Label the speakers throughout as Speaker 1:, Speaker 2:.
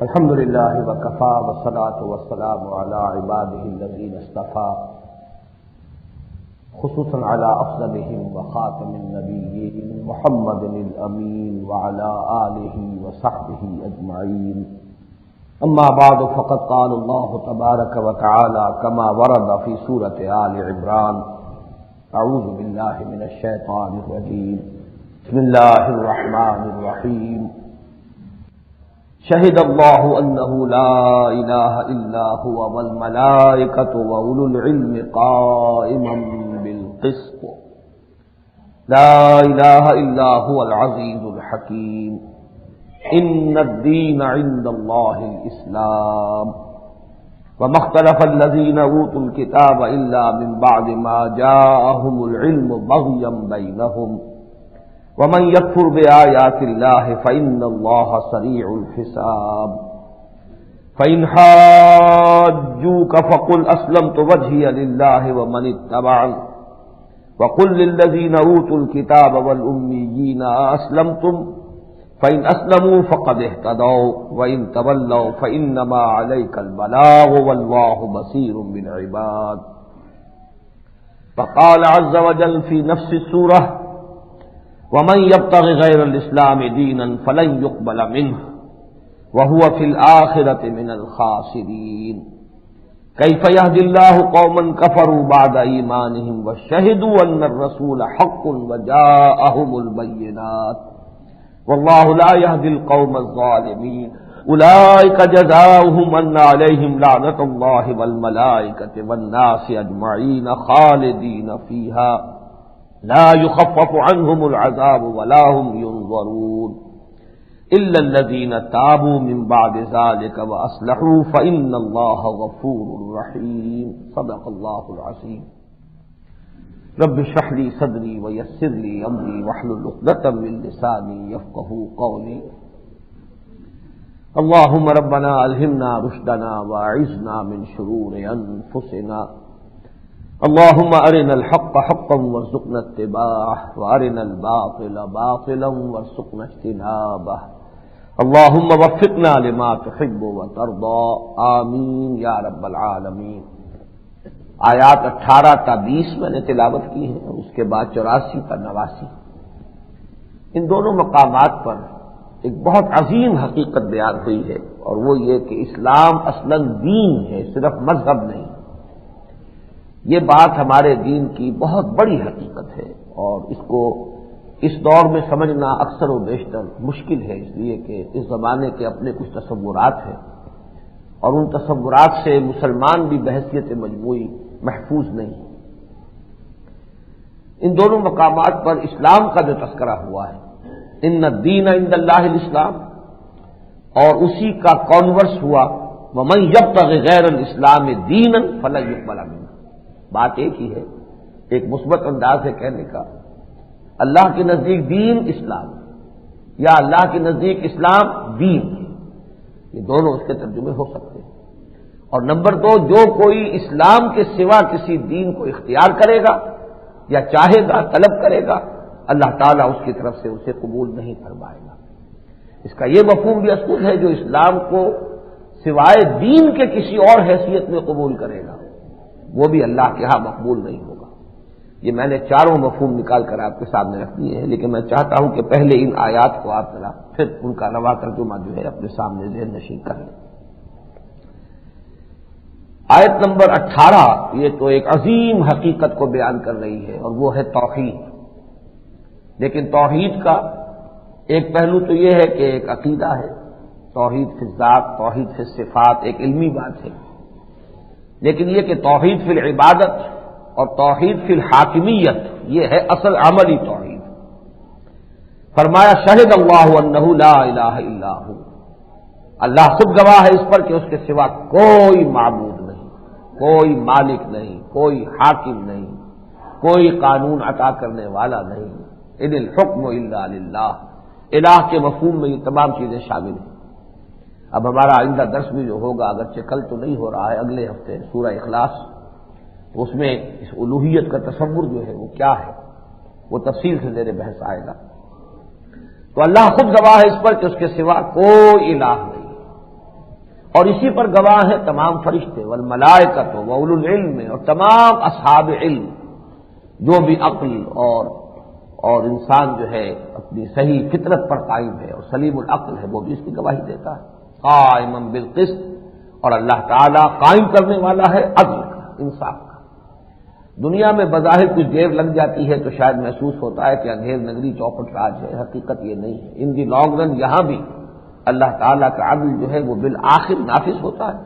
Speaker 1: الحمد للہ وکفى والصلاة والسلام على عباده الذین اصطفى خصوصا على افضلهم وخاتم النبیین محمد الامین وعلى آلہ وصحبہ اجمعین اما بعد فقد قال اللہ تبارک وتعالی كما ورد في سورة آل عمران اعوذ باللہ من الشیطان الرجیم بسم اللہ الرحمن الرحیم شہد اللہ انہ لا الہ الا هو والملائکۃ واولو العلم قائما بالقسط لا الہ الا هو العزیز الحکیم ان الدین عند اللہ الاسلام وما اختلف الذین اوتوا الکتاب الا من بعد ما جاءهم العلم بغیا بینہم ومن يكفر بآيات الله فإن الله سريع الحساب فإن حاجوك فقل أسلمت وجهي لله ومن اتبعني وقل للذين أوتوا الكتاب والأميين أسلمتم فإن أسلموا فقد اهتدوا وإن تولوا فإنما عليك البلاغ والله بصير بالعباد فقال عز وجل في نفس السورة ومن يبتغ غير الاسلام دينا فلن يقبل منه وهو في الاخره من الخاسرين كيف يهدي الله قوما كفروا بعد ايمانهم وشهدوا ان الرسول حق وجاءهم البينات والله لا يهدي القوم الظالمين اولئك جزاؤهم ان عليهم لعنه الله والملائكه والناس اجمعين خالدين فيها لا يخفف عنهم العذاب ولا هم ينظرون إلا الذين تابوا من بعد ذلك وأصلحوا فإن الله غفور رحيم صدق الله العظيم رب اشرح لي صدري ويسر لي أمري واحلل عقدة من لساني يفقهوا قولي اللهم ربنا ألهمنا رشدنا وأعذنا من شرور أنفسنا اللهم أرنا الحق حقا وارزقنا اتباعه وأرنا الباطل باطلا وارزقنا اجتنابه اللهم وفقنا لما تحب وترضى آمین یا رب العالمین۔ آیات 18 تا 20 میں نے تلاوت کی ہے، اس کے بعد 84 تا 89۔ ان دونوں مقامات پر ایک بہت عظیم حقیقت بیان ہوئی ہے، اور وہ یہ کہ اسلام اصلاً دین ہے، صرف مذہب نہیں۔ یہ بات ہمارے دین کی بہت بڑی حقیقت ہے، اور اس کو اس دور میں سمجھنا اکثر و بیشتر مشکل ہے، اس لیے کہ اس زمانے کے اپنے کچھ تصورات ہیں، اور ان تصورات سے مسلمان بھی بحیثیت مجموعی محفوظ نہیں۔ ان دونوں مقامات پر اسلام کا جو تذکرہ ہوا ہے، ان الدین عند اللہ الاسلام، اور اسی کا کانورس ہوا ومن یبتغ غیر الاسلام دینا فلن یقبل منہ۔ بات ایک ہی ہے، ایک مثبت انداز ہے کہنے کا، اللہ کے نزدیک دین اسلام، یا اللہ کے نزدیک اسلام دین، یہ دونوں اس کے ترجمے ہو سکتے ہیں۔ اور نمبر 2، جو کوئی اسلام کے سوا کسی دین کو اختیار کرے گا یا چاہے گا، طلب کرے گا، اللہ تعالیٰ اس کی طرف سے اسے قبول نہیں فرمائے گا۔ اس کا یہ مفہوم بھی اسکوت ہے، جو اسلام کو سوائے دین کے کسی اور حیثیت میں قبول کرے گا، وہ بھی اللہ کے ہاں مقبول نہیں ہوگا۔ یہ میں نے چاروں مفہوم نکال کر آپ کے سامنے رکھ دیے ہیں، لیکن میں چاہتا ہوں کہ پہلے ان آیات کو آپ ذرا پھر ان کا رواں ترجمہ جو ہے اپنے سامنے ذہن نشین کر لیں۔ آیت نمبر 18 یہ تو ایک عظیم حقیقت کو بیان کر رہی ہے، اور وہ ہے توحید۔ لیکن توحید کا ایک پہلو تو یہ ہے کہ ایک عقیدہ ہے، توحید فی الذات، توحید فی الصفات، ایک علمی بات ہے۔ لیکن یہ کہ توحید فی العبادت اور توحید فی الحاکمیت، یہ ہے اصل عملی توحید۔ فرمایا شہد اللہ انہ لا الہ الا ہو، اللہ خود گواہ ہے اس پر کہ اس کے سوا کوئی معبود نہیں، کوئی مالک نہیں، کوئی حاکم نہیں، کوئی قانون عطا کرنے والا نہیں۔ ان الحکم الا للہ، الہ کے مفہوم میں یہ تمام چیزیں شامل ہیں۔ اب ہمارا آئندہ درس بھی جو ہوگا، اگرچہ کل تو نہیں ہو رہا ہے، اگلے ہفتے سورہ اخلاص، اس میں اس الوہیت کا تصور جو ہے وہ کیا ہے، وہ تفصیل سے زیر بحث آئے گا۔ تو اللہ خود گواہ ہے اس پر کہ اس کے سوا کوئی الہ نہیں، اور اسی پر گواہ ہیں تمام فرشتے والملائکۃ واولو العلم، اور تمام اصحاب علم، جو بھی عقل اور انسان جو ہے اپنی صحیح فطرت پر قائم ہے اور سلیم العقل ہے، وہ بھی اس کی گواہی دیتا ہے۔ قائما بالقسط، اور اللہ تعالیٰ قائم کرنے والا ہے عدل کا، انصاف کا۔ دنیا میں بظاہر کچھ دیر لگ جاتی ہے تو شاید محسوس ہوتا ہے کہ اندھیر نگری چوپٹ راج ہے، حقیقت یہ نہیں ہے۔ ان دی لانگ رن یہاں بھی اللہ تعالیٰ کا عدل جو ہے وہ بالآخر نافذ ہوتا ہے،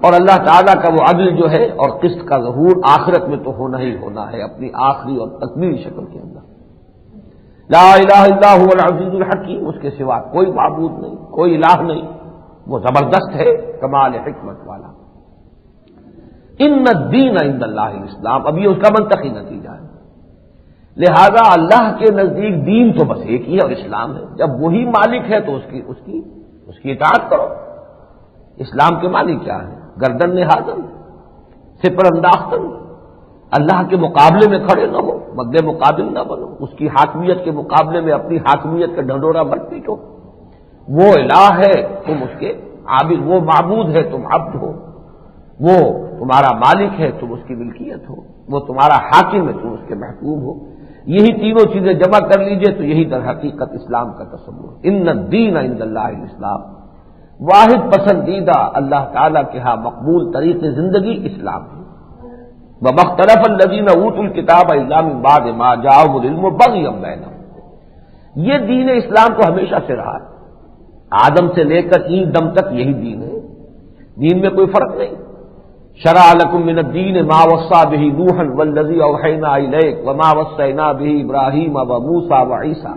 Speaker 1: اور اللہ تعالیٰ کا وہ عدل جو ہے اور قسط کا ظہور آخرت میں تو ہونا ہی ہونا ہے، اپنی آخری اور تکمیلی شکل کے اندر۔ لا الہ الا هو العزیز الحکیم، اس کے سوا کوئی معبود نہیں، کوئی الہ نہیں، وہ زبردست ہے، کمال حکمت والا۔ ان الدین عند اللہ الاسلام، اب یہ اس کا منطقی نتیجہ ہے۔ لہذا اللہ کے نزدیک دین تو بس ایک ہی ہے اور اسلام ہے۔ جب وہی مالک ہے تو اس کی اطاعت کرو۔ اسلام کے معنی کیا ہے؟ گردن نہادن، سپر انداختن، اللہ کے مقابلے میں کھڑے نہ ہو، مد مقابل نہ بنو، اس کی حاکمیت کے مقابلے میں اپنی حاکمیت کا ڈھنڈورا مت پیٹو۔ وہ الہ ہے، تم اس کے عابد، وہ معبود ہے، تم عبد ہو، وہ تمہارا مالک ہے، تم اس کی ملکیت ہو، وہ تمہارا حاکم ہے، تم اس کے محکوم ہو۔ یہی تینوں چیزیں جمع کر لیجئے تو یہی در حقیقت اسلام کا تصور۔ ان الدین عند اللہ الاسلام، واحد پسندیدہ اللہ تعالیٰ کے ہاں مقبول طریق زندگی اسلام ہے۔ وَمَا اخْتَلَفَ الَّذِينَ أُوتُوا الْكِتَابَ إِلَّا مِن بَعْدِ مَا جَاءَهُمُ الْعِلْمُ بَغْيًا بَيْنَهُمْ، یہ دین اسلام تو ہمیشہ سے رہا ہے، آدم سے لے کر این دم تک یہی دین ہے، دین میں کوئی فرق نہیں۔ شرع لکم من الدین ما وصى به نوحا والذی اوحینا الیک وما وصینا به ابراہیم وموسیٰ وعیسیٰ،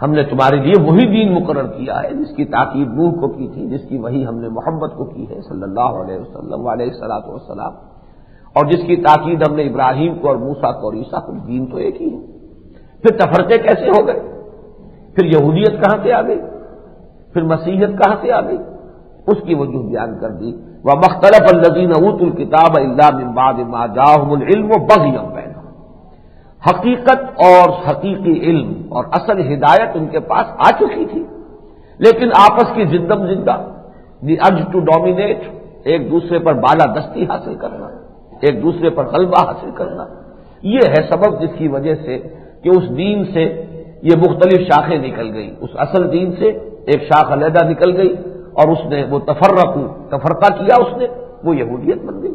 Speaker 1: ہم نے تمہارے لیے وہی دین مقرر کیا ہے جس کی تاکید نوح کو کی تھی، جس کی وہی ہم نے محمد کو کی ہے صلی اللہ علیہ وسلم علیہ الصلوۃ والسلام، اور جس کی تاکید ہم نے ابراہیم کو اور موسیٰ کو اور عیسیٰ کو، دین تو ایک ہی ہے۔ پھر تفرقے کیسے ہو گئے؟ پھر یہودیت کہاں سے آ گئی؟ پھر مسیحیت کہاں سے آ گئی؟ اس کی وجہ بیان کر دی۔ وَمَا اخْتَلَفَ الَّذِينَ أُوتُوا الْكِتَابَ إِلَّا مِن بَعْدِ مَا جَاءَهُمُ الْعِلْمُ بَغْيًا بَيْنَهُمْ، حقیقت اور حقیقی علم اور اصل ہدایت ان کے پاس آ چکی تھی، لیکن آپس کی زندم زندہ، دی ارج ٹو ڈومینیٹ، ایک دوسرے پر بالا دستی حاصل کرنا، ایک دوسرے پر غلبہ حاصل کرنا، یہ ہے سبب جس کی وجہ سے کہ اس دین سے یہ مختلف شاخیں نکل گئی، اس اصل دین سے ایک شاخ علیحدہ نکل گئی، اور اس نے وہ تفرقہ کیا، اس نے وہ یہودیت بن گئی،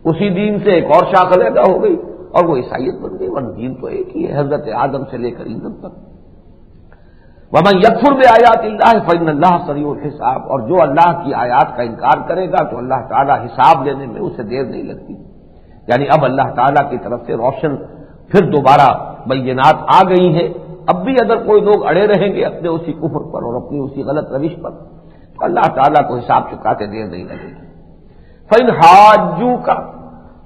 Speaker 1: اسی دین سے ایک اور شاخ علیحدہ ہو گئی اور وہ عیسائیت بن گئی، ورنہ دین تو ایک ہی ہے، حضرت آدم سے لے کر ایندھن تک۔ وَمَن يَكْفُرْ بِآيَاتِ اللَّهِ فَإِنَّ اللَّهَ سَرِيعُ الْحِسَابِ، اور جو اللہ کی آیات کا انکار کرے گا تو اللہ تعالیٰ حساب لینے میں اسے دیر نہیں لگتی، یعنی اب اللہ تعالیٰ کی طرف سے روشن پھر دوبارہ بینات آ گئی ہیں۔ اب بھی اگر کوئی لوگ اڑے رہیں گے اپنے اسی کفر پر اور اپنی اسی غلط روش پر تو اللہ تعالیٰ کو حساب چکاتے دیر نہیں لگے گی۔ فَإِنْ حَاجُّوكَ،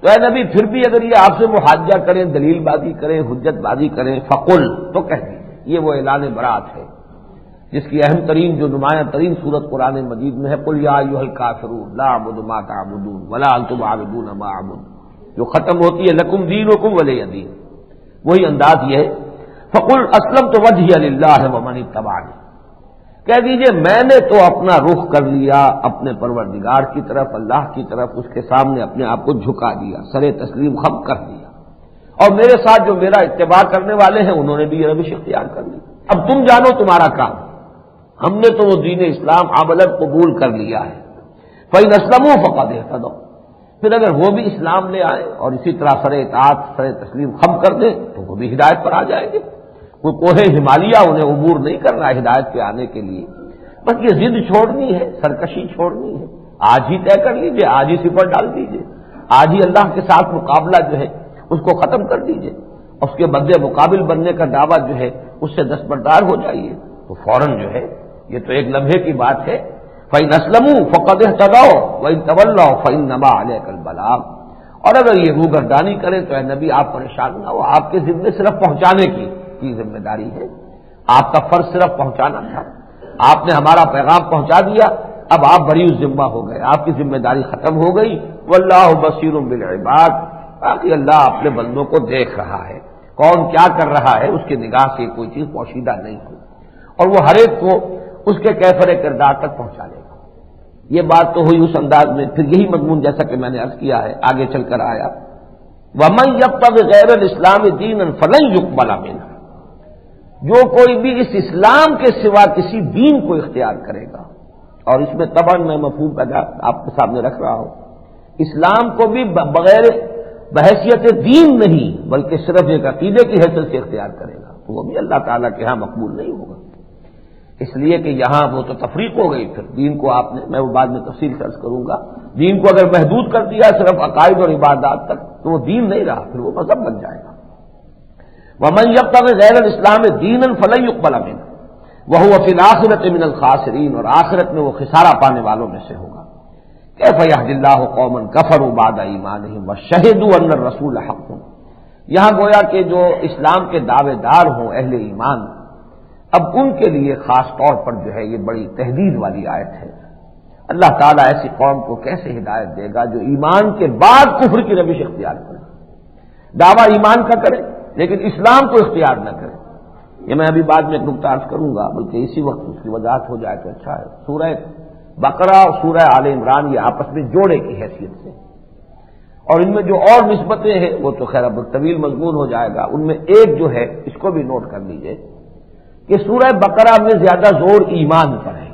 Speaker 1: تو اے نبی پھر بھی اگر یہ آپ سے محاجہ کریں، دلیل بازی کریں، حجت بازی کریں، فقل، تو کہہ دیجیے، یہ وہ اعلان برات ہے جس کی اہم ترین جو نمایاں ترین صورت قرآن مجید میں ہے، قل یا ایھا الکافرون لا اعبد ما تعبدون ولا انتم عابدون ما اعبد، جو ختم ہوتی ہے لکم دینکم ولی دین، وہی انداز یہ ہے۔ فقل اسلمت وجہی للہ ومن اتبعنی، کہہ دیجئے میں نے تو اپنا رخ کر لیا اپنے پروردگار کی طرف، اللہ کی طرف، اس کے سامنے اپنے آپ کو جھکا دیا، سر تسلیم خم کر دیا، اور میرے ساتھ جو میرا اتباع کرنے والے ہیں انہوں نے بھی یہ روش اختیار کر لی۔ اب تم جانو تمہارا کام، ہم نے تو وہ دین اسلام عملاً قبول کر لیا ہے۔ فَإِنْ أَسْلَمُوا فَقَدِ اهْتَدَوْا، پھر اگر وہ بھی اسلام لے آئے اور اسی طرح سر اطاعت سر تسلیم خم کر دیں تو وہ بھی ہدایت پر آ جائیں گے۔ کوئی کوہ ہمالیہ انہیں عبور نہیں کرنا ہے ہدایت پہ آنے کے لیے، بس یہ ضد چھوڑنی ہے، سرکشی چھوڑنی ہے، آج ہی طے کر لیجئے، آج ہی سپر ڈال دیجئے، آج ہی اللہ کے ساتھ مقابلہ جو ہے اس کو ختم کر دیجئے، اس کے بدلے مقابل بننے کا دعویٰ جو ہے اس سے دستبردار ہو جائیے، تو فوراً جو ہے یہ تو ایک لمحے کی بات ہے۔ فَإِنْ أَسْلَمُوا فَقَدِ اهْتَدَوْا وَإِنْ تَوَلَّوْا فَإِنَّمَا عَلَيْكَ الْبَلَاغُ، اور اگر یہ روگردانی کریں تو اے نبی آپ پریشان نہ ہو، آپ کے ذمے صرف پہنچانے کی ذمہ داری ہے، آپ کا فرض صرف پہنچانا تھا، آپ نے ہمارا پیغام پہنچا دیا، اب آپ بری ذمہ ہو گئے، آپ کی ذمہ داری ختم ہو گئی۔ واللہ بصیر بالعباد، باقی اللہ اپنے بندوں کو دیکھ رہا ہے، کون کیا کر رہا ہے اس کی نگاہ سے کوئی چیز پوشیدہ نہیں ہوئی، اور وہ ہر ایک کو اس کے کیفر کردار تک پہنچا لے گا۔ یہ بات تو ہوئی اس انداز میں، پھر یہی مضمون جیسا کہ میں نے عرض کیا ہے آگے چل کر آیا، وَمَن يَبْتَغِ غَيْرَ الْإِسْلَامِ دِينًا فَلَن يُقْبَلَ مِنْهُ، جو کوئی بھی اس اسلام کے سوا کسی دین کو اختیار کرے گا، اور اس میں طبعاً میں مفہوم پیدا آپ کے سامنے رکھ رہا ہوں، اسلام کو بھی بغیر بحیثیت دین نہیں بلکہ صرف ایک عقیدے کی حیثیت سے اختیار کرے گا تو وہ بھی اللہ تعالیٰ کے ہاں مقبول نہیں ہوگا۔ اس لیے کہ یہاں وہ تو تفریق ہو گئی، پھر دین کو آپ نے، میں وہ بعد میں تفصیل سے عرض کروں گا، دین کو اگر محدود کر دیا صرف عقائد اور عبادات تک تو وہ دین نہیں رہا، پھر وہ مذہب بن جائے گا۔ وَمَن يَبْتَغِ غَيْرَ الْإِسْلَامِ دِينًا فَلَن يُقْبَلَ مِنْهُ وَهُوَ فِي الْآخِرَةِ مِنَ الْخَاسِرِينَ، اور آخرت میں وہ خسارہ پانے والوں میں سے ہوگا۔ كيف يهدي الله قوما كفروا بعد ایمانهم وشهدوا ان الرسول حق، یہاں گویا کہ جو اسلام کے دعوے دار ہوں اہل ایمان، اب ان کے لیے خاص طور پر جو ہے یہ بڑی تحدید والی آیت ہے۔ اللہ تعالیٰ ایسی قوم کو کیسے ہدایت دے گا جو ایمان کے بعد کفر کی روش اختیار کرے، دعویٰ ایمان کا کرے لیکن اسلام کو اختیار نہ کرے۔ یہ میں ابھی بعد میں ایک نقطہ عرض کروں گا، بلکہ اسی وقت اس کی وضاحت ہو جائے تو اچھا ہے۔ سورہ بقرہ اور سورہ آل عمران یہ آپس میں جوڑے کی حیثیت سے، اور ان میں جو اور نسبتیں ہیں وہ تو خیر اب طویل مضمون ہو جائے گا، ان میں ایک جو ہے اس کو بھی نوٹ کر لیجئے کہ سورہ بقرہ میں زیادہ زور ایمان پر ہے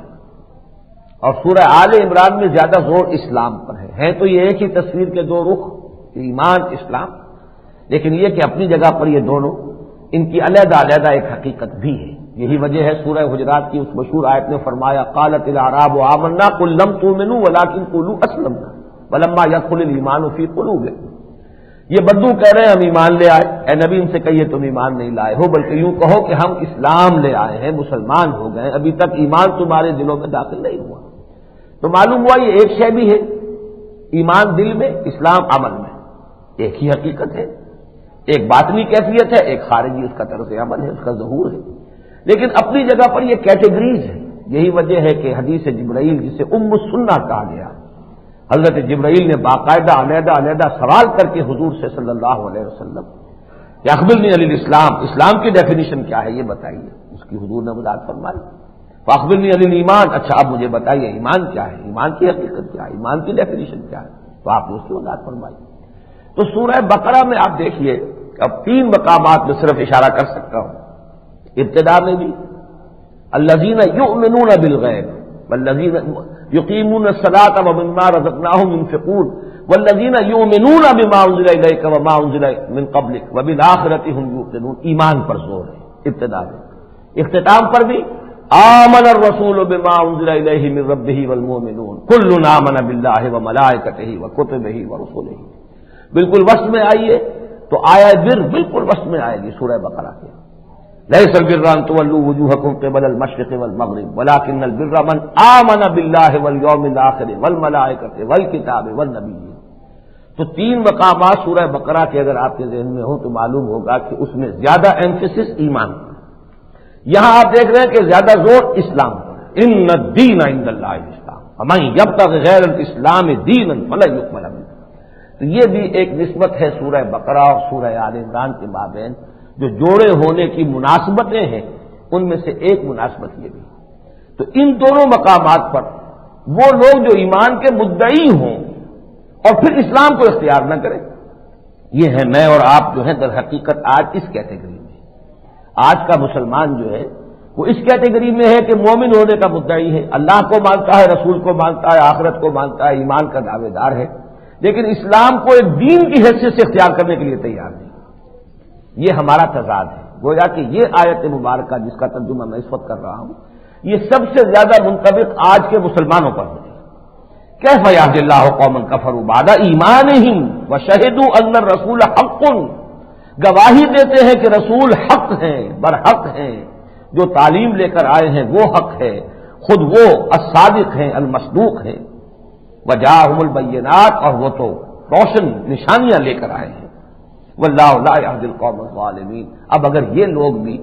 Speaker 1: اور سورہ آل عمران میں زیادہ زور اسلام پر ہے تو یہ ایک ہی تصویر کے دو رخ، ایمان اسلام، لیکن یہ کہ اپنی جگہ پر یہ دونوں ان کی علیحدہ علیحدہ ایک حقیقت بھی ہے۔ یہی وجہ ہے سورہ حجرات کی اس مشہور آیت نے فرمایا قالت الاعراب آمنا قل لم تؤمنوا ولكن قولوا اسلمنا ولما يدخل الايمان في قلوبكم، یہ بدو کہہ رہے ہیں ہم ایمان لے آئے، اے نبی ان سے کہیے تم ایمان نہیں لائے ہو، بلکہ یوں کہو کہ ہم اسلام لے آئے ہیں، مسلمان ہو گئے، ابھی تک ایمان تمہارے دلوں میں داخل نہیں ہوا۔ تو معلوم ہوا یہ ایک شے بھی ہے، ایمان دل میں، اسلام عمل میں، ایک ہی حقیقت ہے، ایک باطنی کیفیت ہے، ایک خارجی اس کا طرز عمل ہے، اس کا ظہور ہے، لیکن اپنی جگہ پر یہ کیٹیگریز ہے۔ یہی وجہ ہے کہ حدیث جبرائیل جسے ام السنہ کہا گیا، حضرت جبرائیل نے باقاعدہ علیحدہ سوال کر کے حضور سے صلی اللہ علیہ وسلم کہ اخبرنی عن الاسلام، اسلام کی ڈیفینیشن کیا ہے یہ بتائیے، اس کی حضور نے وضاحت فرمائی۔ فاخبرنی عن الایمان، اچھا اب مجھے بتائیے ایمان کیا ہے، ایمان کی حقیقت کیا ہے، ایمان کی ڈیفینیشن کیا ہے، تو آپ نے اس کی وضاحت فرمائی۔ تو سورہ بقرہ میں آپ دیکھیے اب 3 مقامات میں صرف اشارہ کر سکتا ہوں، ابتدا میں بھی الذین یؤمنون بالغیب والذین یقیمون الصلاۃ ومما رزقناہم ينفقون والذین یؤمنون بما انزل الیک وما انزل من قبلک وبالآخرۃ هم یوقنون، ایمان پر زور ہے ابتدا میں۔ اختتام پر بھی آمن الرسول بما انزل الیہ من ربہ والمؤمنون کل آمن باللہ وملائکتہ وکتبہ ورسلہ، بالکل وسط میں آئیے تو آیا بر بالکل وسط میں آئے گی سورہ بقرہ کے، لیس البر ان تولوا وجوہکم قبل المشرق والمغرب ولکن البر من آمن باللہ والیوم الآخر والملائکۃ والکتاب والنبیین۔ تو 3 مقامات سورہ بقرہ کے اگر آپ کے ذہن میں ہوں تو معلوم ہوگا کہ اس میں زیادہ ایمفیسس ایمان پر، یہاں آپ دیکھ رہے ہیں کہ زیادہ زور اسلام پر، ان الدین عند اللہ الاسلام ومن یبتغ غیر الاسلام دینا فلن یقبل منہ۔ تو یہ بھی ایک نسبت ہے سورہ بقرہ اور سورہ آل عمران کے مابین، جو جوڑے ہونے کی مناسبتیں ہیں ان میں سے ایک مناسبت یہ بھی۔ تو ان دونوں مقامات پر وہ لوگ جو ایمان کے مدعی ہوں اور پھر اسلام کو اختیار نہ کریں، یہ ہے میں اور آپ جو ہیں در حقیقت آج اس کیٹیگری میں۔ آج کا مسلمان جو ہے وہ اس کیٹیگری میں ہے کہ مومن ہونے کا مدعی ہے، اللہ کو مانتا ہے، رسول کو مانتا ہے، آخرت کو مانتا ہے، ایمان کا دعوے دار ہے، لیکن اسلام کو ایک دین کی حیثیت سے اختیار کرنے کے لیے تیار نہیں۔ یہ ہمارا تضاد ہے، گویا کہ یہ آیت مبارکہ جس کا ترجمہ میں اس وقت کر رہا ہوں یہ سب سے زیادہ منطبق آج کے مسلمانوں پر ہوتی ہے۔ کیف یہدی اللہ قوما کفروا بعد ایمانہم وشہدوا ان الرسول حق، گواہی دیتے ہیں کہ رسول حق ہیں، برحق ہیں، جو تعلیم لے کر آئے ہیں وہ حق ہے، خود وہ الصادق ہیں، المصدوق ہیں، وجاءہم البینات، اور وہ تو روشن نشانیاں لے کر آئے ہیں، واللہ لا یہدی القوم الظالمین۔ اب اگر یہ لوگ بھی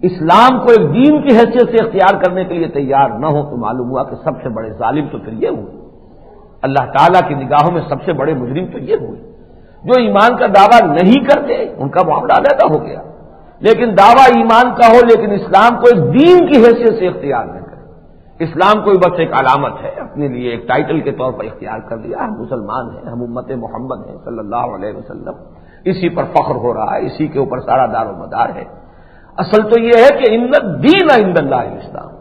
Speaker 1: اسلام کو ایک دین کی حیثیت سے اختیار کرنے کے لیے تیار نہ ہو تو معلوم ہوا کہ سب سے بڑے ظالم تو پھر یہ ہوئے، اللہ تعالیٰ کی نگاہوں میں سب سے بڑے مجرم تو یہ ہوئے جو ایمان کا دعویٰ نہیں کرتے، ان کا معاملہ علیحدہ ہو گیا، لیکن دعویٰ ایمان کا ہو لیکن اسلام کو ایک دین کی حیثیت سے اختیار نہ کرے، اسلام کوئی بس ایک علامت ہے، اپنے لیے ایک ٹائٹل کے طور پر اختیار کر لیا، ہم مسلمان ہیں، ہم امت محمد ہیں صلی اللہ علیہ وسلم، اسی پر فخر ہو رہا ہے، اسی کے اوپر سارا دار و مدار ہے۔ اصل تو یہ ہے کہ ان الدین عند اللہ الاسلام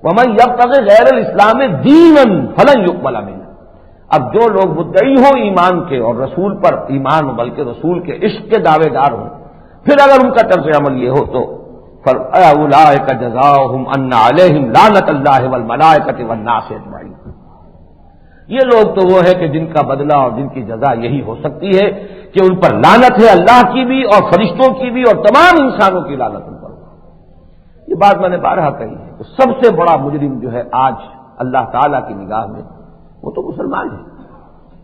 Speaker 1: ومن یبتغی غیر الاسلام دینا فلن یقبل منہ۔ اب جو لوگ مدعی ہوں ایمان کے اور رسول پر ایمان بلکہ رسول کے عشق کے دعوے دار ہوں، پھر اگر ان کا طرز عمل یہ ہو تو فَأُولَٰئِكَ جَزَاؤُهُمْ أَنَّ عَلَيْهِمْ لَعْنَةَ اللَّهِ وَالْمَلَائِكَةِ وَالنَّاسِ أَجْمَعِينَ۔ یہ لوگ تو وہ ہے کہ جن کا بدلہ اور جن کی جزا یہی ہو سکتی ہے کہ ان پر لعنت ہے، اللہ کی بھی اور فرشتوں کی بھی اور تمام انسانوں کی لعنت ان پر ہو۔ یہ بات میں نے بارہا کہی ہے کہ سب سے بڑا مجرم جو ہے آج اللہ تعالیٰ کی نگاہ میں وہ تو مسلمان ہے،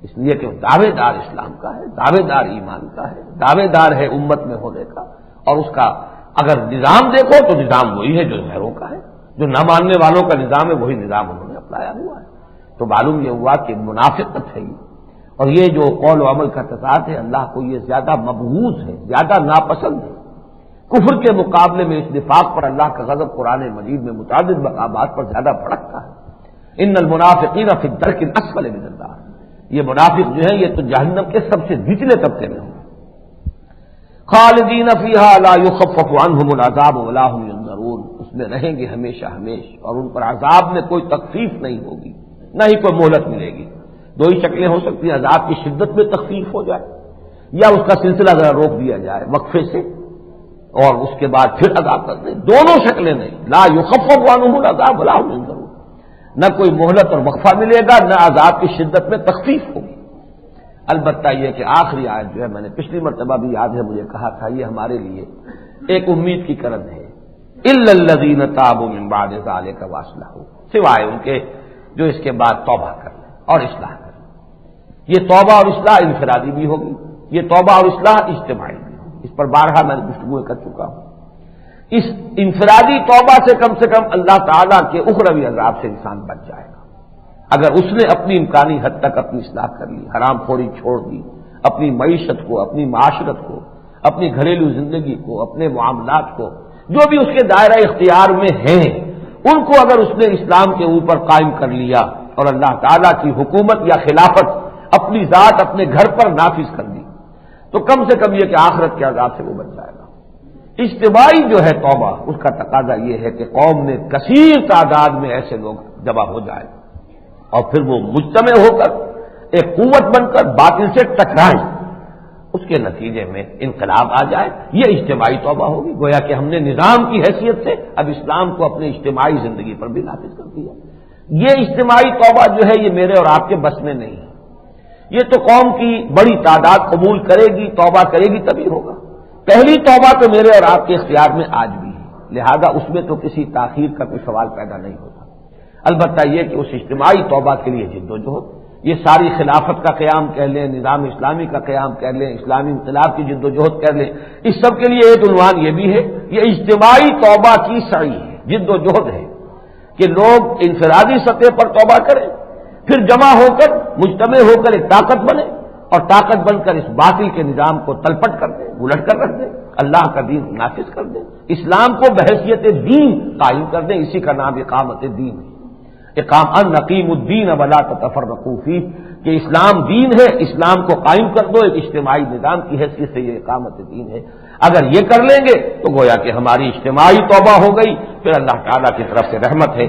Speaker 1: اس لیے کہ وہ دعوے دار اسلام کا ہے، دعوے دار ایمان کا ہے، دعوے دار ہے امت میں ہونے کا، اور اس کا اگر نظام دیکھو تو نظام وہی ہے جو غیروں کا ہے، جو نہ ماننے والوں کا نظام ہے وہی نظام انہوں نے اپنایا ہوا ہے۔ تو معلوم یہ ہوا کہ منافقت ہے یہ، اور یہ جو قول و عمل کا تضاد ہے اللہ کو یہ زیادہ مبغوض ہے، زیادہ ناپسند ہے۔ کفر کے مقابلے میں اس نفاق پر اللہ کا غضب قرآن مجید میں متعدد مقامات پر زیادہ بھڑکتا ہے۔ ان المنافقین فی الدرک الاسفل من النار، یہ منافق جو ہے یہ تو جہنم کے سب سے نچلے طبقے میں ہوں۔ خالدین فیہا لا یخفف عنہم العذاب ولا هم ینظرون، اس میں رہیں گے ہمیشہ ہمیشہ اور ان پر عذاب میں کوئی تخفیف نہیں ہوگی، نہ ہی کوئی مہلت ملے گی۔ دو ہی شکلیں ہو سکتی ہیں، عذاب کی شدت میں تخفیف ہو جائے یا اس کا سلسلہ ذرا روک دیا جائے وقفے سے اور اس کے بعد پھر عذاب کر دیں، دونوں شکلیں نہیں، لا یخفف عنہم العذاب ولا هم ینظرون، نہ کوئی مہلت اور وقفہ ملے گا نہ عذاب کی شدت میں تخفیف ہوگی۔ البتہ یہ کہ آخری آیت جو ہے میں نے پچھلی مرتبہ بھی یاد ہے مجھے کہا تھا یہ ہمارے لیے ایک امید کی کرن ہے، الا الذین تابوا من بعد ذلک واصلحوا، سوائے ان کے جو اس کے بعد توبہ کر لیں اور اصلاح کر لیں۔ یہ توبہ اور اصلاح انفرادی بھی ہوگی، یہ توبہ اور اصلاح اجتماعی بھی ہوگی، اس پر بارہا میں گفتگو کر چکا ہوں۔ اس انفرادی توبہ سے کم اللہ تعالیٰ کے اخروی عذاب سے انسان بچ جائے گا اگر اس نے اپنی امکانی حد تک اپنی اصلاح کر لی، حرام خوری چھوڑ دی، اپنی معیشت کو، اپنی معاشرت کو، اپنی گھریلو زندگی کو، اپنے معاملات کو، جو بھی اس کے دائرہ اختیار میں ہیں ان کو اگر اس نے اسلام کے اوپر قائم کر لیا اور اللہ تعالیٰ کی حکومت یا خلافت اپنی ذات اپنے گھر پر نافذ کر دی تو کم سے کم یہ کہ آخرت کے عذاب سے وہ بچ جائے گا۔ اجتماعی جو ہے توبہ اس کا تقاضا یہ ہے کہ قوم میں کثیر تعداد میں ایسے لوگ جمع ہو جائیں اور پھر وہ مجتمع ہو کر ایک قوت بن کر باطل سے ٹکرائیں، اس کے نتیجے میں انقلاب آ جائے، یہ اجتماعی توبہ ہوگی۔ گویا کہ ہم نے نظام کی حیثیت سے اب اسلام کو اپنے اجتماعی زندگی پر بھی نافذ کر دیا۔ یہ اجتماعی توبہ جو ہے یہ میرے اور آپ کے بس میں نہیں ہے، یہ تو قوم کی بڑی تعداد قبول کرے گی، توبہ کرے گی تبھی ہوگا۔ پہلی توبہ تو میرے اور آپ کے اختیار میں آج بھی ہے، لہذا اس میں تو کسی تاخیر کا کوئی سوال پیدا نہیں ہوتا۔ البتہ یہ کہ اس اجتماعی توبہ کے لیے جد و جہد، یہ ساری خلافت کا قیام کہہ لیں، نظام اسلامی کا قیام کہہ لیں، اسلامی انقلاب کی جد و جہد کہہ لیں، اس سب کے لیے ایک عنوان یہ بھی ہے، یہ اجتماعی توبہ کی سعی ہے، جد و جہد ہے کہ لوگ انفرادی سطح پر توبہ کریں، پھر جمع ہو کر مجتمع ہو کر ایک طاقت بنے اور طاقت بن کر اس باطل کے نظام کو تلپٹ کر دیں، الٹ کر رکھ دیں، اللہ کا دین نافذ کر دیں، اسلام کو بحیثیت دین قائم کر دیں۔ اسی کا نام اقامت دین ہے، ان نقیم الدین ولا تتفرقوا فیہ، کہ اسلام دین ہے، اسلام کو قائم کر دو، ایک اجتماعی نظام کی حیثیت سے یہ اقامت دین ہے۔ اگر یہ کر لیں گے تو گویا کہ ہماری اجتماعی توبہ ہو گئی، پھر اللہ تعالیٰ کی طرف سے رحمت ہے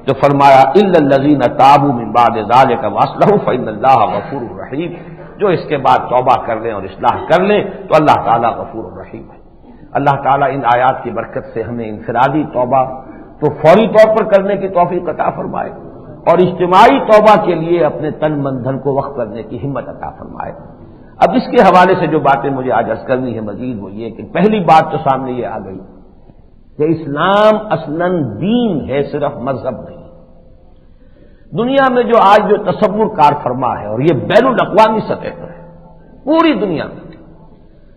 Speaker 1: جو فرمایا الا الذین تابوا من بعد ذلک واصلحوا فإن اللہ غفور رحیم، جو اس کے بعد توبہ کر لیں اور اصلاح کر لیں تو اللہ تعالیٰ غفور الرحیم ہے۔ اللہ تعالیٰ ان آیات کی برکت سے ہمیں انفرادی توبہ تو فوری طور پر کرنے کی توفیق عطا فرمائے اور اجتماعی توبہ کے لیے اپنے تن من دھن کو وقف کرنے کی ہمت عطا فرمائے۔ اب اس کے حوالے سے جو باتیں مجھے آج عرض کرنی ہے مزید وہ یہ کہ پہلی بات تو سامنے یہ آ گئی کہ اسلام اصلاً دین ہے، صرف مذہب نہیں۔ دنیا میں جو آج جو تصور کار فرما ہے اور یہ بین الاقوامی سطح پر ہے، پوری دنیا میں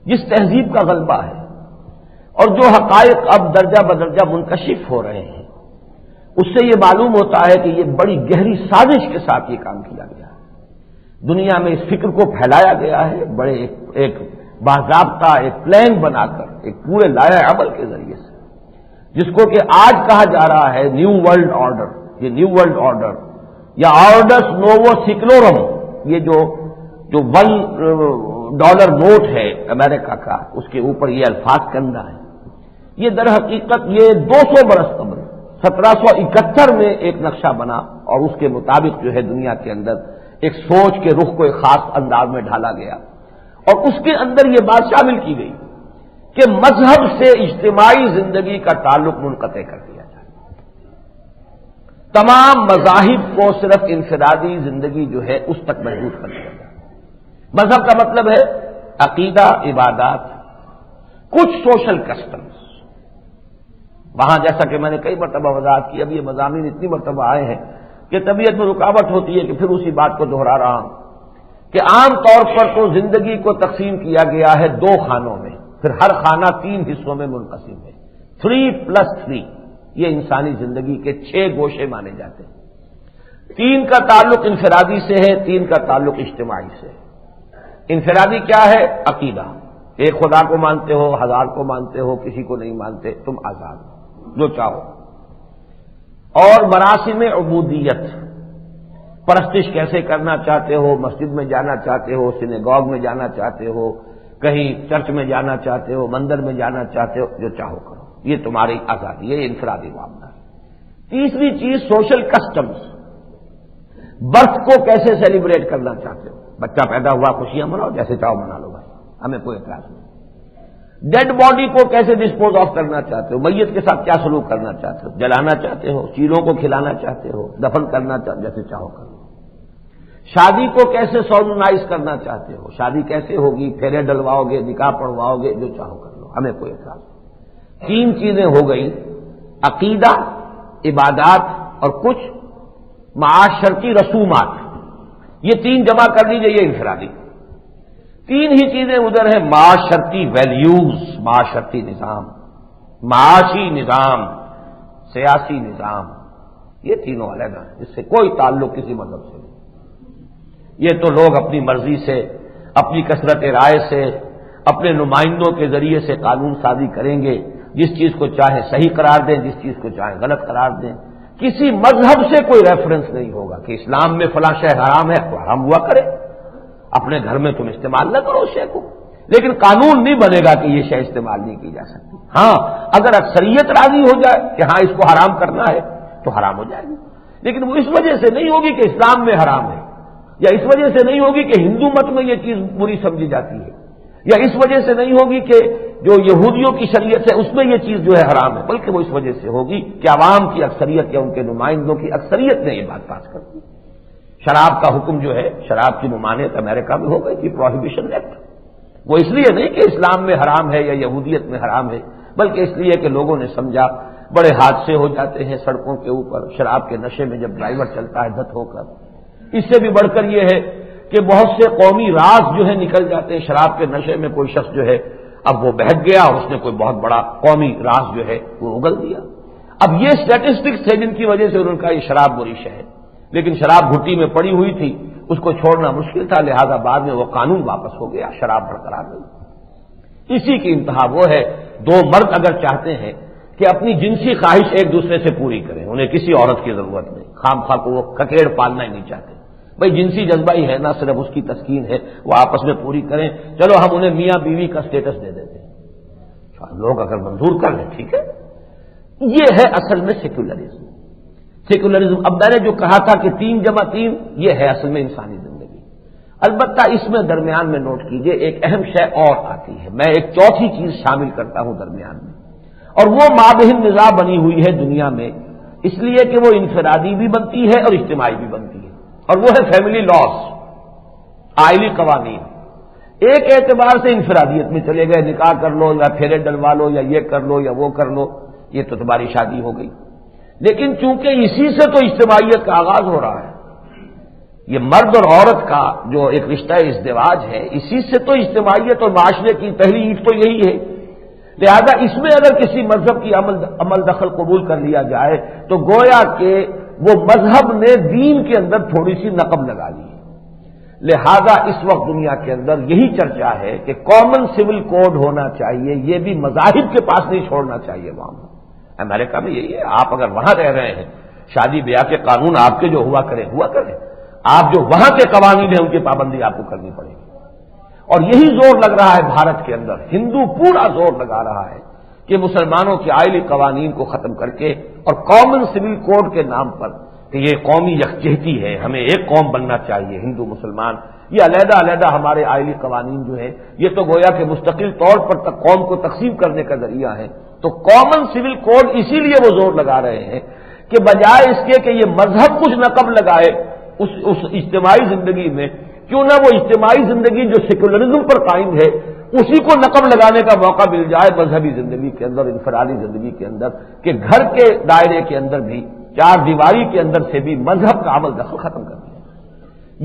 Speaker 1: جس تہذیب کا غلبہ ہے اور جو حقائق اب درجہ بدرجہ منکشف ہو رہے ہیں، اس سے یہ معلوم ہوتا ہے کہ یہ بڑی گہری سازش کے ساتھ یہ کام کیا گیا ہے۔ دنیا میں اس فکر کو پھیلایا گیا ہے بڑے ایک باضابطہ ایک پلان بنا کر، ایک پورے لائحہ عمل کے ذریعے سے، جس کو کہ آج کہا جا رہا ہے نیو ورلڈ آرڈر۔ یہ نیو ورلڈ آرڈر یا آرڈرس نوو سیکلورم، یہ جو $1 نوٹ ہے امریکہ کا، اس کے اوپر یہ الفاظ کندہ ہے. یہ در حقیقت یہ 200 برس قبل 1771 میں ایک نقشہ بنا اور اس کے مطابق جو ہے دنیا کے اندر ایک سوچ کے رخ کو ایک خاص انداز میں ڈھالا گیا، اور اس کے اندر یہ بات شامل کی گئی کہ مذہب سے اجتماعی زندگی کا تعلق منقطع کر دیا جائے. تمام مذاہب کو صرف انفرادی زندگی جو ہے اس تک محدود کر دیا جائے. مذہب کا مطلب ہے عقیدہ، عبادات، کچھ سوشل کسٹمز. وہاں جیسا کہ میں نے کئی مرتبہ وضاحت کی، اب یہ مضامین اتنی مرتبہ آئے ہیں کہ طبیعت میں رکاوٹ ہوتی ہے کہ پھر اسی بات کو دہرا رہا ہوں کہ عام طور پر تو زندگی کو تقسیم کیا گیا ہے 2 خانوں میں، پھر ہر خانہ 3 حصوں میں منقسم ہے. 3+3 یہ انسانی زندگی کے 6 گوشے مانے جاتے ہیں. 3 کا تعلق انفرادی سے ہے، 3 کا تعلق اجتماعی سے ہے. انفرادی کیا ہے؟ عقیدہ، ایک خدا کو مانتے ہو، 1000 کو مانتے ہو، کسی کو نہیں مانتے، تم آزاد ہو جو چاہو. اور مراسم عبودیت، پرستش کیسے کرنا چاہتے ہو، مسجد میں جانا چاہتے ہو، سینیگوگ میں جانا چاہتے ہو، کہیں چرچ میں جانا چاہتے ہو، مندر میں جانا چاہتے ہو، جو چاہو کرو، یہ تمہاری آزادی ہے، یہ انفرادی معاملہ ہے. تیسری چیز سوشل کسٹمز، برتھ کو کیسے سیلیبریٹ کرنا چاہتے ہو، بچہ پیدا ہوا خوشیاں مناؤ، جیسے چاہو منا لو بھائی، ہمیں کوئی اعتراض نہیں. ڈیڈ باڈی کو کیسے ڈسپوز آف کرنا چاہتے ہو، میت کے ساتھ کیا سلوک کرنا چاہتے ہو، جلانا چاہتے ہو، چیلوں کو کھلانا چاہتے ہو، دفن کرنا چاہتے ہو، جیسے چاہو کرو. شادی کو کیسے سالونائز کرنا چاہتے ہو، شادی کیسے ہوگی، پھیرے ڈلواؤ گے، نکاح پڑھواؤ گے، جو چاہو کر لو، ہمیں کوئی اعتراض نہیں. 3 چیزیں ہو گئی، عقیدہ، عبادات اور کچھ معاشرتی رسومات. یہ 3 جمع کر لیجئے، یہ انفرادی. 3 ہی چیزیں ادھر ہیں، معاشرتی ویلیوز، معاشرتی نظام، معاشی نظام، سیاسی نظام. یہ تینوں علیحدہ ہیں، اس سے کوئی تعلق کسی مذہب سے نہیں. یہ تو لوگ اپنی مرضی سے، اپنی کثرت رائے سے، اپنے نمائندوں کے ذریعے سے قانون سازی کریں گے، جس چیز کو چاہے صحیح قرار دیں، جس چیز کو چاہے غلط قرار دیں. کسی مذہب سے کوئی ریفرنس نہیں ہوگا کہ اسلام میں فلاں شے حرام ہے تو حرام ہوا کرے، اپنے گھر میں تم استعمال نہ کرو شے کو، لیکن قانون نہیں بنے گا کہ یہ شے استعمال نہیں کی جا سکتی. ہاں اگر اکثریت راضی ہو جائے کہ ہاں اس کو حرام کرنا ہے تو حرام ہو جائے گی، لیکن وہ اس وجہ سے نہیں ہوگی کہ اسلام میں حرام ہے، یا اس وجہ سے نہیں ہوگی کہ ہندو مت میں یہ چیز بری سمجھی جاتی ہے، یا اس وجہ سے نہیں ہوگی کہ جو یہودیوں کی شریعت ہے اس میں یہ چیز جو ہے حرام ہے، بلکہ وہ اس وجہ سے ہوگی کہ عوام کی اکثریت یا ان کے نمائندوں کی اکثریت نے یہ بات پاس کر دی. شراب کا حکم جو ہے، شراب کی ممانعت امریکہ میں ہو گئی تھی، پروہیبیشن ایکٹ. وہ اس لیے نہیں کہ اسلام میں حرام ہے یا یہودیت میں حرام ہے، بلکہ اس لیے کہ لوگوں نے سمجھا بڑے حادثے ہو جاتے ہیں سڑکوں کے اوپر شراب کے نشے میں، جب ڈرائیور چلتا ہے دھت ہو کر. اس سے بھی بڑھ کر یہ ہے کہ بہت سے قومی راز جو ہے نکل جاتے ہیں شراب کے نشے میں. کوئی شخص جو ہے اب وہ بہک گیا اور اس نے کوئی بہت بڑا قومی راز جو ہے وہ اگل دیا. اب یہ اسٹیٹسٹکس تھے جن کی وجہ سے ان کا یہ شراب بری شے ہے، لیکن شراب گھٹی میں پڑی ہوئی تھی، اس کو چھوڑنا مشکل تھا، لہذا بعد میں وہ قانون واپس ہو گیا، شراب برقرار رہی. اسی کی انتہا وہ ہے، 2 مرد اگر چاہتے ہیں کہ اپنی جنسی خواہش ایک دوسرے سے پوری کریں، انہیں کسی عورت کی ضرورت نہیں، خام خواہ کو وہ ککیڑ پالنا ہی نہیں چاہتے، بھائی جنسی جذبہ ہی ہے، نہ صرف اس کی تسکین ہے، وہ آپس میں پوری کریں، چلو ہم انہیں میاں بیوی کا سٹیٹس دے دیتے ہیں. لوگ اگر منظور کر لیں ٹھیک ہے. یہ ہے اصل میں سیکولرزم. سیکولرزم، اب میں نے جو کہا تھا کہ 3+3 یہ ہے اصل میں انسانی زندگی. البتہ اس میں درمیان میں نوٹ کیجئے ایک اہم شے اور آتی ہے، میں ایک چوتھی چیز شامل کرتا ہوں درمیان میں، اور وہ مابہم نزاع بنی ہوئی ہے دنیا میں، اس لیے کہ وہ انفرادی بھی بنتی ہے اور اجتماعی بھی بنتی ہے، اور وہ ہے فیملی لاس، آئلی قوانین. ایک اعتبار سے انفرادیت میں چلے گئے، نکاح کر لو یا پھیرے ڈلوا لو یا یہ کر لو یا وہ کر لو، یہ تو تمہاری شادی ہو گئی. لیکن چونکہ اسی سے تو اجتماعیت کا آغاز ہو رہا ہے، یہ مرد اور عورت کا جو ایک رشتہ ازدواج ہے، اسی سے تو اجتماعیت اور معاشرے کی پہلی اینٹ تو یہی ہے. لہذا اس میں اگر کسی مذہب کی عمل دخل قبول کر لیا جائے تو گویا کہ وہ مذہب نے دین کے اندر تھوڑی سی نقب لگا لی ہے. لہذا اس وقت دنیا کے اندر یہی چرچا ہے کہ کامن سول کوڈ ہونا چاہیے، یہ بھی مذاہب کے پاس نہیں چھوڑنا چاہیے. وہاں امریکہ میں یہی ہے، آپ اگر وہاں رہ رہے ہیں، شادی بیاہ کے قانون آپ کے جو ہوا کریں آپ جو وہاں کے قوانین ہیں ان کی پابندی آپ کو کرنی پڑے گی. اور یہی زور لگ رہا ہے بھارت کے اندر، ہندو پورا زور لگا رہا ہے کہ مسلمانوں کے آئلی قوانین کو ختم کر کے اور کامن سول کوڈ کے نام پر کہ یہ قومی یکجہتی ہے، ہمیں ایک قوم بننا چاہیے ہندو مسلمان، یہ علیحدہ علیحدہ ہمارے آئلی قوانین جو ہیں یہ تو گویا کہ مستقل طور پر قوم کو تقسیم کرنے کا ذریعہ ہے. تو کامن سول کوڈ اسی لیے وہ زور لگا رہے ہیں کہ بجائے اس کے کہ یہ مذہب کچھ نقب لگائے اس اجتماعی زندگی میں، کیوں نہ وہ اجتماعی زندگی جو سیکولرزم پر قائم ہے اسی کو نقب لگانے کا موقع مل جائے مذہبی زندگی کے اندر، انفرادی زندگی کے اندر، کہ گھر کے دائرے کے اندر بھی، چار دیواری کے اندر سے بھی مذہب کا عمل دخل ختم کر دیا.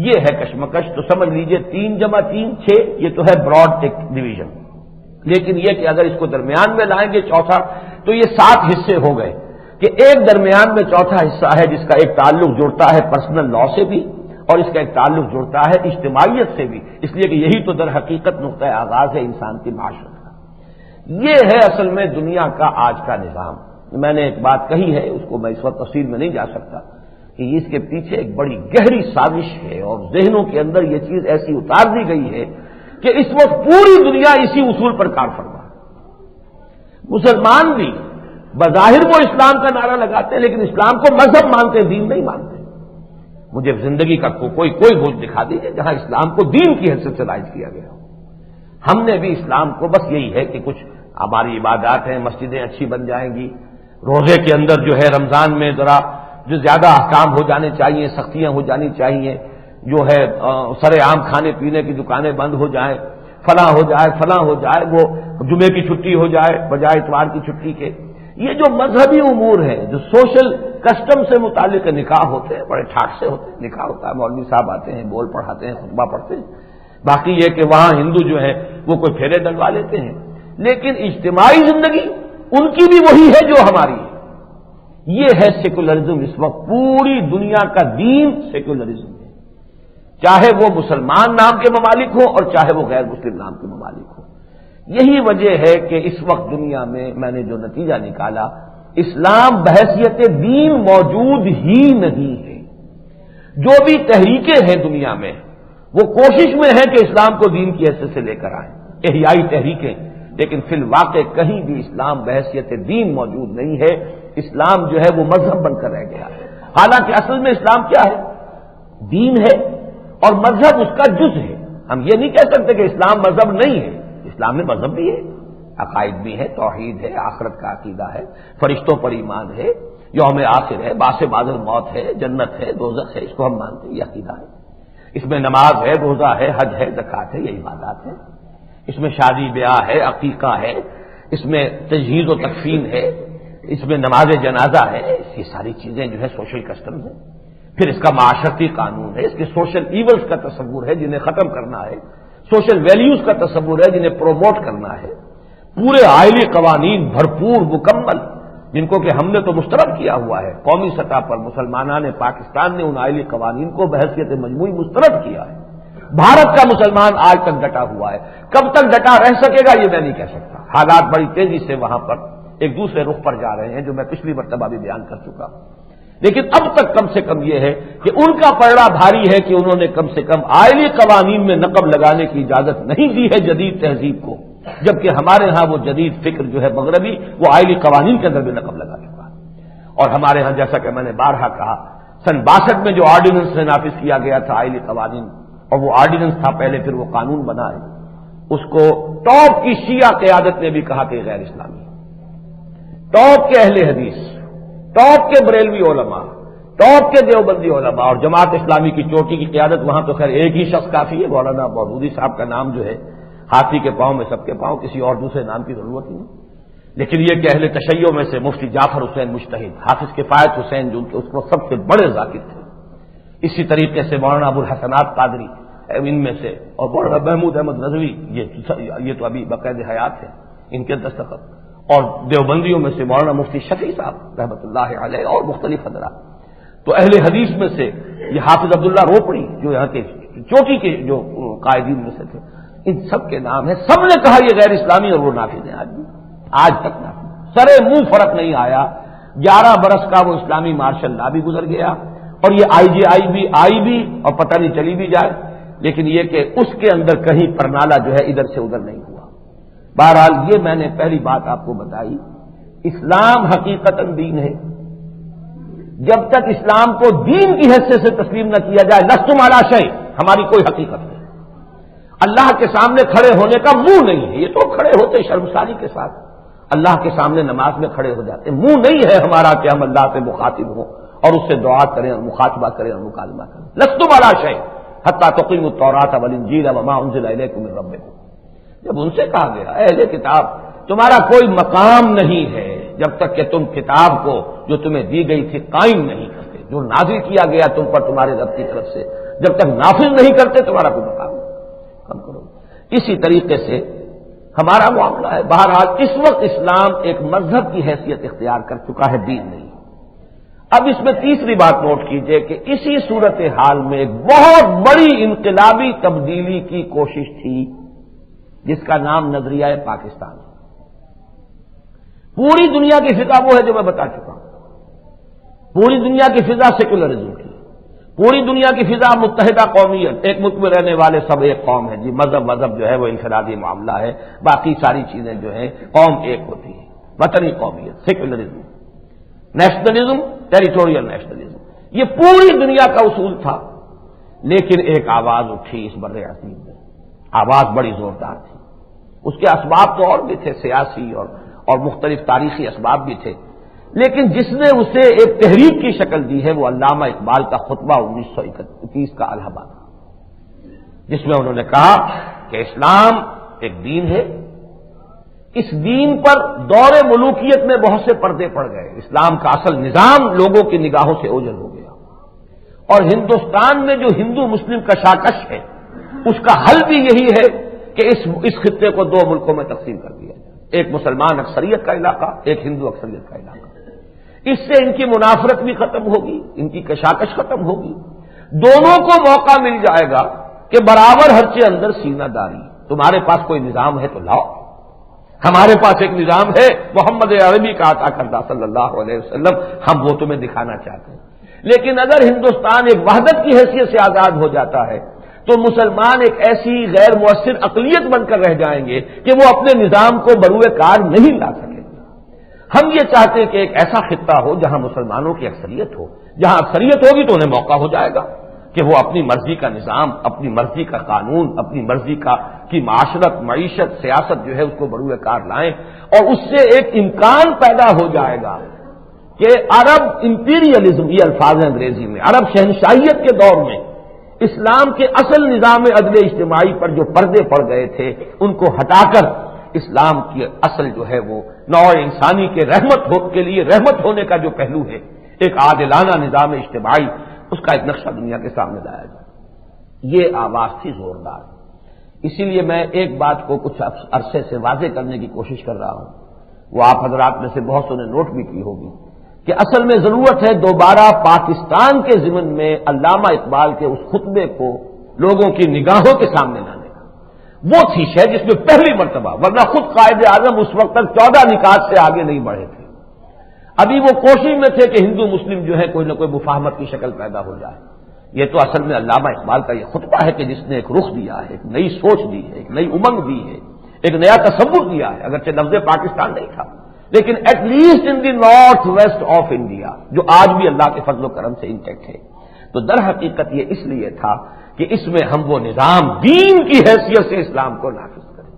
Speaker 1: یہ ہے کشمکش. تو سمجھ لیجئے 3 × 3 6 یہ تو ہے براڈ ایک ڈویژن، لیکن یہ کہ اگر اس کو درمیان میں لائیں گے چوتھا تو یہ 7 حصے ہو گئے کہ ایک درمیان میں چوتھا حصہ ہے جس کا ایک تعلق جڑتا ہے پرسنل لا سے بھی اور اس کا ایک تعلق جڑتا ہے اجتماعیت سے بھی، اس لیے کہ یہی تو در حقیقت نقطۂ آغاز ہے انسان کی معاشرت کا. یہ ہے اصل میں دنیا کا آج کا نظام. میں نے ایک بات کہی ہے، اس کو میں اس وقت تفصیل میں نہیں جا سکتا کہ اس کے پیچھے ایک بڑی گہری سازش ہے اور ذہنوں کے اندر یہ چیز ایسی اتار دی گئی ہے کہ اس وقت پوری دنیا اسی اصول پر کار فرما ہے. مسلمان بھی بظاہر وہ اسلام کا نعرہ لگاتے ہیں لیکن اسلام کو مذہب مانتے، دین نہیں مانتے. مجھے زندگی کا کوئی بوجھ دکھا دیجیے جہاں اسلام کو دین کی حیثیت سے رائج کیا گیا ہو. ہم نے بھی اسلام کو بس یہی ہے کہ کچھ ہماری عبادات ہیں، مسجدیں اچھی بن جائیں گی، روزے کے اندر جو ہے رمضان میں ذرا جو زیادہ احکام ہو جانے چاہیے، سختیاں ہو جانی چاہیے، جو ہے سر عام کھانے پینے کی دکانیں بند ہو جائیں، فلاں ہو جائے، وہ جمعے کی چھٹی ہو جائے بجائے اتوار کی چھٹی کے. یہ جو مذہبی امور ہیں، جو سوشل کسٹم سے متعلق نکاح ہوتے ہیں، بڑے ٹھاٹ سے ہوتے ہیں. نکاح ہوتا ہے، مولوی صاحب آتے ہیں، بول پڑھاتے ہیں، خطبہ پڑھتے ہیں. باقی یہ کہ وہاں ہندو جو ہے وہ کوئی پھیرے ڈلوا لیتے ہیں، لیکن اجتماعی زندگی ان کی بھی وہی ہے جو ہماری ہے. یہ ہے سیکولرزم. اس وقت پوری دنیا کا دین سیکولرزم ہے، چاہے وہ مسلمان نام کے ممالک ہوں اور چاہے وہ غیر مسلم نام کے ممالک ہوں. یہی وجہ ہے کہ اس وقت دنیا میں نے جو نتیجہ نکالا، اسلام بحیثیت دین موجود ہی نہیں ہے. جو بھی تحریکیں ہیں دنیا میں وہ کوشش میں ہے کہ اسلام کو دین کی حیثیت سے لے کر آئیں، احیائی تحریکیں، لیکن فی الواقع کہیں بھی اسلام بحیثیت دین موجود نہیں ہے. اسلام جو ہے وہ مذہب بن کر رہ گیا ہے، حالانکہ اصل میں اسلام کیا ہے؟ دین ہے اور مذہب اس کا جز ہے. ہم یہ نہیں کہہ سکتے کہ اسلام مذہب نہیں ہے. اسلام میں مذہب بھی ہے، عقائد بھی ہے، توحید ہے، آخرت کا عقیدہ ہے، فرشتوں پر ایمان ہے، یوم آخر ہے، باس بعد الموت ہے، جنت ہے، دوزخ ہے، اس کو ہم مانتے ہیں، یہ عقیدہ ہے. اس میں نماز ہے، روزہ ہے، حج ہے، زکوٰۃ ہے، یہ عبادات ہے. اس میں شادی بیاہ ہے، عقیقہ ہے، اس میں تجہیز و تکفین ہے، اس میں نماز جنازہ ہے. یہ ساری چیزیں جو ہے سوشل کسٹمز ہیں. پھر اس کا معاشرتی قانون ہے، اس کے سوشل ایونٹس کا تصور ہے جنہیں ختم کرنا ہے، سوشل ویلیوز کا تصور ہے جنہیں پروموٹ کرنا ہے. پورے آئلی قوانین بھرپور مکمل جن کو کہ ہم نے تو مسترد کیا ہوا ہے قومی سطح پر. مسلمانان پاکستان نے ان آئلی قوانین کو بحیثیت مجموعی مسترد کیا ہے. بھارت کا مسلمان آج تک ڈٹا ہوا ہے. کب تک ڈٹا رہ سکے گا یہ میں نہیں کہہ سکتا. حالات بڑی تیزی سے وہاں پر ایک دوسرے رخ پر جا رہے ہیں جو میں پچھلی مرتبہ بھی بیان کر چکا ہوں. لیکن اب تک کم سے کم یہ ہے کہ ان کا پلڑا بھاری ہے کہ انہوں نے کم سے کم آئلی قوانین میں نقب لگانے کی اجازت نہیں دی ہے جدید تہذیب کو، جبکہ ہمارے ہاں وہ جدید فکر جو ہے مغربی وہ آئلی قوانین کے اندر بھی نقب لگا چکا ہے. اور ہمارے ہاں جیسا کہ میں نے بارہا کہا، سن 62 میں جو آرڈیننس سے نافذ کیا گیا تھا آئلی قوانین، اور وہ آرڈیننس تھا پہلے پھر وہ قانون بنا ہے، اس کو ٹاپ کی شیعہ قیادت نے بھی کہا کہ غیر اسلامی. ٹاپ کے اہل حدیث، ٹاپ کے بریلوی علماء، ٹاپ کے دیوبندی علماء اور جماعت اسلامی کی چوٹی کی قیادت، وہاں تو خیر ایک ہی شخص کافی ہے، مولانا مودودی صاحب کا نام جو ہے ہاتھی کے پاؤں میں سب کے پاؤں، کسی اور دوسرے نام کی ضرورت نہیں. لیکن یہ کہ اہل تشیع میں سے مفتی جعفر حسین مجتہد، حافظ کفایت حسین جو کہ اس کو سب سے بڑے ذاکر تھے، اسی طریقے سے مولانا ابوالحسنات قادری ان میں سے، اور مولانا محمود احمد رضوی، یہ تو ابھی باقاعدہ حیات ہے ان کے دستخط، اور دیوبندیوں میں سے مولانا مفتی شفیع صاحب رحمۃ اللہ علیہ اور مختلف حضرات. تو اہل حدیث میں سے یہ حافظ عبداللہ روپڑی جو یہاں کے چوٹی کے جو قائدین میں سے تھے، ان سب کے نام ہیں. سب نے کہا یہ غیر اسلامی اور وہ نافذ ہیں. آج تک نافذ، سرے منہ فرق نہیں آیا. 11 برس کا وہ اسلامی مارشل لا بھی گزر گیا، اور یہ IGI بھی آئی بھی اور پتہ نہیں چلی بھی جائے، لیکن یہ کہ اس کے اندر کہیں پرنالہ جو ہے ادھر سے ادھر نہیں ہوا۔ بہرحال یہ میں نے پہلی بات آپ کو بتائی، اسلام حقیقتاً دین ہے۔ جب تک اسلام کو دین کی حیثیت سے تسلیم نہ کیا جائے، لستم علی شیء، ہماری کوئی حقیقت نہیں۔ اللہ کے سامنے کھڑے ہونے کا منہ نہیں ہے، یہ تو کھڑے ہوتے شرمساری کے ساتھ، اللہ کے سامنے نماز میں کھڑے ہو جاتے، منہ نہیں ہے ہمارا کہ ہم اللہ سے مخاطب ہوں اور اس سے دعا کریں اور مخاطبہ کریں اور مکالمہ کریں۔ لستم علی شیء حتی تقیموا التوراۃ والانجیل وما انزل الیکم من ربکم۔ جب ان سے کہا گیا اے اہل کتاب تمہارا کوئی مقام نہیں ہے جب تک کہ تم کتاب کو جو تمہیں دی گئی تھی قائم نہیں کرتے، جو نازل کیا گیا تم پر تمہارے رب کی طرف سے جب تک نافذ نہیں کرتے تمہارا کوئی مقام نہیں، کم کرو۔ اسی طریقے سے ہمارا معاملہ ہے۔ بہرحال اس وقت اسلام ایک مذہب کی حیثیت اختیار کر چکا ہے، دین نہیں۔ اب اس میں تیسری بات نوٹ کیجئے کہ اسی صورتحال میں ایک بہت بڑی انقلابی تبدیلی کی کوشش تھی جس کا نام نظریہ پاکستان ہے۔ پوری دنیا کی فضا وہ ہے جو میں بتا چکا ہوں، پوری دنیا کی فضا سیکولرزم کی، پوری دنیا کی فضا متحدہ قومیت، ایک ملک میں رہنے والے سب ایک قوم ہے جی، مذہب جو ہے وہ انفرادی معاملہ ہے، باقی ساری چیزیں جو ہیں قوم ایک ہوتی ہے، وطنی قومیت، سیکولرزم، نیشنلزم، ٹیریٹوریل نیشنلزم، یہ پوری دنیا کا اصول تھا۔ لیکن ایک آواز اٹھی اس بر عظیم میں، آواز بڑی زوردار تھی، اس کے اسباب تو اور بھی تھے، سیاسی اور مختلف تاریخی اسباب بھی تھے، لیکن جس نے اسے ایک تحریک کی شکل دی ہے وہ علامہ اقبال کا خطبہ 1921 کا الہ آباد، جس میں انہوں نے کہا کہ اسلام ایک دین ہے، اس دین پر دور ملوکیت میں بہت سے پردے پڑ گئے، اسلام کا اصل نظام لوگوں کی نگاہوں سے اوجھل ہو گیا، اور ہندوستان میں جو ہندو مسلم کشاکش ہے اس کا حل بھی یہی ہے کہ اس خطے کو 2 ملکوں میں تقسیم کر دیا جائے، ایک مسلمان اکثریت کا علاقہ، ایک ہندو اکثریت کا علاقہ۔ اس سے ان کی منافرت بھی ختم ہوگی، ان کی کشاکش ختم ہوگی، دونوں کو موقع مل جائے گا کہ برابر ہر کے اندر سینہ داری، تمہارے پاس کوئی نظام ہے تو لاؤ، ہمارے پاس ایک نظام ہے محمد عربی کا عطا کردہ صلی اللہ علیہ وسلم، ہم وہ تمہیں دکھانا چاہتے ہیں۔ لیکن اگر ہندوستان ایک وحدت کی حیثیت سے آزاد ہو جاتا ہے تو مسلمان ایک ایسی غیر مؤثر اقلیت بن کر رہ جائیں گے کہ وہ اپنے نظام کو بروئے کار نہیں لا سکیں گے۔ ہم یہ چاہتے ہیں کہ ایک ایسا خطہ ہو جہاں مسلمانوں کی اکثریت ہو، جہاں اکثریت ہوگی تو انہیں موقع ہو جائے گا کہ وہ اپنی مرضی کا نظام، اپنی مرضی کا قانون، اپنی مرضی کی معاشرت، معیشت، سیاست جو ہے اس کو بروئے کار لائیں، اور اس سے ایک امکان پیدا ہو جائے گا کہ عرب امپیریلزم، یہ الفاظ ہیں انگریزی میں، عرب شہنشاہیت کے دور میں اسلام کے اصل نظام عدل اجتماعی پر جو پردے پڑ گئے تھے ان کو ہٹا کر اسلام کی اصل جو ہے وہ نوع انسانی کے کے لیے رحمت ہونے کا جو پہلو ہے، ایک عادلانہ نظام اجتماعی، اس کا ایک نقشہ دنیا کے سامنے لایا جائے۔ یہ آواز تھی زوردار، اسی لیے میں ایک بات کو کچھ عرصے سے واضح کرنے کی کوشش کر رہا ہوں، وہ آپ حضرات میں سے بہت سو نے نوٹ بھی کی ہوگی کہ اصل میں ضرورت ہے دوبارہ پاکستان کے ضمن میں علامہ اقبال کے اس خطبے کو لوگوں کی نگاہوں کے سامنے لانے کا۔ وہ تھی شے جس میں پہلی مرتبہ، ورنہ خود قائد اعظم اس وقت تک 14 نکات سے آگے نہیں بڑھے تھے، ابھی وہ کوشش میں تھے کہ ہندو مسلم جو ہے کوئی نہ کوئی مفاہمت کی شکل پیدا ہو جائے۔ یہ تو اصل میں علامہ اقبال کا یہ خطبہ ہے کہ جس نے ایک رخ دیا ہے، ایک نئی سوچ دی ہے، ایک نئی امنگ دی ہے، ایک نیا تصور دیا ہے، اگرچہ لفظ پاکستان نہیں تھا لیکن at least in the north west of India, جو آج بھی اللہ کے فضل و کرم سے انٹیکٹ ہے۔ تو در حقیقت یہ اس لیے تھا کہ اس میں ہم وہ نظام دین کی حیثیت سے اسلام کو نافذ کریں،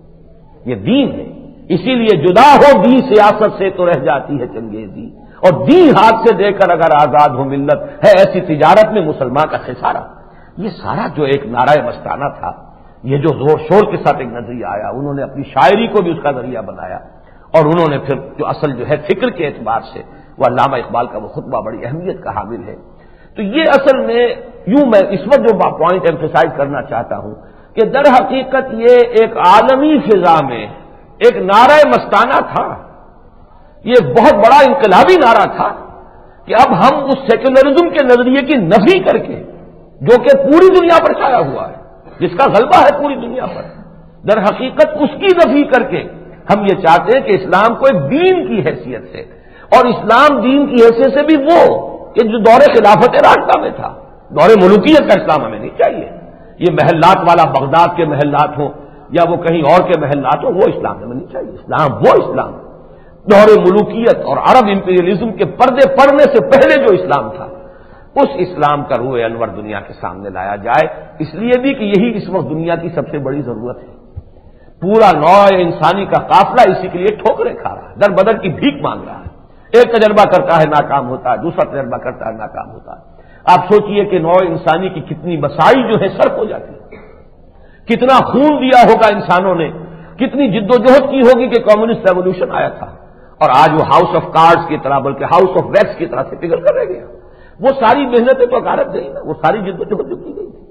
Speaker 1: یہ دین ہے، اسی لیے جدا ہو دین سیاست سے تو رہ جاتی ہے چنگیزی، اور دین ہاتھ سے دے کر اگر آزاد ہو ملت ہے ایسی تجارت میں مسلمان کا خسارہ۔ یہ سارا جو ایک نعرہ مستانہ تھا، یہ جو زور شور کے ساتھ ایک نظریہ آیا، انہوں نے اپنی شاعری کو بھی اس کا ذریعہ بنایا، اور انہوں نے پھر جو اصل جو ہے فکر کے اعتبار سے وہ علامہ اقبال کا وہ خطبہ بڑی اہمیت کا حامل ہے۔ تو یہ اصل میں یوں میں اس وقت جو پوائنٹ ایمفیسائز کرنا چاہتا ہوں کہ در حقیقت یہ ایک عالمی فضا میں ایک نعرہ مستانہ تھا، یہ بہت بڑا انقلابی نعرہ تھا کہ اب ہم اس سیکولرزم کے نظریے کی نفی کر کے، جو کہ پوری دنیا پر چھایا ہوا ہے، جس کا غلبہ ہے پوری دنیا پر، در حقیقت اس کی نفی کر کے ہم یہ چاہتے ہیں کہ اسلام کو ایک دین کی حیثیت سے اور اسلام دین کی حیثیت سے بھی وہ کہ جو دور خلافت راشدہ میں تھا، دور ملوکیت کا اسلام ہمیں نہیں چاہیے. یہ محلات والا بغداد کے محلات ہوں یا وہ کہیں اور کے محلات ہوں، وہ اسلام ہمیں نہیں چاہیے. اسلام وہ اسلام دور ملوکیت اور عرب امپیریلزم کے پردے پڑنے سے پہلے جو اسلام تھا، اس اسلام کا روح انور دنیا کے سامنے لایا جائے. اس لیے بھی کہ یہی اس وقت دنیا کی سب سے بڑی ضرورت ہے. پورا نوع انسانی کا قافلہ اسی کے لیے ٹھوکریں کھا رہا ہے، در بدر کی بھیک مانگ رہا ہے. ایک تجربہ کرتا ہے ناکام ہوتا ہے، دوسرا تجربہ کرتا ہے ناکام ہوتا ہے. آپ سوچئے کہ نوع انسانی کی کتنی مسائل جو ہے سرک ہو جاتی ہے، کتنا خون دیا ہوگا انسانوں نے، کتنی جد و جہد کی ہوگی کہ کمیونسٹ ریولوشن آیا تھا اور آج وہ ہاؤس آف کارڈز کی طرح بلکہ ہاؤس آف ویکس کی طرح سے پگھل کر رہ گیا. وہ ساری محنتیں تو غارت گئی نا، وہ ساری جد و جہد جو کی گئی تھی.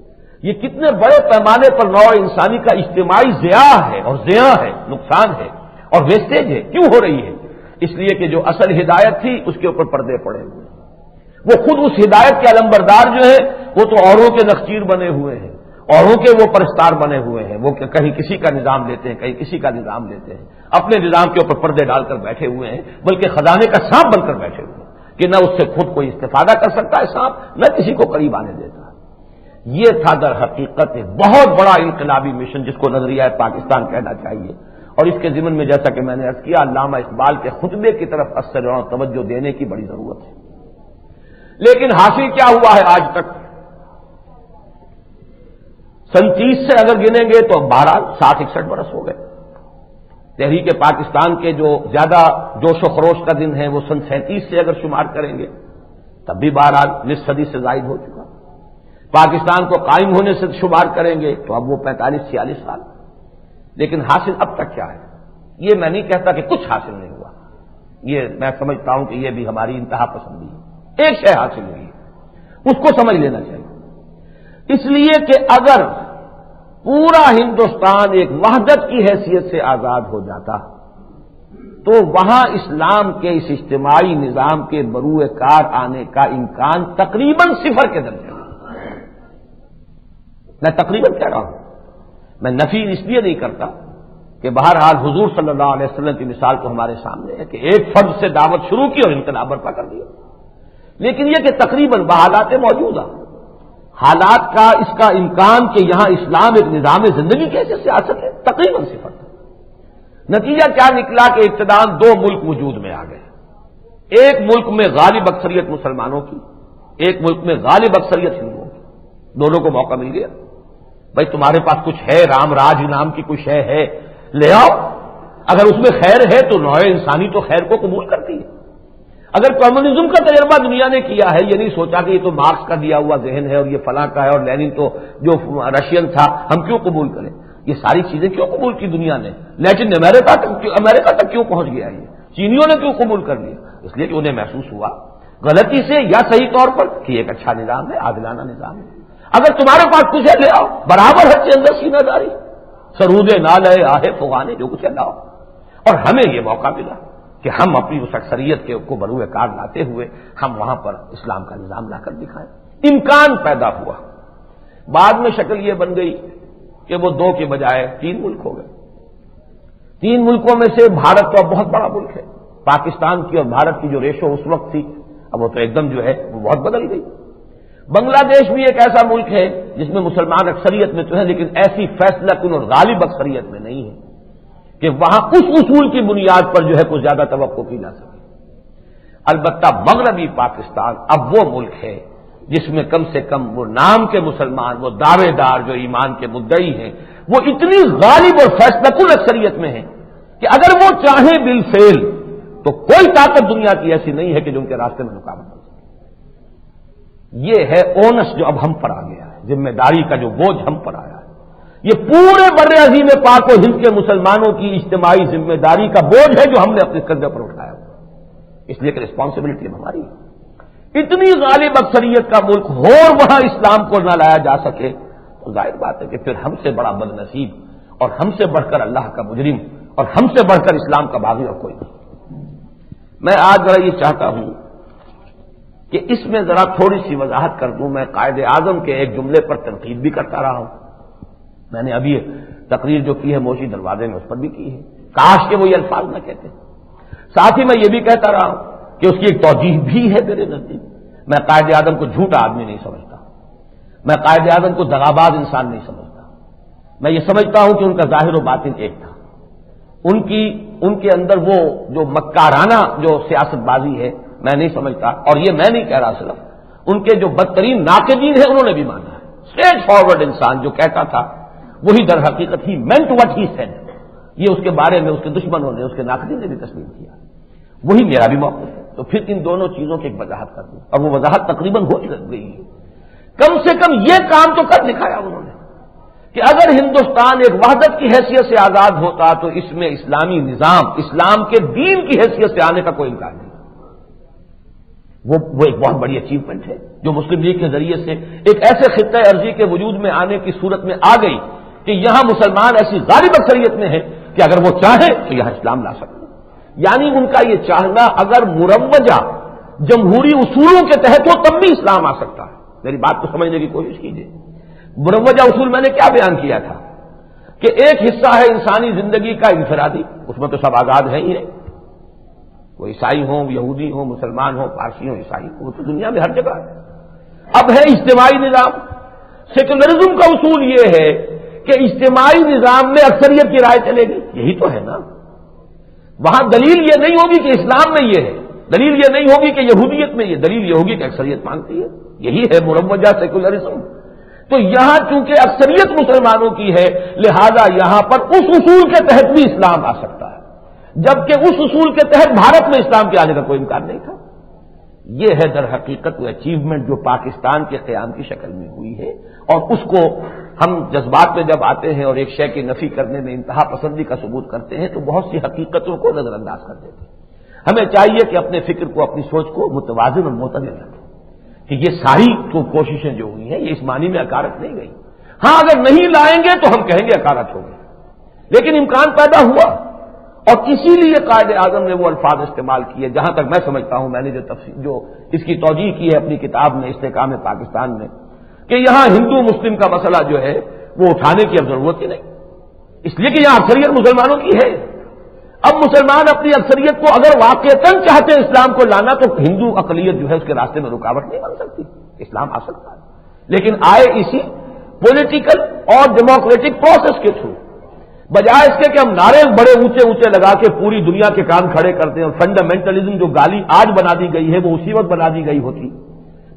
Speaker 1: یہ کتنے بڑے پیمانے پر نوع انسانی کا اجتماعی ضیاع ہے اور زیاں ہے، نقصان ہے اور ویسٹیج ہے. کیوں ہو رہی ہے؟ اس لیے کہ جو اصل ہدایت تھی اس کے اوپر پردے پڑے ہوئے ہیں. وہ خود اس ہدایت کے علمبردار جو ہے وہ تو اوروں کے نخچیر بنے ہوئے ہیں، اوروں کے وہ پرستار بنے ہوئے ہیں. وہ کہیں کسی کا نظام لیتے ہیں، کہیں کسی کا نظام لیتے ہیں، اپنے نظام کے اوپر پردے ڈال کر بیٹھے ہوئے ہیں، بلکہ خزانے کا سانپ بن کر بیٹھے ہوئے ہیں کہ نہ اس سے خود کوئی استفادہ کر سکتا ہے سانپ، نہ کسی کو قریب آنے دیتا. یہ تھا در حقیقت ایک بہت بڑا انقلابی مشن جس کو نظریہ پاکستان کہنا چاہیے. اور اس کے ضمن میں جیسا کہ میں نے عرض کیا، علامہ اقبال کے خطبے کی طرف اثر اور توجہ دینے کی بڑی ضرورت ہے. لیکن حاصل کیا ہوا ہے آج تک؟ 37 سے اگر گنیں گے تو 60-61 برس ہو گئے. تحریک پاکستان کے جو زیادہ جوش و خروش کا دن ہے وہ 37 سے اگر شمار کریں گے تب بھی 12 صدی سے زائد ہو چکا. پاکستان کو قائم ہونے سے شمار کریں گے تو اب وہ 45-46 سال. لیکن حاصل اب تک کیا ہے؟ یہ میں نہیں کہتا کہ کچھ حاصل نہیں ہوا، یہ میں سمجھتا ہوں کہ یہ بھی ہماری انتہا پسندی ہے. ایک شے حاصل ہوئی ہے، اس کو سمجھ لینا چاہیے. اس لیے کہ اگر پورا ہندوستان ایک وحدت کی حیثیت سے آزاد ہو جاتا تو وہاں اسلام کے اس اجتماعی نظام کے بروئے کار آنے کا امکان تقریباً 0 کے درجے میں. میں تقریباً کہہ رہا ہوں، میں نفی اس لیے نہیں کرتا کہ بہرحال حضور صلی اللہ علیہ وسلم کی مثال تو ہمارے سامنے ہے کہ ایک فرد سے دعوت شروع کی اور انقلاب برپا کر دیا. لیکن یہ کہ تقریباً بحالات موجودہ حالات کا اس کا امکان کہ یہاں اسلام ایک نظام زندگی کیسے سے آ سکے تقریباً 0. نتیجہ کیا نکلا کہ ابتداء 2 ملک وجود میں آ گئے. ایک ملک میں غالب اکثریت مسلمانوں کی، ایک ملک میں غالب اکثریت ہندوؤں کی. دونوں کو موقع مل گیا، بھائی تمہارے پاس کچھ ہے، رام راج نام کی کوئی شے ہے، لے آؤ. اگر اس میں خیر ہے تو نوع انسانی تو خیر کو قبول کرتی ہے. اگر کمیونزم کا تجربہ دنیا نے کیا ہے، یہ نہیں سوچا کہ یہ تو مارکس کا دیا ہوا ذہن ہے اور یہ فلاں کا ہے اور لینن تو جو رشین تھا ہم کیوں قبول کریں. یہ ساری چیزیں کیوں قبول کی دنیا نے؟ لیٹن امریکہ تک کیوں پہنچ گیا یہ؟ چینیوں نے کیوں قبول کر لیا؟ اس لیے کہ انہیں محسوس ہوا غلطی سے یا صحیح طور پر کہ ایک اچھا نظام ہے، عادلانہ نظام ہے. اگر تمہارے پاس کچھ ہے لے آؤ، برابر ہے کے اندر سینہ داری، سرودے نالے آہے فغانے جو کچھ ہے لاؤ. اور ہمیں یہ موقع ملا کہ ہم اپنی اس اکثریت کے کو بروئے کار لاتے ہوئے ہم وہاں پر اسلام کا نظام لا کر دکھائیں. امکان پیدا ہوا. بعد میں شکل یہ بن گئی کہ وہ 2 کے بجائے 3 ملک ہو گئے. 3 ملکوں میں سے بھارت تو اب بہت بڑا ملک ہے. پاکستان کی اور بھارت کی جو ریشو اس وقت تھی اب وہ تو ایک دم جو ہے وہ بہت بدل گئی. بنگلہ دیش بھی ایک ایسا ملک ہے جس میں مسلمان اکثریت میں تو ہے لیکن ایسی فیصلہ کن اور غالب اکثریت میں نہیں ہے کہ وہاں اس اصول کی بنیاد پر جو ہے کچھ زیادہ توقع کی جا سکے. البتہ مغربی پاکستان اب وہ ملک ہے جس میں کم سے کم وہ نام کے مسلمان، وہ دعوے دار جو ایمان کے مدعی ہیں، وہ اتنی غالب اور فیصلہ کن اکثریت میں ہیں کہ اگر وہ چاہیں بالفعل تو کوئی طاقت دنیا کی ایسی نہیں ہے کہ جو ان کے راستے میں رکاوٹ بن سکے. یہ ہے اونس جو اب ہم پر آ گیا ہے، ذمہ داری کا جو بوجھ ہم پر آیا ہے. یہ پورے بر عظیم پاک و ہند کے مسلمانوں کی اجتماعی ذمہ داری کا بوجھ ہے جو ہم نے اپنے کندھے پر اٹھایا ہوا. اس لیے کہ رسپانسبلٹی ہماری ہے. اتنی غالب اکثریت کا ملک ہو اور وہاں اسلام کو نہ لایا جا سکے تو ظاہر بات ہے کہ پھر ہم سے بڑا بد نصیب اور ہم سے بڑھ کر اللہ کا مجرم اور ہم سے بڑھ کر اسلام کا باغی اور کوئی نہیں. میں آج ذرا یہ چاہتا ہوں کہ اس میں ذرا تھوڑی سی وضاحت کر دوں. میں قائد اعظم کے ایک جملے پر تنقید بھی کرتا رہا ہوں. میں نے ابھی تقریر جو کی ہے موشی دروازے میں اس پر بھی کی ہے. کاش کہ وہ یہ الفاظ نہ کہتے. ساتھ ہی میں یہ بھی کہتا رہا ہوں کہ اس کی ایک توجیہ بھی ہے میرے نزدیک. میں قائد اعظم کو جھوٹا آدمی نہیں سمجھتا, میں قائد اعظم کو دغاباز انسان نہیں سمجھتا. میں یہ سمجھتا ہوں کہ ان کا ظاہر و باطن ایک تھا. ان کے اندر وہ جو مکارانہ جو سیاست بازی ہے میں نہیں سمجھتا. اور یہ میں نہیں کہہ رہا, صرف ان کے جو بدترین ناقدین ہیں انہوں نے بھی مانا ہے. اسٹریٹ فارورڈ انسان جو کہتا تھا وہی در حقیقت he meant what he said. یہ اس کے بارے میں اس کے دشمنوں نے, اس کے ناقدین نے بھی تسلیم کیا. وہی میرا بھی موقف ہے. تو پھر ان دونوں چیزوں کی ایک وضاحت کر دوں, اور وہ وضاحت تقریباً ہو گئی ہے. کم سے کم یہ کام تو کر دکھایا انہوں نے کہ اگر ہندوستان ایک وحدت کی حیثیت سے آزاد ہوتا تو اس میں اسلامی نظام, اسلام کے دین کی حیثیت سے آنے کا کوئی امکان نہیں. وہ ایک بہت بڑی اچیومنٹ ہے جو مسلم لیگ کے ذریعے سے ایک ایسے خطہ ارضی کے وجود میں آنے کی صورت میں آ گئی کہ یہاں مسلمان ایسی غالب اکثریت میں ہیں کہ اگر وہ چاہیں تو یہاں اسلام لا سکتے. یعنی ان کا یہ چاہنا اگر مروجہ جمہوری اصولوں کے تحت ہو تب بھی اسلام آ سکتا ہے. میری بات کو سمجھنے کی کوشش کیجیے. مروجہ اصول میں نے کیا بیان کیا تھا کہ ایک حصہ ہے انسانی زندگی کا انفرادی, اس میں تو سب آزاد ہیں ہی نہیں. وہ عیسائی ہوں, یہودی ہوں, مسلمان ہوں, پارسی ہوں, عیسائی ہوں, وہ تو دنیا میں ہر جگہ ہے. اب ہے اجتماعی نظام. سیکولرزم کا اصول یہ ہے کہ اجتماعی نظام میں اکثریت کی رائے چلے گی. یہی تو ہے نا. وہاں دلیل یہ نہیں ہوگی کہ اسلام میں یہ ہے, دلیل یہ نہیں ہوگی کہ یہودیت میں یہ, دلیل یہ ہوگی کہ اکثریت مانتی ہے. یہی ہے مروجہ سیکولرزم. تو یہاں چونکہ اکثریت مسلمانوں کی ہے لہذا یہاں پر اس اصول کے تحت بھی اسلام آ سکتا ہے, جبکہ اس اصول کے تحت بھارت میں اسلام کے آنے کا کوئی امکان نہیں تھا. یہ ہے در حقیقت وہ اچیومنٹ جو پاکستان کے قیام کی شکل میں ہوئی ہے. اور اس کو ہم جذبات میں جب آتے ہیں اور ایک شے کی نفی کرنے میں انتہا پسندی کا ثبوت کرتے ہیں تو بہت سی حقیقتوں کو نظر انداز کر دیتے ہیں. ہمیں چاہیے کہ اپنے فکر کو, اپنی سوچ کو متوازن اور معتدل رکھیں کہ یہ ساری کوششیں جو ہوئی ہیں یہ اس معنی میں اکارت نہیں گئی. ہاں اگر نہیں لائیں گے تو ہم کہیں گے اکارت ہو گئی, لیکن امکان پیدا ہوا. اور اسی لیے قائد اعظم نے وہ الفاظ استعمال کیے. جہاں تک میں سمجھتا ہوں, میں نے جو اس کی توجیہ کی ہے اپنی کتاب میں استحکام پاکستان میں, کہ یہاں ہندو مسلم کا مسئلہ جو ہے وہ اٹھانے کی اب ضرورت ہی نہیں, اس لیے کہ یہاں اکثریت مسلمانوں کی ہے. اب مسلمان اپنی اکثریت کو اگر واقعتاً چاہتے ہیں اسلام کو لانا تو ہندو اقلیت جو ہے اس کے راستے میں رکاوٹ نہیں بن سکتی. اسلام آ سکتا ہے, لیکن آئے اسی پولیٹیکل اور ڈیموکریٹک پروسیس کے تھرو, بجائے اس کے کہ ہم نعرے بڑے اونچے اونچے لگا کے پوری دنیا کے کان کھڑے کرتے ہیں. فنڈامنٹلزم جو گالی آج بنا دی گئی ہے وہ اسی وقت بنا دی گئی ہوتی,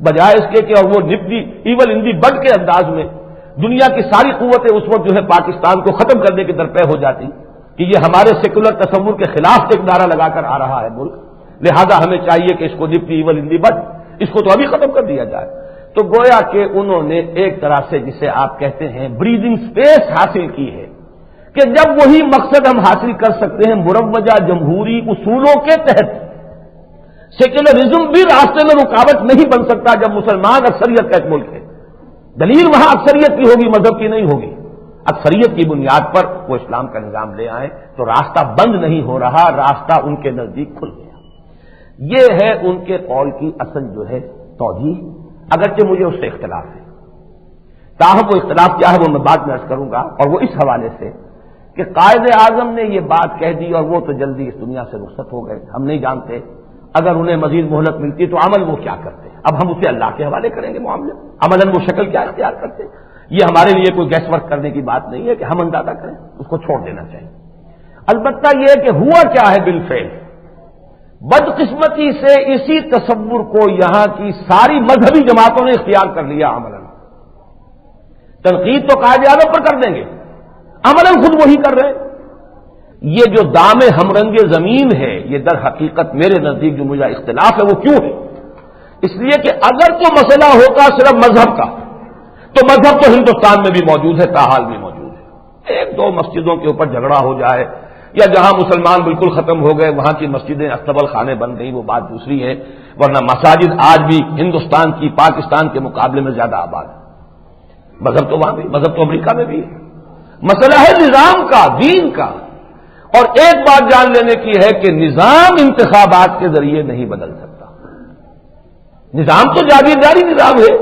Speaker 1: بجائے اس کے کہ وہ ایول ان دی بڈ کے انداز میں دنیا کی ساری قوتیں اس وقت جو ہے پاکستان کو ختم کرنے کے درپے ہو جاتی کہ یہ ہمارے سیکولر تصور کے خلاف ایک نعرہ لگا کر آ رہا ہے ملک, لہذا ہمیں چاہیے کہ اس کو نفٹی ایول ان دی بڈ, اس کو تو ابھی ختم کر دیا جائے. تو گویا کہ انہوں نے ایک طرح سے جسے آپ کہتے ہیں بریدنگ سپیس حاصل کی ہے کہ جب وہی مقصد ہم حاصل کر سکتے ہیں مروجہ جمہوری اصولوں کے تحت, سیکولرزم بھی راستے میں رکاوٹ نہیں بن سکتا جب مسلمان اکثریت کا ایک ملک ہے. دلیل وہاں اکثریت کی ہوگی, مذہب کی نہیں ہوگی. اکثریت کی بنیاد پر وہ اسلام کا نظام لے آئے تو راستہ بند نہیں ہو رہا, راستہ ان کے نزدیک کھل گیا. یہ ہے ان کے قول کی اصل جو ہے توجیہ, اگرچہ مجھے اس سے اختلاف ہے. تاہم وہ اختلاف کیا ہے وہ میں بعد میں عرض کروں گا, اور وہ اس حوالے سے کہ قائد اعظم نے یہ بات کہہ دی اور وہ تو جلدی اس دنیا سے رخصت ہو گئے. ہم نہیں جانتے اگر انہیں مزید مہلت ملتی تو عمل وہ کیا کرتے. اب ہم اسے اللہ کے حوالے کریں گے معاملے, عملاً وہ شکل کیا اختیار کرتے. یہ ہمارے لیے کوئی گیس ورک کرنے کی بات نہیں ہے کہ ہم اندازہ کریں, اس کو چھوڑ دینا چاہیے. البتہ یہ کہ ہوا کیا ہے بالفعل, بدقسمتی سے اسی تصور کو یہاں کی ساری مذہبی جماعتوں نے اختیار کر لیا. عملاً تنقید تو قائد اعظم پر کر دیں گے, عملاً خود وہی کر رہے ہیں. یہ جو دام ہمرنگ زمین ہے یہ در حقیقت میرے نزدیک جو مجھے اختلاف ہے وہ کیوں ہے, اس لیے کہ اگر تو مسئلہ ہوتا صرف مذہب کا تو مذہب تو ہندوستان میں بھی موجود ہے, تاحال بھی موجود ہے. ایک دو مسجدوں کے اوپر جھگڑا ہو جائے یا جہاں مسلمان بالکل ختم ہو گئے وہاں کی مسجدیں استبل خانے بن گئی, وہ بات دوسری ہے. ورنہ مساجد آج بھی ہندوستان کی پاکستان کے مقابلے میں زیادہ آباد ہے. مذہب تو وہاں بھی, مذہب تو امریکہ میں بھی ہے. مسئلہ ہے نظام کا, دین کا. اور ایک بات جان لینے کی ہے کہ نظام انتخابات کے ذریعے نہیں بدل سکتا. نظام تو جاگیرداری نظام ہے.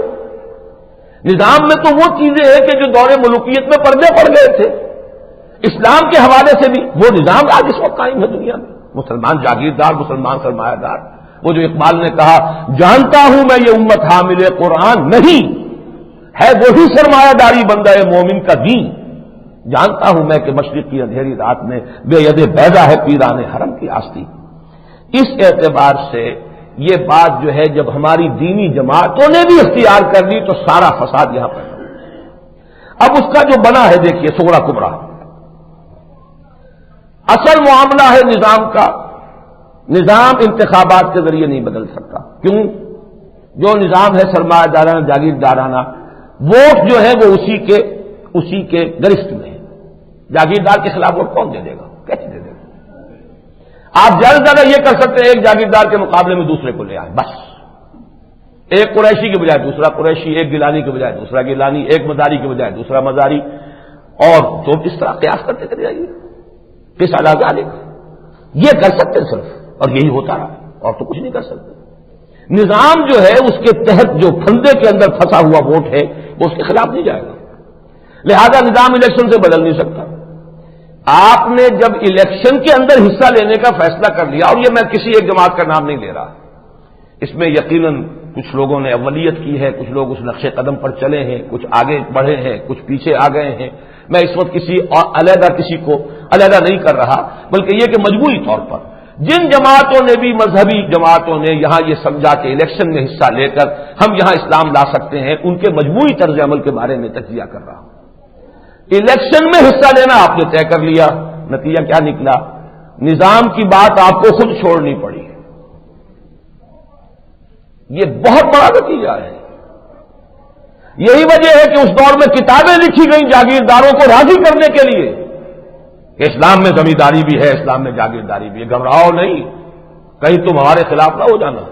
Speaker 1: نظام میں تو وہ چیزیں ہیں کہ جو دور ملوکیت میں پردے پڑ گئے تھے, اسلام کے حوالے سے بھی وہ نظام آج اس وقت قائم ہے دنیا میں. مسلمان جاگیردار, مسلمان سرمایہ دار, وہ جو اقبال نے کہا جانتا ہوں میں یہ امت حامل قرآن نہیں ہے، وہی سرمایہ داری بندہ مومن کا دین، جانتا ہوں میں کہ مشرق کی اندھیری رات میں بے ید بیضا ہے پیران حرم کی آستی۔ اس اعتبار سے یہ بات جو ہے جب ہماری دینی جماعتوں نے بھی اختیار کر لی تو سارا فساد یہاں پر اب اس کا جو بنا ہے دیکھیے سغرا کبرا۔ اصل معاملہ ہے نظام کا، نظام انتخابات کے ذریعے نہیں بدل سکتا، کیوں؟ جو نظام ہے سرمایہ دارانہ جاگیردارانہ، ووٹ جو ہے وہ اسی کے گرشت میں ہے۔ جاگیردار کے خلاف ووٹ کون دے گا؟ کیسے دے گا؟ آپ زیادہ سے زیادہ یہ کر سکتے ہیں ایک جاگیردار کے مقابلے میں دوسرے کو لے آئیں، بس ایک قریشی کے بجائے دوسرا قریشی، ایک گیلانی کے بجائے دوسرا گیلانی، ایک مزاری کے بجائے دوسرا مزاری، اور تو اس طرح قیاس کرتے چلے جائیے کس علاقہ یہ کر سکتے صرف، اور یہی ہوتا رہا، اور تو کچھ نہیں کر سکتے۔ نظام جو ہے اس کے تحت جو پھندے کے اندر پھنسا ہوا ووٹ ہے وہ اس کے خلاف نہیں جائے گا، لہذا نظام الیکشن سے بدل نہیں سکتا۔ آپ نے جب الیکشن کے اندر حصہ لینے کا فیصلہ کر لیا، اور یہ میں کسی ایک جماعت کا نام نہیں لے رہا، اس میں یقیناً کچھ لوگوں نے اولیت کی ہے، کچھ لوگ اس نقش قدم پر چلے ہیں، کچھ آگے بڑھے ہیں، کچھ پیچھے آ گئے ہیں۔ میں اس وقت کسی کو علیحدہ نہیں کر رہا، بلکہ یہ کہ مجموعی طور پر جن جماعتوں نے بھی، مذہبی جماعتوں نے یہاں یہ سمجھا کہ الیکشن میں حصہ لے کر ہم یہاں اسلام لا سکتے ہیں، ان کے مجموعی طرز عمل کے بارے میں تجزیہ کر رہا ہوں۔ الیکشن میں حصہ لینا آپ نے طے کر لیا، نتیجہ کیا نکلا؟ نظام کی بات آپ کو خود چھوڑنی پڑی۔ یہ بہت بڑا نتیجہ ہے۔ یہی وجہ ہے کہ اس دور میں کتابیں لکھی گئیں جاگیرداروں کو راضی کرنے کے لیے کہ اسلام میں زمینداری بھی ہے، اسلام میں جاگیرداری بھی ہے، گھبراؤ نہیں، کہیں تم ہمارے خلاف نہ ہو جانا۔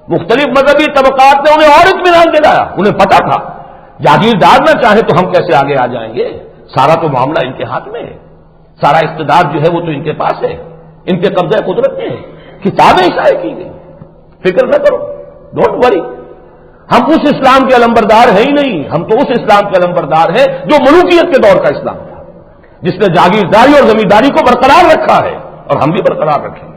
Speaker 1: مختلف مذہبی طبقات نے انہیں اور اطمینان دلایا، انہیں پتا تھا جاگیردار نہ چاہے تو ہم کیسے آگے آ جائیں گے، سارا تو معاملہ ان کے ہاتھ میں ہے، سارا اقتدار جو ہے وہ تو ان کے پاس ہے، ان کے قبضہ قدرت میں ہے۔ کتابیں شائع کی گئی، فکر نہ کرو، ڈونٹ وری، ہم اس اسلام کے علمبردار ہیں ہی نہیں، ہم تو اس اسلام کے علمبردار ہیں جو ملوکیت کے دور کا اسلام تھا، جس نے جاگیرداری اور زمینداری کو برقرار رکھا ہے، اور ہم بھی برقرار رکھیں گے۔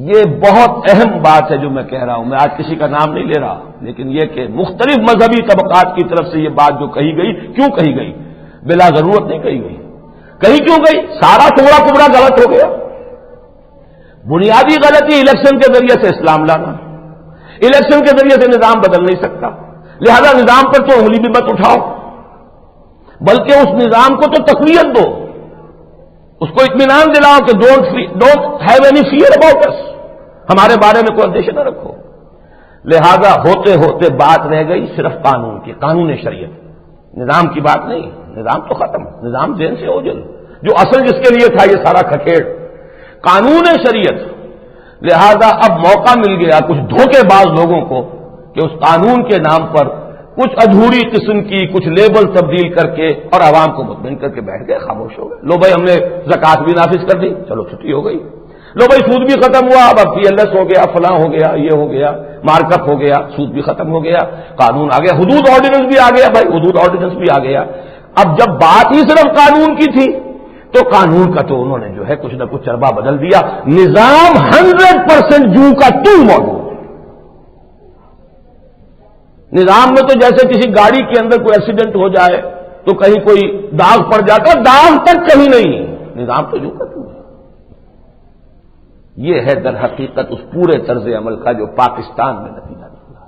Speaker 1: یہ بہت اہم بات ہے جو میں کہہ رہا ہوں، میں آج کسی کا نام نہیں لے رہا، لیکن یہ کہ مختلف مذہبی طبقات کی طرف سے یہ بات جو کہی گئی، کیوں کہی گئی؟ بلا ضرورت نہیں کہی گئی، کہیں کیوں گئی؟ سارا ٹکڑا ٹکڑا غلط ہو گیا۔ بنیادی غلطی الیکشن کے ذریعے سے اسلام لانا، الیکشن کے ذریعے سے نظام بدل نہیں سکتا، لہذا نظام پر تو انگلی بھی مت اٹھاؤ، بلکہ اس نظام کو تو تقویت دو، اس کو اطمینان دلاؤ کہ don't have any fear about اس، ہمارے بارے میں کوئی اندیشہ نہ رکھو۔ لہذا ہوتے ہوتے بات رہ گئی صرف قانون کی، قانون شریعت، نظام کی بات نہیں، نظام تو ختم، نظام ذہن سے اوجل، جو اصل جس کے لیے تھا یہ سارا کھکھیڑ، قانون شریعت۔ لہذا اب موقع مل گیا کچھ دھوکے باز لوگوں کو کہ اس قانون کے نام پر کچھ ادھوری قسم کی کچھ لیبل تبدیل کر کے اور عوام کو مطمئن کر کے بیٹھ گئے، خاموش ہو گئے۔ لو بھائی ہم نے زکات بھی نافذ کر دی، چلو چھٹی ہو گئی۔ لو بھائی سود بھی ختم ہوا، اب PLS ہو گیا، فلاں ہو گیا، یہ ہو گیا، مارکپ ہو گیا، سود بھی ختم ہو گیا، قانون آ گیا، حدود آرڈیننس بھی آ گیا، بھائی حدود آرڈیننس بھی آ گیا۔ اب جب بات ہی صرف قانون کی تھی تو قانون کا تو انہوں نے جو ہے کچھ نہ کچھ چربا بدل دیا، نظام 100% جو کا تو موجود۔ نظام میں تو جیسے کسی گاڑی کے اندر کوئی ایکسیڈنٹ ہو جائے تو کہیں کوئی داغ پڑ جاتا، داغ تک کہیں نہیں، نظام تو جو کا تو ہے۔ یہ ہے در حقیقت اس پورے طرز عمل کا جو پاکستان میں نتیجہ نکلا۔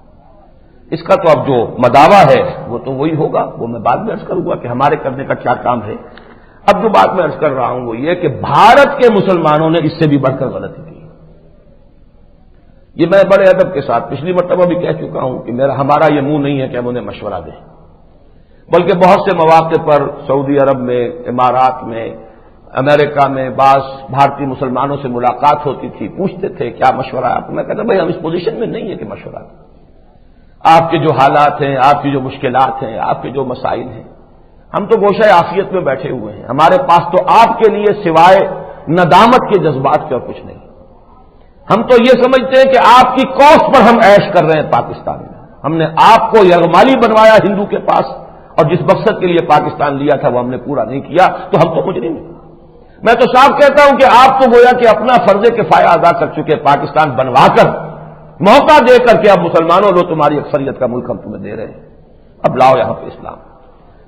Speaker 1: اس کا تو اب جو مداوا ہے وہ تو وہی ہوگا، وہ میں بعد میں عرض کروں گا کہ ہمارے کرنے کا کیا کام ہے۔ اب جو بات میں عرض کر رہا ہوں وہ یہ کہ بھارت کے مسلمانوں نے اس سے بھی بڑھ کر غلطی کی۔ یہ میں بڑے ادب کے ساتھ پچھلی مرتبہ بھی کہہ چکا ہوں کہ ہمارا یہ منہ نہیں ہے کہ ہم انہیں مشورہ دیں، بلکہ بہت سے مواقع پر سعودی عرب میں، امارات میں، امریکہ میں بعض بھارتی مسلمانوں سے ملاقات ہوتی تھی، پوچھتے تھے کیا مشورہ ہے آپ کو؟ میں کہتا بھائی ہم اس پوزیشن میں نہیں ہے کہ مشورہ دیں، آپ کے جو حالات ہیں، آپ کی جو مشکلات ہیں، آپ کے جو مسائل ہیں، ہم تو گوشہ عافیت میں بیٹھے ہوئے ہیں، ہمارے پاس تو آپ کے لیے سوائے ندامت کے جذبات کے اور کچھ نہیں۔ ہم تو یہ سمجھتے ہیں کہ آپ کی کاسٹ پر ہم عیش کر رہے ہیں پاکستان میں، ہم نے آپ کو یرغمالی بنوایا ہندو کے پاس، اور جس مقصد کے لیے پاکستان لیا تھا وہ ہم نے پورا نہیں کیا، تو ہم تو مجرم ہیں۔ میں تو صاف کہتا ہوں کہ آپ تو گویا کہ اپنا فرض کفایہ ادا کر چکے، پاکستان بنوا کر موقع دے کر کے اب مسلمانوں لو تمہاری اکثریت کا ملک ہم تمہیں دے رہے ہیں، اب لاؤ یہاں پہ اسلام،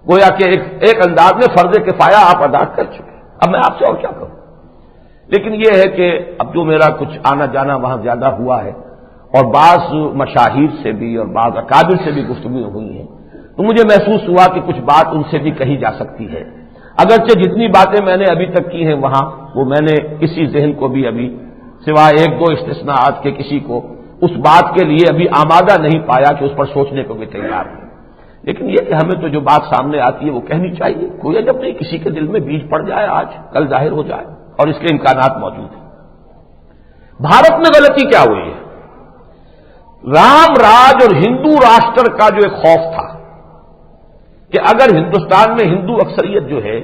Speaker 1: گویا کہ ایک انداز میں فرض کفایہ آپ ادا کر چکے، اب میں آپ سے اور کیا کروں۔ لیکن یہ ہے کہ اب جو میرا کچھ آنا جانا وہاں زیادہ ہوا ہے اور بعض مشاہیر سے بھی اور بعض اکابر سے بھی گفتگو ہوئی ہیں، تو مجھے محسوس ہوا کہ کچھ بات ان سے بھی کہی جا سکتی ہے، اگرچہ جتنی باتیں میں نے ابھی تک کی ہیں وہاں وہ میں نے کسی ذہن کو بھی ابھی سوائے ایک دو استثناءات کے کسی کو اس بات کے لیے ابھی آمادہ نہیں پایا کہ اس پر سوچنے کو بھی تیار ہے۔ لیکن یہ کہ ہمیں تو جو بات سامنے آتی ہے وہ کہنی چاہیے، کوئی جب نہیں کسی کے دل میں بیج پڑ جائے آج کل ظاہر ہو جائے، اور اس کے امکانات موجود ہیں۔ بھارت میں غلطی کیا ہوئی ہے؟ رام راج اور ہندو راشٹر کا جو ایک خوف تھا کہ اگر ہندوستان میں ہندو اکثریت جو ہے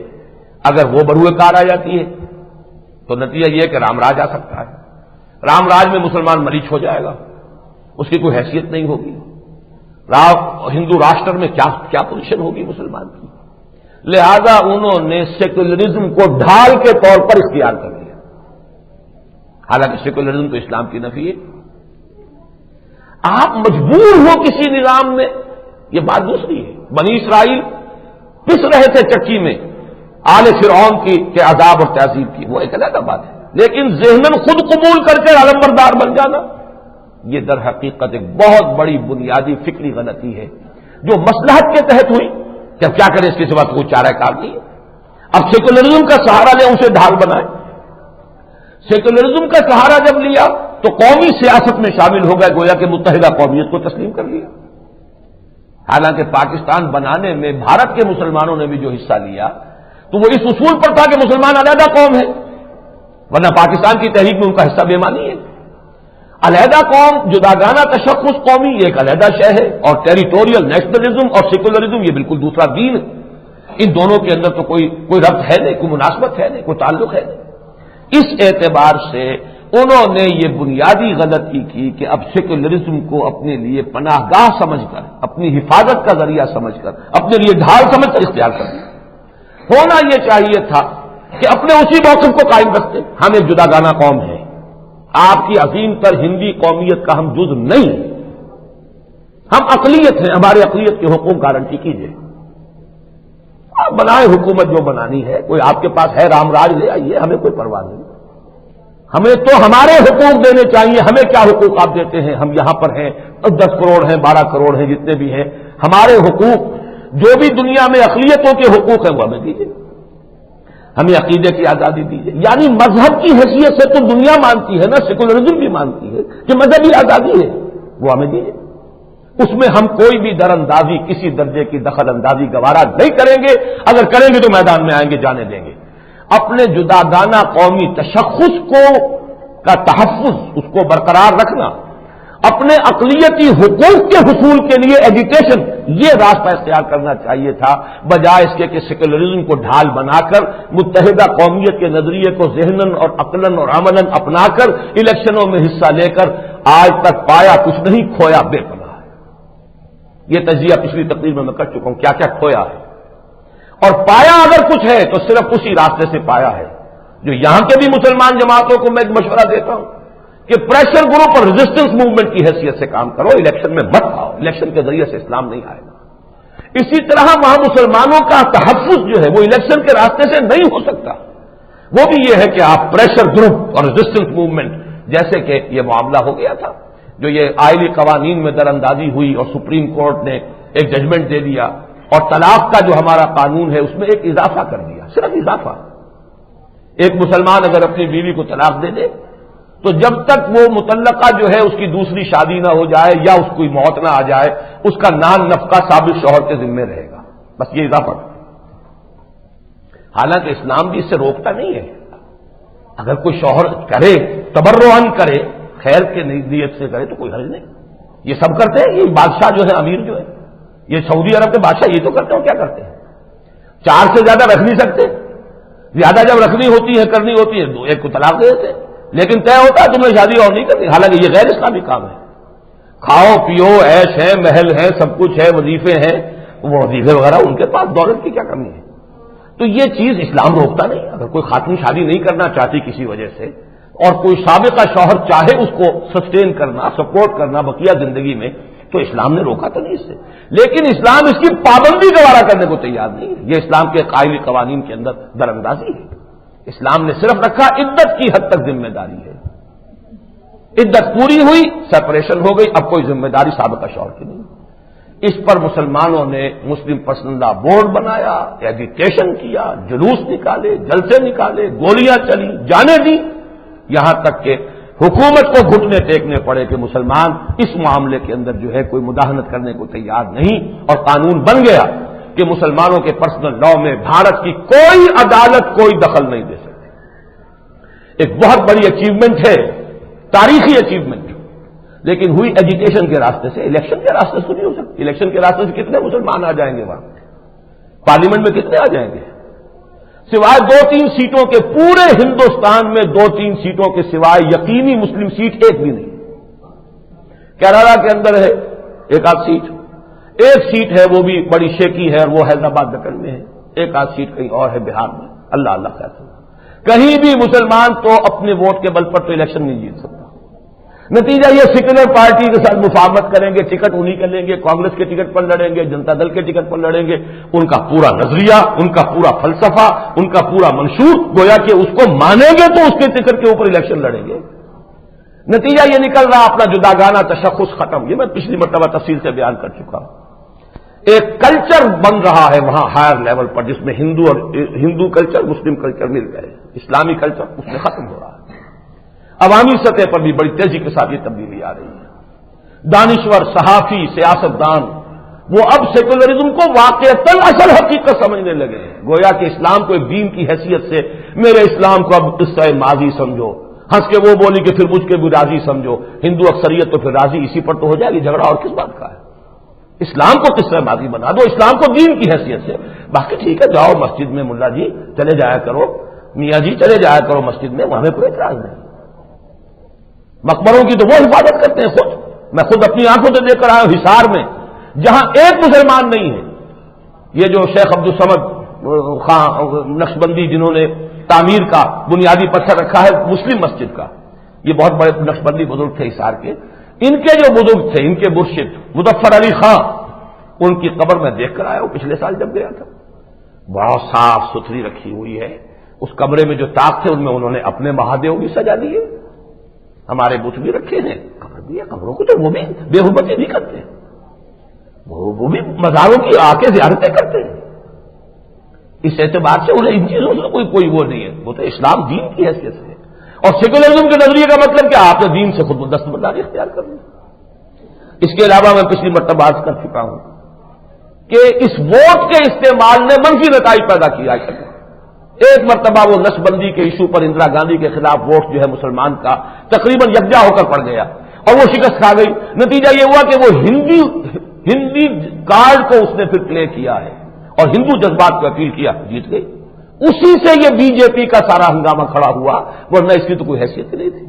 Speaker 1: اگر وہ بروئے کار آ جاتی ہے تو نتیجہ یہ کہ رام راج آ سکتا ہے، رام راج میں مسلمان مریچ ہو جائے گا، اس کی کوئی حیثیت نہیں ہوگی، ہندو راشٹر میں کیا پوزیشن ہوگی مسلمان کی، لہذا انہوں نے سیکولرزم کو ڈھال کے طور پر اختیار کر لیا، حالانکہ سیکولرزم تو اسلام کی نفی ہے۔ آپ مجبور ہو کسی نظام میں، یہ بات دوسری ہے، بنی اسرائیل پس رہے تھے چکی میں آل فرعون کے عذاب اور تہذیب کی، وہ ایک علیحدہ بات ہے، لیکن ذہناً خود قبول کر کے علمبردار بن جانا یہ در حقیقت ایک بہت بڑی بنیادی فکری غلطی ہے جو مصلحت کے تحت ہوئی کہ اب کیا کریں اس کے سوا کوئی چارہ کار نہیں ہے۔ اب سیکولرزم کا سہارا لے، اسے ڈھال بنائے، سیکولرزم کا سہارا جب لیا تو قومی سیاست میں شامل ہو گئے، گویا کہ متحدہ قومیت کو تسلیم کر لیا، حالانکہ پاکستان بنانے میں بھارت کے مسلمانوں نے بھی جو حصہ لیا تو وہ اس اصول پر تھا کہ مسلمان علیحدہ قوم ہے، ورنہ پاکستان کی تحریک میں ان کا حصہ بے معنی ہے۔ علیحدہ قوم، جداگانہ تشخص قومی یہ ایک علیحدہ شے ہے، اور ٹیریٹوریل نیشنلزم اور سیکولرزم یہ بالکل دوسرا دین ہے، ان دونوں کے اندر تو کوئی ربط ہے نہیں، کوئی مناسبت ہے نہیں، کوئی تعلق ہے نہیں۔ اس اعتبار سے انہوں نے یہ بنیادی غلطی کی کہ اب سیکولرزم کو اپنے لیے پناہ گاہ سمجھ کر، اپنی حفاظت کا ذریعہ سمجھ کر، اپنے لیے ڈھال سمجھ کر اختیار کر لیا۔ ہونا یہ چاہیے تھا کہ اپنے اسی موقف کو قائم رکھتے، ہم ایک جداگانہ قوم ہیں، آپ کی عظیم تر ہندی قومیت کا ہم جز نہیں ہیں، ہم اقلیت ہیں، ہمارے اقلیت کے حقوق گارنٹی کیجیے، آپ بنائے حکومت جو بنانی ہے، کوئی آپ کے پاس ہے رام راج لے آئیے، ہمیں کوئی پرواہ نہیں، ہمیں تو ہمارے حقوق دینے چاہیے، ہمیں کیا حقوق آپ دیتے ہیں، ہم یہاں پر ہیں 10 کروڑ ہیں 12 کروڑ ہیں جتنے بھی ہیں، ہمارے حقوق جو بھی دنیا میں اقلیتوں کے حقوق ہیں وہ ہمیں دیجیے، ہمیں عقیدے کی آزادی دیجیے، یعنی مذہب کی حیثیت سے تو دنیا مانتی ہے نا، سیکولرزم بھی مانتی ہے کہ مذہبی آزادی ہے، وہ ہمیں دیجیے، اس میں ہم کوئی بھی در اندازی، کسی درجے کی دخل اندازی گوارا نہیں کریں گے، اگر کریں گے تو میدان میں آئیں گے، جانے دیں گے۔ اپنے جداگانہ قومی تشخص کا تحفظ، اس کو برقرار رکھنا، اپنے اقلیتی حقوق کے حصول کے لیے ایجیٹیشن، یہ راستہ اختیار کرنا چاہیے تھا، بجائے اس کے کہ سیکولرزم کو ڈھال بنا کر متحدہ قومیت کے نظریے کو ذہناً اور عقلاً اور عملاً اپنا کر الیکشنوں میں حصہ لے کر آج تک پایا کچھ نہیں، کھویا بے پناہ ہے۔ یہ تجزیہ پچھلی تقریر میں کر چکا ہوں، کیا کیا کھویا ہے، اور پایا اگر کچھ ہے تو صرف اسی راستے سے پایا ہے جو یہاں کے بھی مسلمان جماعتوں کو میں ایک مشورہ دیتا ہوں کہ پریشر گروپ اور ریزسٹنس موومنٹ کی حیثیت سے کام کرو، الیکشن میں مت آؤ، الیکشن کے ذریعے سے اسلام نہیں آئے گا۔ اسی طرح وہاں مسلمانوں کا تحفظ جو ہے وہ الیکشن کے راستے سے نہیں ہو سکتا، وہ بھی یہ ہے کہ آپ پریشر گروپ اور ریزسٹنس موومنٹ، جیسے کہ یہ معاملہ ہو گیا تھا جو یہ آئلی قوانین میں در اندازی ہوئی اور سپریم کورٹ نے ایک ججمنٹ دے دیا، اور طلاق کا جو ہمارا قانون ہے اس میں ایک اضافہ کر دیا، صرف اضافہ، ایک مسلمان اگر اپنی بیوی کو طلاق دے دے تو جب تک وہ متعلقہ جو ہے اس کی دوسری شادی نہ ہو جائے یا اس کی موت نہ آ جائے، اس کا نان نفقہ سابق شوہر کے ذمے رہے گا، بس یہ اضافہ۔ حالانکہ اسلام بھی اس سے روکتا نہیں ہے، اگر کوئی شوہر کرے، تبرعاً کرے، خیر کے نیت سے کرے تو کوئی حرج نہیں، یہ سب کرتے ہیں، یہ بادشاہ جو ہے، امیر جو ہے، یہ سعودی عرب کے بادشاہ یہ تو کرتے ہو، کیا کرتے ہیں، 4 سے زیادہ رکھ نہیں سکتے، زیادہ جب رکھنی ہوتی ہے، کرنی ہوتی ہے، 1 کو طلاق دے دیتے، لیکن طے ہوتا ہے تمہیں شادی اور نہیں کرنی، حالانکہ یہ غیر اسلامی کام ہے، کھاؤ پیو عیش ہے، محل ہے، سب کچھ ہے، وظیفے ہیں، وہ وظیفے وغیرہ ان کے پاس، دولت کی کیا کمی ہے، تو یہ چیز اسلام روکتا نہیں. اگر کوئی خاتون شادی نہیں کرنا چاہتی کسی وجہ سے اور کوئی سابقہ شوہر چاہے اس کو سسٹین کرنا، سپورٹ کرنا بقیہ زندگی میں، تو اسلام نے روکا تو نہیں اس سے. لیکن اسلام اس کی پابندی گوارا کرنے کو تیار نہیں ہے. یہ اسلام کے قائمی قوانین کے اندر دراندازی ہے. اسلام نے صرف رکھا عدت کی حد تک ذمہ داری ہے. عدت پوری ہوئی، سیپریشن ہو گئی، اب کوئی ذمہ داری سابقہ شوہر کی نہیں. اس پر مسلمانوں نے مسلم پرسنل لا بورڈ بنایا، ایجیٹیشن کیا، جلوس نکالے، جلسے نکالے، گولیاں چلی، جانے دی، یہاں تک کہ حکومت کو گھٹنے ٹیکنے پڑے کہ مسلمان اس معاملے کے اندر جو ہے کوئی مداخلت کرنے کو تیار نہیں. اور قانون بن گیا کہ مسلمانوں کے پرسنل لا میں بھارت کی کوئی عدالت کوئی دخل نہیں دے سکتی. ایک بہت بڑی اچیومنٹ ہے، تاریخی اچیومنٹ، لیکن ہوئی ایجوکیشن کے راستے سے، الیکشن کے راستے سے نہیں ہو سکتی. الیکشن کے راستے سے کتنے مسلمان آ جائیں گے وہاں؟ پارلیمنٹ میں کتنے آ جائیں گے؟ سوائے 2-3 سیٹوں کے پورے ہندوستان میں 2-3 سیٹوں کے سوائے یقینی مسلم سیٹ ایک بھی نہیں. کیرالہ کے اندر ہے ایک آدھ سیٹ، ایک سیٹ ہے وہ بھی بڑی شیکی ہے اور وہ حیدرآباد دکن میں ہے، ایک آدھ سیٹ کہیں اور ہے بہار میں. اللہ اللہ کہتے ہیں کہیں بھی مسلمان تو اپنے ووٹ کے بل پر تو الیکشن نہیں جیت سکتا. نتیجہ یہ سیکولر پارٹی کے ساتھ مفاہمت کریں گے، ٹکٹ انہیں کے لیں گے، کانگریس کے ٹکٹ پر لڑیں گے، جنتا دل کے ٹکٹ پر لڑیں گے. ان کا پورا نظریہ، ان کا پورا فلسفہ، ان کا پورا منشور گویا کہ اس کو مانیں گے تو اس کے ٹکٹ کے اوپر الیکشن لڑیں گے. نتیجہ یہ نکل رہا اپنا جداگانہ تشخص ختم. یہ میں پچھلی مرتبہ تفصیل سے بیان کر چکا ہوں. ایک کلچر بن رہا ہے وہاں ہائر لیول پر جس میں ہندو کلچر، مسلم کلچر مل گئے، اسلامی کلچر اس میں ختم ہو رہا ہے. عوامی سطح پر بھی بڑی تیزی کے ساتھ یہ تبدیلی آ رہی ہے. دانشور، صحافی، سیاستدان وہ اب سیکولرزم کو واقعتاً اصل حقیقت سمجھنے لگے ہیں. گویا کہ اسلام کو ایک دین کی حیثیت سے میرے اسلام کو اب قصہ ماضی سمجھو، ہنس کے وہ بولی کہ پھر مجھ کے بھی راضی سمجھو. ہندو اکثریت تو پھر راضی اسی پر تو ہو جائے گی، جھگڑا اور کس بات کا ہے؟ اسلام کو قصہ ماضی بنا دو، اسلام کو دین کی حیثیت سے. باقی ٹھیک ہے، جاؤ مسجد میں، ملا جی چلے جایا کرو، میاں جی چلے جایا کرو مسجد میں، وہاں میں کوئی اعتراض نہیں. مقبروں کی تو وہ حفاظت کرتے ہیں خود. میں خود اپنی آنکھوں سے دیکھ کر آیا ہوں حصار میں، جہاں ایک مسلمان نہیں ہے. یہ جو شیخ عبدالصمد خان نقشبندی جنہوں نے تعمیر کا بنیادی پتھر رکھا ہے مسلم مسجد کا، یہ بہت بڑے نقشبندی بزرگ تھے حصار کے. ان کے جو بزرگ تھے، ان کے مرشد مظفر علی خان، ان کی قبر میں دیکھ کر آیا ہوں پچھلے سال جب گیا تھا. بہت صاف ستھری رکھی ہوئی ہے. اس کمرے میں جو طاق تھے ان میں انہوں نے اپنے مہادیو بھی سجا دیے، ہمارے بت بھی رکھے ہیں، قبر بھی ہے. قبروں کو تو وہ بھی بے حرمتی نہیں کرتے، وہ بھی مزاروں کی آ کے زیارتیں کرتے ہیں. اس اعتبار سے انہیں ان چیزوں سے کوئی وہ نہیں ہے. وہ تو اسلام دین کی حیثیت سے ہے. اور سیکولرزم کے نظریے کا مطلب کیا؟ آپ نے دین سے خود دستبرداری اختیار کر لی. اس کے علاوہ میں پچھلی مرتبہ عرض کر چکا ہوں کہ اس ووٹ کے استعمال نے منفی نتائج پیدا کیا ہے. ایک مرتبہ وہ نسل بندی کے ایشو پر اندرا گاندھی کے خلاف ووٹ جو ہے مسلمان کا تقریباً یکجا ہو کر پڑ گیا اور وہ شکست کھا گئی. نتیجہ یہ ہوا کہ وہ ہندی کارڈ کو اس نے پھر پلے کیا ہے اور ہندو جذبات کو اپیل کیا، جیت گئی. اسی سے یہ بی جے پی کا سارا ہنگامہ کھڑا ہوا، ورنہ اس کی تو کوئی حیثیت ہی نہیں تھی.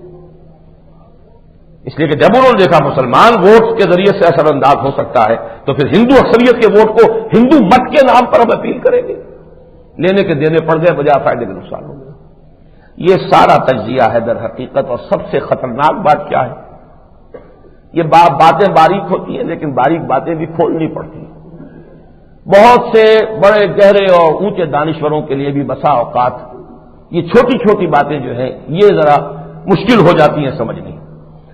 Speaker 1: اس لیے کہ جب انہوں نے دیکھا مسلمان ووٹ کے ذریعے سے اثر انداز ہو سکتا ہے تو پھر ہندو اکثریت کے ووٹ کو ہندو مت کے نام پر ہم اپیل کریں گے. لینے کے دینے پڑ گئے، بجائے فائدے کے نقصان ہو گیا. یہ سارا تجزیہ ہے در حقیقت. اور سب سے خطرناک بات کیا ہے؟ یہ باتیں باریک ہوتی ہیں لیکن باریک باتیں بھی کھولنی پڑتی ہیں. بہت سے بڑے گہرے اور اونچے دانشوروں کے لیے بھی بسا اوقات یہ چھوٹی چھوٹی باتیں جو ہیں یہ ذرا مشکل ہو جاتی ہیں سمجھنی.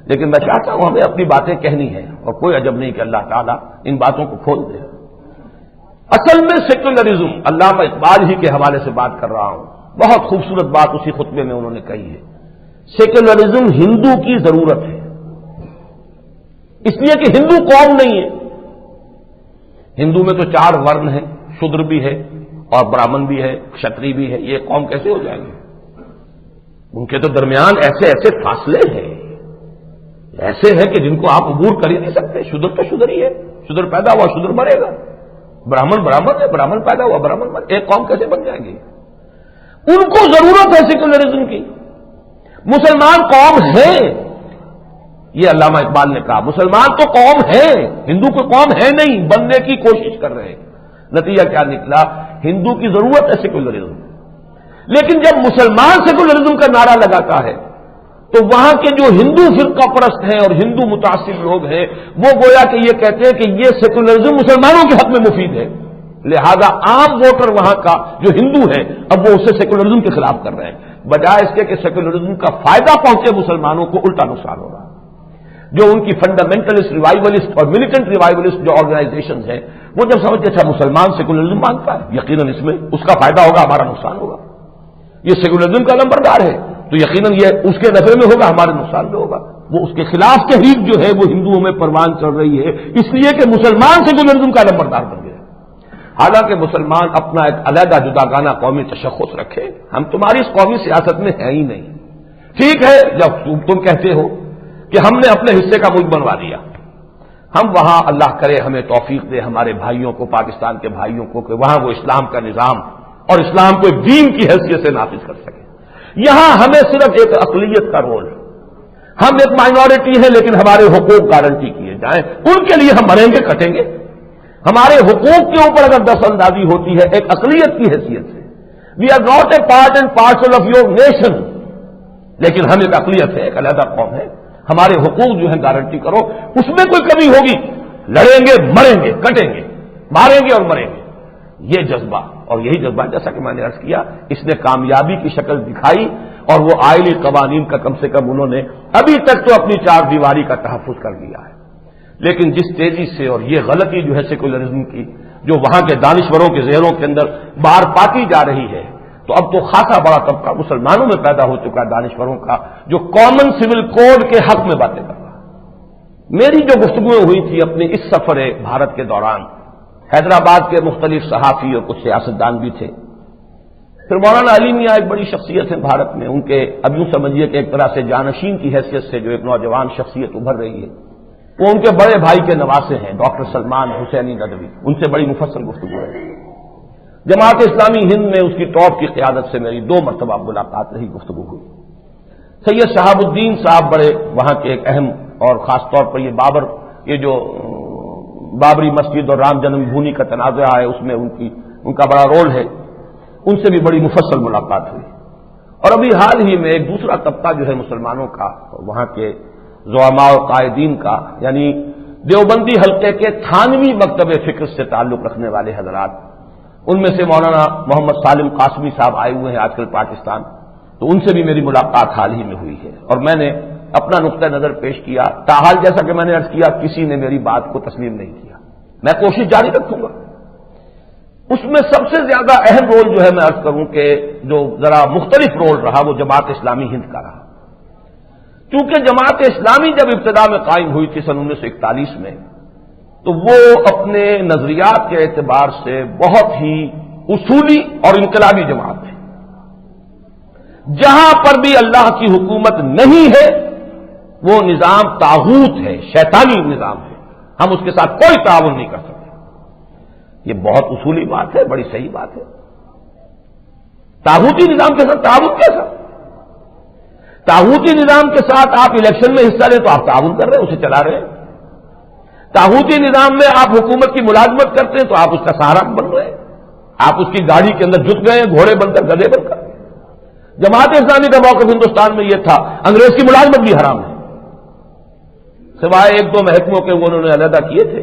Speaker 1: لیکن میں چاہتا ہوں ہمیں اپنی باتیں کہنی ہیں اور کوئی عجب نہیں کہ اللہ تعالیٰ ان باتوں کو کھول دے. اصل میں سیکولرزم، علامہ اقبال ہی کے حوالے سے بات کر رہا ہوں، بہت خوبصورت بات اسی خطبے میں انہوں نے کہی ہے. سیکولرزم ہندو کی ضرورت ہے، اس لیے کہ ہندو قوم نہیں ہے. ہندو میں تو 4 ورن ہیں، شودر بھی ہے اور براہمن بھی ہے، کشتری بھی ہے. یہ قوم کیسے ہو جائیں گے؟ ان کے تو درمیان ایسے ایسے فاصلے ہیں، ایسے ہیں کہ جن کو آپ عبور کر ہی نہیں سکتے. شودر تو شودر ہی ہے، شودر پیدا ہوا شودر مرے گا. براہمن براہمن ہے، براہمن پیدا ہوا براہمن مرے. ایک قوم کیسے بن جائیں گے؟ ان کو ضرورت ہے سیکولرزم کی. مسلمان قوم ہے، یہ علامہ اقبال نے کہا. مسلمان تو قوم ہے، ہندو کو قوم ہے نہیں، بننے کی کوشش کر رہے ہیں. نتیجہ کیا نکلا ہندو کی ضرورت ہے سیکولرزم، لیکن جب مسلمان سیکولرزم کا نعرہ لگاتا ہے تو وہاں کے جو ہندو فرقہ پرست ہیں اور ہندو متعصب لوگ ہیں وہ گویا کہ یہ کہتے ہیں کہ یہ سیکولرزم مسلمانوں کے حق میں مفید ہے، لہذا عام ووٹر وہاں کا جو ہندو ہے اب وہ اسے سیکولرزم کے خلاف کر رہے ہیں، بجائے اس کے کہ سیکولرزم کا فائدہ پہنچے مسلمانوں کو الٹا نقصان ہو رہا ہے۔ جو ان کی فنڈامنٹلسٹ ریوائولسٹ اور ملیٹنٹ ریوائولسٹ جو آرگنائزیشنز ہیں وہ جب سمجھتے اچھا مسلمان سیکولرزم مانگتا ہے، یقیناً اس میں اس کا فائدہ ہوگا، ہمارا نقصان ہوگا، یہ سیکولرزم کا نمبردار ہے تو یقیناً یہ اس کے نفع میں ہوگا، ہمارے نقصان میں ہوگا۔ وہ اس کے خلاف تحریک جو ہے وہ ہندوؤں میں پروان چڑھ رہی ہے اس لیے کہ مسلمان سیکولرزم کا نمبردار بن گیا، حالانکہ مسلمان اپنا ایک علیحدہ جداگانہ قومی تشخص رکھے، ہم تمہاری اس قومی سیاست میں ہیں ہی نہیں۔ ٹھیک ہے جب تم کہتے ہو کہ ہم نے اپنے حصے کا ملک بنوا دیا، ہم وہاں اللہ کرے ہمیں توفیق دے ہمارے بھائیوں کو، پاکستان کے بھائیوں کو، کہ وہاں وہ اسلام کا نظام اور اسلام کو ایک دین کی حیثیت سے نافذ کر سکے۔ یہاں ہمیں صرف ایک اقلیت کا رول ہے، ہم ایک مائنورٹی ہیں لیکن ہمارے حقوق گارنٹی کیے جائیں، ان کے لیے ہم مریں گے کٹیں گے۔ ہمارے حقوق کے اوپر اگر دست اندازی ہوتی ہے ایک اقلیت کی حیثیت سے، we are not a part and parcel of your nation, لیکن ہم ایک اقلیت ہے، ایک علیحدہ قوم ہے، ہمارے حقوق جو ہیں گارنٹی کرو، اس میں کوئی کمی ہوگی لڑیں گے مریں گے کٹیں گے، ماریں گے اور مریں گے۔ یہ جذبہ اور یہی جذبہ جیسا کہ میں نے عرض کیا اس نے کامیابی کی شکل دکھائی، اور وہ آئلی قوانین کا کم سے کم انہوں نے ابھی تک تو اپنی چار دیواری کا تحفظ کر لیا ہے، لیکن جس تیزی سے اور یہ غلطی جو ہے سیکولرزم کی جو وہاں کے دانشوروں کے ذہنوں کے اندر بار پاتی جا رہی ہے، تو اب تو خاصا بڑا طبقہ مسلمانوں میں پیدا ہو چکا ہے دانشوروں کا جو کامن سول کوڈ کے حق میں باتیں کر رہا ہے۔ میری جو گفتگویں ہوئی تھی اپنے اس سفر بھارت کے دوران، حیدرآباد کے مختلف صحافی اور کچھ سیاستدان بھی تھے، پھر مولانا علی میاں ایک بڑی شخصیت ہے بھارت میں، ان کے اب یوں سمجھیے کہ ایک طرح سے جانشین کی حیثیت سے جو ایک نوجوان شخصیت ابھر رہی ہے، وہ ان کے بڑے بھائی کے نواسے ہیں ڈاکٹر سلمان حسینی ندوی، ان سے بڑی مفصل گفتگو ہے۔ جماعت اسلامی ہند میں اس کی ٹاپ کی قیادت سے میری 2 مرتبہ ملاقات رہی، گفتگو ہوئی۔ سید شہاب الدین صاحب بڑے وہاں کے ایک اہم اور خاص طور پر یہ جو بابری مسجد اور رام جنم بھومی کا تنازع ہے اس میں ان کا بڑا رول ہے، ان سے بھی بڑی مفصل ملاقات ہوئی۔ اور ابھی حال ہی میں ایک دوسرا طبقہ جو ہے مسلمانوں کا وہاں کے زعماء و قائدین کا، یعنی دیوبندی حلقے کے تھانوی مکتب فکر سے تعلق رکھنے والے حضرات، ان میں سے مولانا محمد سالم قاسمی صاحب آئے ہوئے ہیں آج کل پاکستان، تو ان سے بھی میری ملاقات حال ہی میں ہوئی ہے، اور میں نے اپنا نقطہ نظر پیش کیا، تاحال جیسا کہ میں نے عرض کیا کسی نے میری بات کو تسلیم نہیں کیا، میں کوشش جاری رکھوں گا۔ اس میں سب سے زیادہ اہم رول جو ہے میں عرض کروں کہ جو ذرا مختلف رول رہا وہ جماعت اسلامی ہند کا رہا، کیونکہ جماعت اسلامی جب ابتدا میں قائم ہوئی تھی سن 1941 میں، تو وہ اپنے نظریات کے اعتبار سے بہت ہی اصولی اور انقلابی جماعت ہے۔ جہاں پر بھی اللہ کی حکومت نہیں ہے وہ نظام طاغوت ہے، شیطانی نظام ہے، ہم اس کے ساتھ کوئی تعاون نہیں کر سکتے۔ یہ بہت اصولی بات ہے، بڑی صحیح بات ہے۔ طاغوتی نظام کے ساتھ تعاون کیسا؟ طاغوتی نظام کے ساتھ آپ الیکشن میں حصہ لیں تو آپ تعاون کر رہے ہیں، اسے چلا رہے ہیں۔ طاغوتی نظام میں آپ حکومت کی ملازمت کرتے ہیں تو آپ اس کا سہارا بن رہے ہیں، آپ اس کی گاڑی کے اندر جت گئے ہیں، گھوڑے بن کر گدھے بن کر۔ جماعت اسلامی کا موقف ہندوستان میں یہ تھا انگریز کی ملازمت بھی حرام ہے، سوائے 1-2 محکموں کے وہ انہوں نے علیحدہ کیے تھے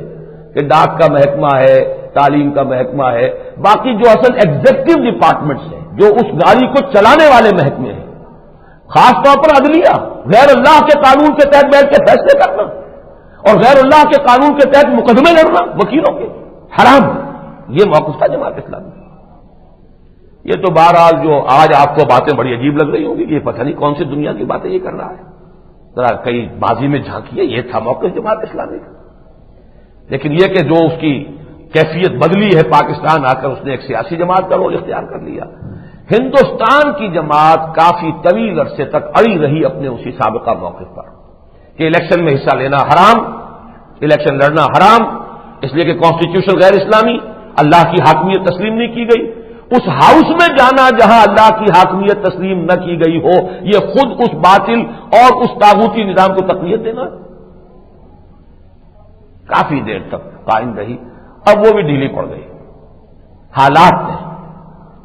Speaker 1: کہ ڈاک کا محکمہ ہے، تعلیم کا محکمہ ہے، باقی جو اصل ایگزیکٹو ڈپارٹمنٹس ہیں جو اس گاڑی کو چلانے والے محکمے ہیں، خاص طور پر عدلیہ، غیر اللہ کے قانون کے تحت بیٹھ کے فیصلے کرنا اور غیر اللہ کے قانون کے تحت مقدمے لڑنا وکیلوں کے، حرام۔ یہ موقف تھا جماعت اسلامی۔ یہ تو بہرحال جو آج آپ کو باتیں بڑی عجیب لگ رہی ہوں گی کہ یہ پتہ نہیں کون سی دنیا کی باتیں یہ کر رہا ہے، ذرا کئی بازی میں جھانکیے، یہ تھا موقف جماعت اسلامی کا۔ لیکن یہ کہ جو اس کی کیفیت بدلی ہے پاکستان آ کر، اس نے ایک سیاسی جماعت کا رول اختیار کر لیا۔ ہندوستان کی جماعت کافی طویل عرصے تک اڑی رہی اپنے اسی سابقہ موقف پر کہ الیکشن میں حصہ لینا حرام، الیکشن لڑنا حرام، اس لیے کہ کانسٹیٹیوشن غیر اسلامی، اللہ کی حاکمیت تسلیم نہیں کی گئی۔ اس ہاؤس میں جانا جہاں اللہ کی حاکمیت تسلیم نہ کی گئی ہو، یہ خود اس باطل اور اس طاغوتی نظام کو تقویت دینا، کافی دیر تک قائم رہی۔ اب وہ بھی ڈھیلی پڑ گئی، حالات نے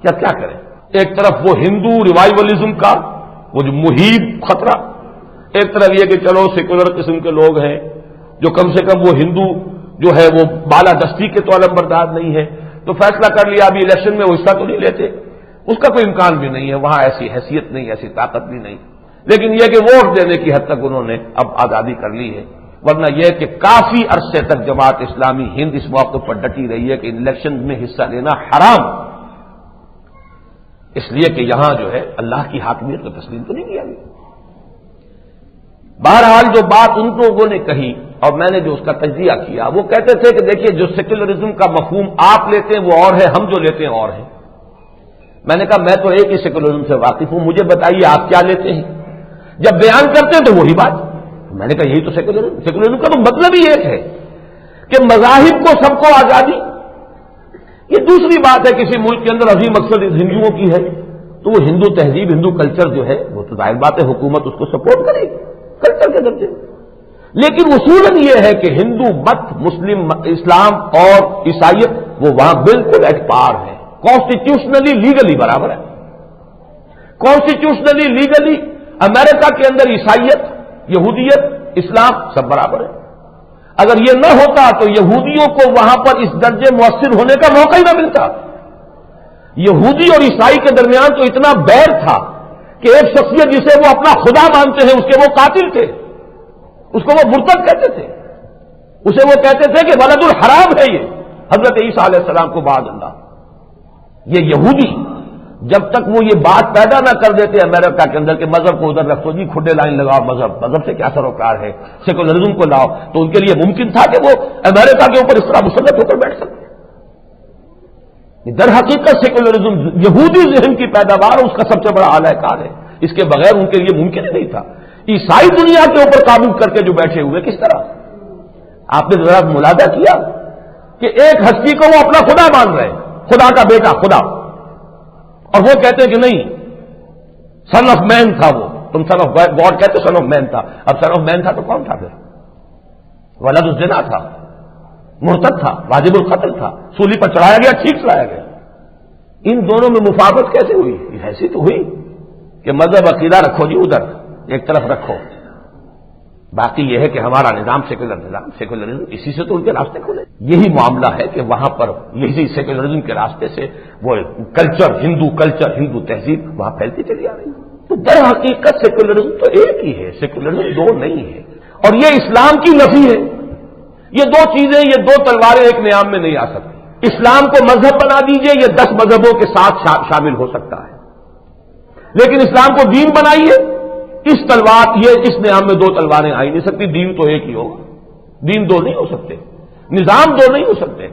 Speaker 1: کیا کریں؟ ایک طرف وہ ہندو ریوائولزم کا وہ جو محیط خطرہ، ایک طرف یہ کہ چلو سیکولر قسم کے لوگ ہیں جو کم سے کم وہ ہندو جو ہے وہ بالادستی کے تو علمبردار نہیں ہے، تو فیصلہ کر لیا ابھی الیکشن میں وہ حصہ تو نہیں لیتے، اس کا کوئی امکان بھی نہیں ہے، وہاں ایسی حیثیت نہیں، ایسی طاقت بھی نہیں، لیکن یہ کہ ووٹ دینے کی حد تک انہوں نے اب آزادی کر لی ہے، ورنہ یہ کہ کافی عرصے تک جماعت اسلامی ہند اس موقع پر ڈٹی رہی ہے کہ الیکشن میں حصہ لینا حرام، اس لیے کہ یہاں جو ہے اللہ کی حاکمیت کو تسلیم تو نہیں کیا گیا۔ بہرحال جو بات ان لوگوں نے کہی اور میں نے جو اس کا تجزیہ کیا، وہ کہتے تھے کہ دیکھیے جو سیکولرزم کا مفہوم آپ لیتے ہیں وہ اور ہے، ہم جو لیتے ہیں اور ہے۔ میں نے کہا میں تو ایک ہی سیکولرزم سے واقف ہوں، مجھے بتائیے آپ کیا لیتے ہیں؟ جب بیان کرتے ہیں تو وہی بات، میں نے کہا یہی تو سیکولرزم کا تو مطلب ہی ایک ہے کہ مذاہب کو سب کو آزادی۔ یہ دوسری بات ہے کسی ملک کے اندر عظیم مقصد ہندوؤں کی ہے تو وہ ہندو تہذیب، ہندو کلچر جو ہے وہ تو ظاہر بات ہے حکومت اس کو سپورٹ کرے گی کلچر کے درجے، لیکن اصولاً یہ ہے کہ ہندو مت، مسلم اسلام اور عیسائیت وہ وہاں بالکل ایٹ پار ہے، کانسٹیٹیوشنلی لیگلی برابر ہے۔ کانسٹیٹیوشنلی لیگلی امریکہ کے اندر عیسائیت، یہودیت، اسلام سب برابر ہے۔ اگر یہ نہ ہوتا تو یہودیوں کو وہاں پر اس درجے مؤثر ہونے کا موقع ہی نہ ملتا۔ یہودی اور عیسائی کے درمیان تو اتنا بیر تھا کہ ایک شخصیت جسے وہ اپنا خدا مانتے ہیں اس کے وہ قاتل تھے، اس کو وہ مرتد کہتے تھے، اسے وہ کہتے تھے کہ ولد الحرام ہے یہ حضرت عیسیٰ علیہ السلام کو بعد اللہ۔ یہ یہودی جب تک وہ یہ بات پیدا نہ کر دیتے امریکہ کے اندر کہ مذہب کو ادھر رکھو جی، کھڈے لائن لگاؤ، مذہب سے کیا سروکار ہے، سیکولرزم کو لاؤ، تو ان کے لیے ممکن تھا کہ وہ امریکہ کے اوپر اس طرح مسلط ہو کر بیٹھ سکتے۔ در حقیقت سیکولرزم یہودی ذہن کی پیداوار، اس کا سب سے بڑا اعلی کار ہے، اس کے بغیر ان کے لیے ممکن ہی نہیں تھا۔ عیسائی دنیا کے اوپر قابو کر کے جو بیٹھے ہوئے کس طرح؟ آپ نے ذرا ملاحظہ کیا کہ ایک ہستی کو وہ اپنا خدا مان رہے ہیں، خدا کا بیٹا خدا، اور وہ کہتے ہیں کہ نہیں سن آف مین تھا وہ، تم سن آف گاڈ کہتے سن آف مین تھا، اب سن آف مین تھا تو کون تھا پھر؟ ولد الزنا تھا، مرتد تھا، واجب القتل تھا، سولی پر چڑھایا گیا، ٹھیک چڑھایا گیا۔ ان دونوں میں مفاوت کیسے ہوئی؟ ایسی تو ہوئی کہ مذہب عقیدہ رکھو جی ادھر ایک طرف رکھو، باقی یہ ہے کہ ہمارا نظام سیکولرزم، اسی سے تو ان کے راستے کھلے۔ یہی معاملہ ہے کہ وہاں پر یہی سیکولرزم کے راستے سے وہ کلچر، ہندو تہذیب وہاں پھیلتی چلی آ رہی ہے۔ تو در حقیقت سیکولرزم تو ایک ہی ہے، سیکولرزم دو نہیں ہے، اور یہ اسلام کی نفی ہے۔ یہ دو چیزیں، یہ دو تلواریں ایک نیام میں نہیں آ سکتی۔ اسلام کو مذہب بنا دیجئے، یہ 10 مذہبوں کے ساتھ شامل ہو سکتا ہے، لیکن اسلام کو دین بنائیے، اس نیام میں 2 تلواریں آ ہی نہیں سکتی۔ دین تو ایک ہی ہوگا، دین دو نہیں ہو سکتے، نظام دو نہیں ہو سکتے۔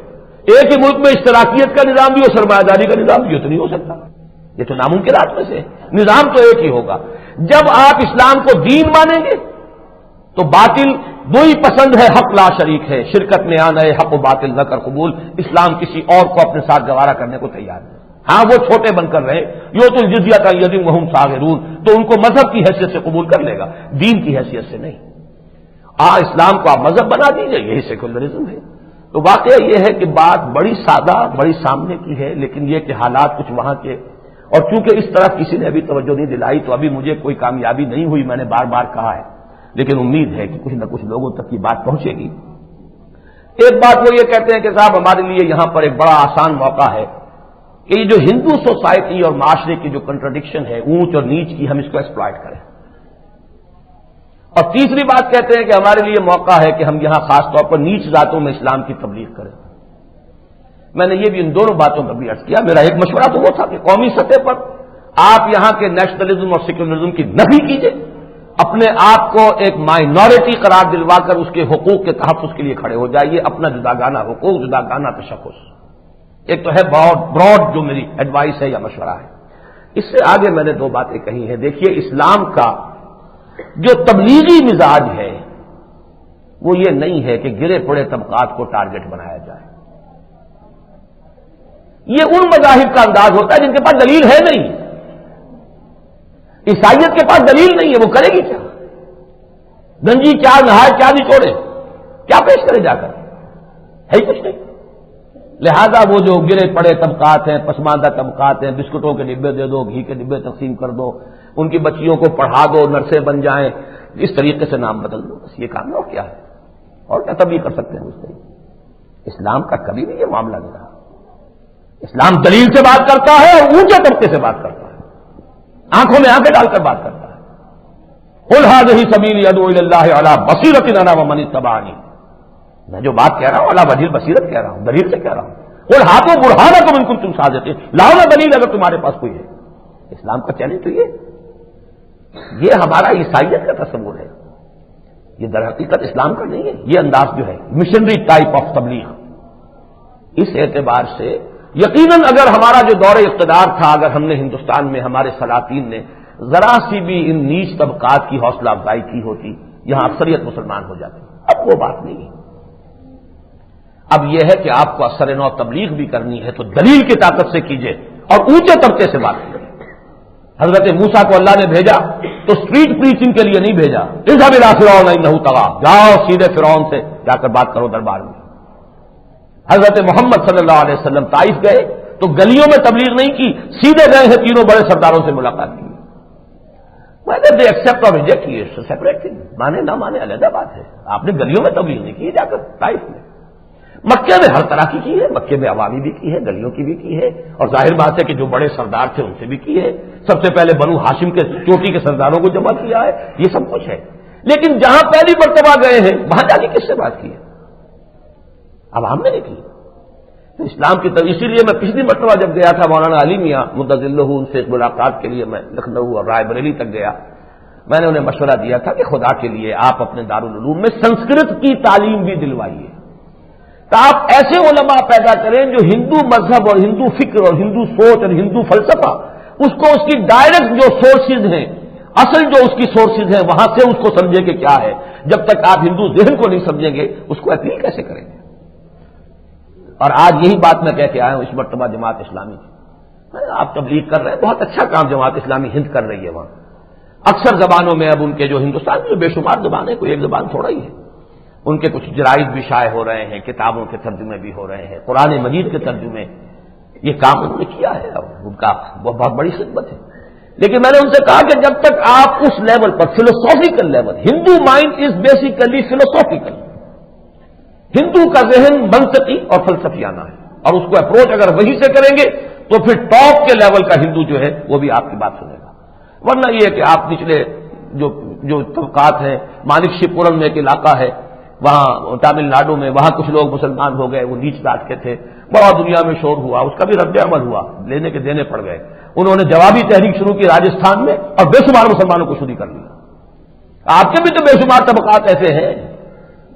Speaker 1: ایک ہی ملک میں اشتراکیت کا نظام بھی اور سرمایہ داری کا نظام بھی تو نہیں ہو سکتا، یہ تو ناممکنات میں سے۔ نظام تو ایک ہی ہوگا۔ جب آپ اسلام کو دین مانیں گے تو باطل دو ہی پسند ہے، حق لا شریک ہے، شرکت میں آنا ہے، حق و باطل نہ کر قبول۔ اسلام کسی اور کو اپنے ساتھ گوارا کرنے کو تیار نہیں۔ ہاں وہ چھوٹے بن کر رہے، یؤتوا الجزیۃ عن ید وہم صاغرون، تو ان کو مذہب کی حیثیت سے قبول کر لے گا، دین کی حیثیت سے نہیں۔ اسلام کو آپ مذہب بنا دیجئے، یہی سیکولرزم ہے۔ تو واقعہ یہ ہے کہ بات بڑی سادہ، بڑی سامنے کی ہے، لیکن یہ کہ حالات کچھ وہاں کے، اور چونکہ اس طرح کسی نے ابھی توجہ نہیں دلائی تو ابھی مجھے کوئی کامیابی نہیں ہوئی، میں نے بار بار کہا ہے، لیکن امید ہے کہ کچھ نہ کچھ لوگوں تک یہ بات پہنچے گی۔ ایک بات وہ یہ کہتے ہیں کہ صاحب ہمارے لیے یہاں پر ایک بڑا آسان موقع ہے کہ یہ جو ہندو سوسائٹی اور معاشرے کی جو کنٹرڈکشن ہے، اونچ اور نیچ کی، ہم اس کو ایکسپلائٹ کریں۔ اور تیسری بات کہتے ہیں کہ ہمارے لیے موقع ہے کہ ہم یہاں خاص طور پر نیچ ذاتوں میں اسلام کی تبلیغ کریں۔ میں نے یہ بھی ان دونوں باتوں پر بھی عرض کیا، میرا ایک مشورہ تو وہ تھا کہ قومی سطح پر آپ یہاں کے نیشنلزم اور سیکولرزم کی نفی کیجئے، اپنے آپ کو ایک مائنورٹی قرار دلوا کر اس کے حقوق کے تحفظ کے لیے کھڑے ہو جائیے، اپنا جداگانہ حقوق، جداگانہ تشخص۔ ایک تو ہے براڈ جو میری ایڈوائس ہے یا مشورہ ہے۔ اس سے آگے میں نے 2 باتیں کہی ہیں۔ دیکھیے اسلام کا جو تبلیغی مزاج ہے وہ یہ نہیں ہے کہ گرے پڑے طبقات کو ٹارگٹ بنایا جائے۔ یہ ان مذاہب کا انداز ہوتا ہے جن کے پاس دلیل ہے نہیں۔ عیسائیت کے پاس دلیل نہیں ہے، وہ کرے گی کیا؟ گنجی کیا نہائے، کیا نچوڑے، کیا پیش کرے جا کر؟ ہے ہی کچھ نہیں۔ لہذا وہ جو گرے پڑے طبقات ہیں، پسماندہ طبقات ہیں، بسکٹوں کے ڈبے دے دو، گھی کے ڈبے تقسیم کر دو، ان کی بچیوں کو پڑھا دو، نرسیں بن جائیں، اس طریقے سے نام بدل دو، بس یہ کام ہے، اور کیا ہے، اور کیا تبلیغ کر سکتے ہیں اس طریقے۔ اسلام کا کبھی بھی یہ معاملہ نہیں رہا۔ اسلام دلیل سے بات کرتا ہے اور اونچے طبقے سے بات کرتا ہے، آنکھوں میں آنکھیں ڈال کر بات کرتا ہے۔ قل هذه سبیلی ادعو الی اللہ علی بصیرۃ انا ومن اتبعنی، میں جو بات کہہ رہا ہوں علی وجہ بصیرت کہہ رہا ہوں، دلیل سے کہہ رہا ہوں۔ قل ہاتھوں برہانکم ان کنتم صادقین، لاؤ نا دلیل اگر تمہارے پاس کوئی ہے۔ اسلام کا چیلنج تو یہ ہمارا عیسائیت کا تصور ہے، یہ در حقیقت اسلام کا نہیں ہے۔ یہ انداز جو ہے مشنری ٹائپ آف تبلیغ، اس اعتبار سے یقیناً اگر ہمارا جو دور اقتدار تھا، اگر ہم نے ہندوستان میں ہمارے سلاطین نے ذرا سی بھی ان نیچ طبقات کی حوصلہ افزائی کی ہوتی، یہاں اکثریت مسلمان ہو جاتے۔ اب وہ بات نہیں ہے، اب یہ ہے کہ آپ کو اثر نو تبلیغ بھی کرنی ہے تو دلیل کی طاقت سے کیجئے اور اونچے طبقے سے بات کیجئے۔ حضرت موسیٰ کو اللہ نے بھیجا تو اسٹریٹ پریچنگ کے لیے نہیں بھیجا، اذهب الى فرعون انه طغى، جاؤ سیدھے فرعون سے جا کر بات کرو دربار میں۔ حضرت محمد صلی اللہ علیہ وسلم طائف گئے تو گلیوں میں تبلیغ نہیں کی، سیدھے گئے ہیں تینوں بڑے سرداروں سے ملاقات کی۔ whether they accept or reject it is a separate thing، مانے نہ مانے علیحدہ بات ہے، آپ نے گلیوں میں تبلیغ نہیں کی جا کر طائف میں۔ مکے میں ہر طرح کی ہے، مکے میں عوامی بھی کی ہے، گلیوں کی بھی کی ہے، اور ظاہر بات ہے کہ جو بڑے سردار تھے ان سے بھی کی ہے، سب سے پہلے بنو ہاشم کے چوٹی کے سرداروں کو جمع کیا ہے، یہ سب کچھ ہے۔ لیکن جہاں پہلی مرتبہ گئے ہیں وہاں جا کے کس سے بات کی ہے؟ عوام نے نہیں کی۔ تو اسلام کی طرف، اسی لیے میں پچھلی مرتبہ جب گیا تھا مولانا علی میاں مدظلہ ان سے ایک ملاقات کے لیے میں لکھنؤ اور رائے بریلی تک گیا، میں نے انہیں مشورہ دیا تھا کہ خدا کے لیے آپ اپنے دارالعلوم میں سنسکرت کی تعلیم بھی دلوائیے، تو آپ ایسے علماء پیدا کریں جو ہندو مذہب اور ہندو فکر اور ہندو سوچ اور ہندو فلسفہ، اس کو اس کی ڈائریکٹ جو سورسز ہیں، اصل جو اس کی سورسز ہیں وہاں سے اس کو سمجھے کہ کیا ہے۔ جب تک آپ ہندو ذہن کو نہیں سمجھیں گے اس کو اپیل کیسے کریں گے؟ اور آج یہی بات میں کہہ کے آیا ہوں اس مرتبہ جماعت اسلامی کی، آپ تبلیغ کر رہے ہیں، بہت اچھا کام جماعت اسلامی ہند کر رہی ہے وہاں۔ اکثر زبانوں میں اب ان کے جو ہندوستان میں بے شمار زبانیں، کوئی ایک زبان تھوڑا ہی ہے، ان کے کچھ جرائد بھی شائع ہو رہے ہیں، کتابوں کے ترجمے بھی ہو رہے ہیں، قرآن مجید کے ترجمے، یہ کام انہوں نے کیا ہے اور ان کا بہت بڑی خدمت ہے۔ لیکن میں نے ان سے کہا کہ جب تک آپ اس لیول پر، philosophical level, Hindu mind is basically philosophical, Hindu کا ذہن منطقی اور فلسفیانہ ہے، اور اس کو اپروچ اگر وہی سے کریں گے تو پھر ٹاپ کے لیول کا ہندو جو ہے وہ بھی آپ کی بات سنے گا۔ ورنہ یہ کہ آپ نچلے جو طبقات ہیں، مانک شیپورم میں ایک علاقہ ہے وہاں تامل ناڈو میں، وہاں کچھ لوگ مسلمان ہو گئے، وہ نیچ ذات کے تھے، بڑا دنیا میں شور ہوا، اس کا بھی رد عمل ہوا، لینے کے دینے پڑ گئے، انہوں نے جوابی تحریک شروع کی راجستھان میں اور بے شمار مسلمانوں کو شروع کر لیا۔ آپ کے بھی تو بے شمار طبقات ایسے ہیں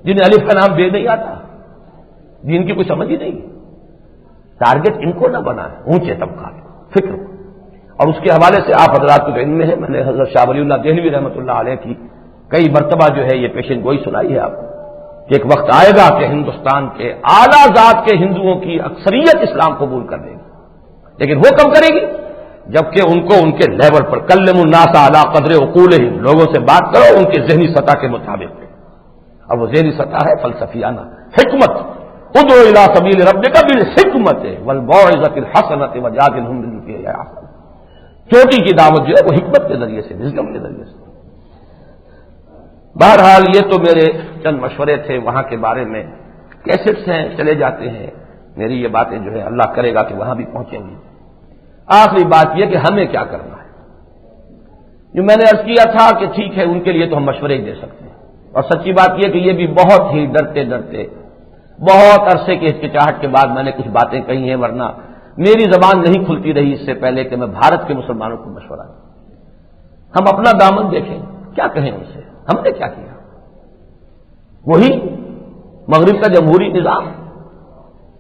Speaker 1: جنہیں الف کا نام بے نہیں آتا، جن کی کوئی سمجھ ہی نہیں۔ ٹارگٹ ان کو نہ بنائیں، اونچے طبقات کو، فکر کو۔ اور اس کے حوالے سے آپ حضرات کو علم میں ہے، میں نے حضرت شاہ ولی اللہ دہلوی رحمۃ اللہ علیہ کی کئی مرتبہ جو ہے یہ پیشن گوئی سنائی ہے آپ کو کہ ایک وقت آئے گا کہ ہندوستان کے اعلیٰ ذات کے ہندوؤں کی اکثریت اسلام قبول کر دے گی، لیکن وہ کم کرے گی جبکہ ان کو ان کے لیول پر کلم الناس علی قدر عقولہم، لوگوں سے بات کرو ان کے ذہنی سطح کے مطابق، اور وہ ذہنی سطح ہے فلسفیانہ حکمت۔ ادعو الی سبیل ربک بالحکمت والموعظۃ الحسنۃ وجادلھم بالتی ہی احسن، چوٹی کی دعوت جو ہے وہ حکمت کے ذریعے سے، وزڈم کے ذریعے سے۔ بہرحال یہ تو میرے چند مشورے تھے وہاں کے بارے میں، کیسٹس ہیں چلے جاتے ہیں، میری یہ باتیں جو ہے اللہ کرے گا کہ وہاں بھی پہنچیں گی۔ آخری بات یہ کہ ہمیں کیا کرنا ہے، جو میں نے عرض کیا تھا کہ ٹھیک ہے ان کے لیے تو ہم مشورے ہی دے سکتے ہیں، اور سچی بات یہ کہ یہ بھی بہت ہی ڈرتے ڈرتے بہت عرصے کی ہچکچاہٹ کے بعد میں نے کچھ باتیں کہی ہیں، ورنہ میری زبان نہیں کھلتی رہی اس سے پہلے کہ میں بھارت کے مسلمانوں کو مشورہ دوں۔ ہم اپنا دامن دیکھیں، کیا کہیں ان سے، ہم نے کیا کیا؟ وہی مغرب کا جمہوری نظام،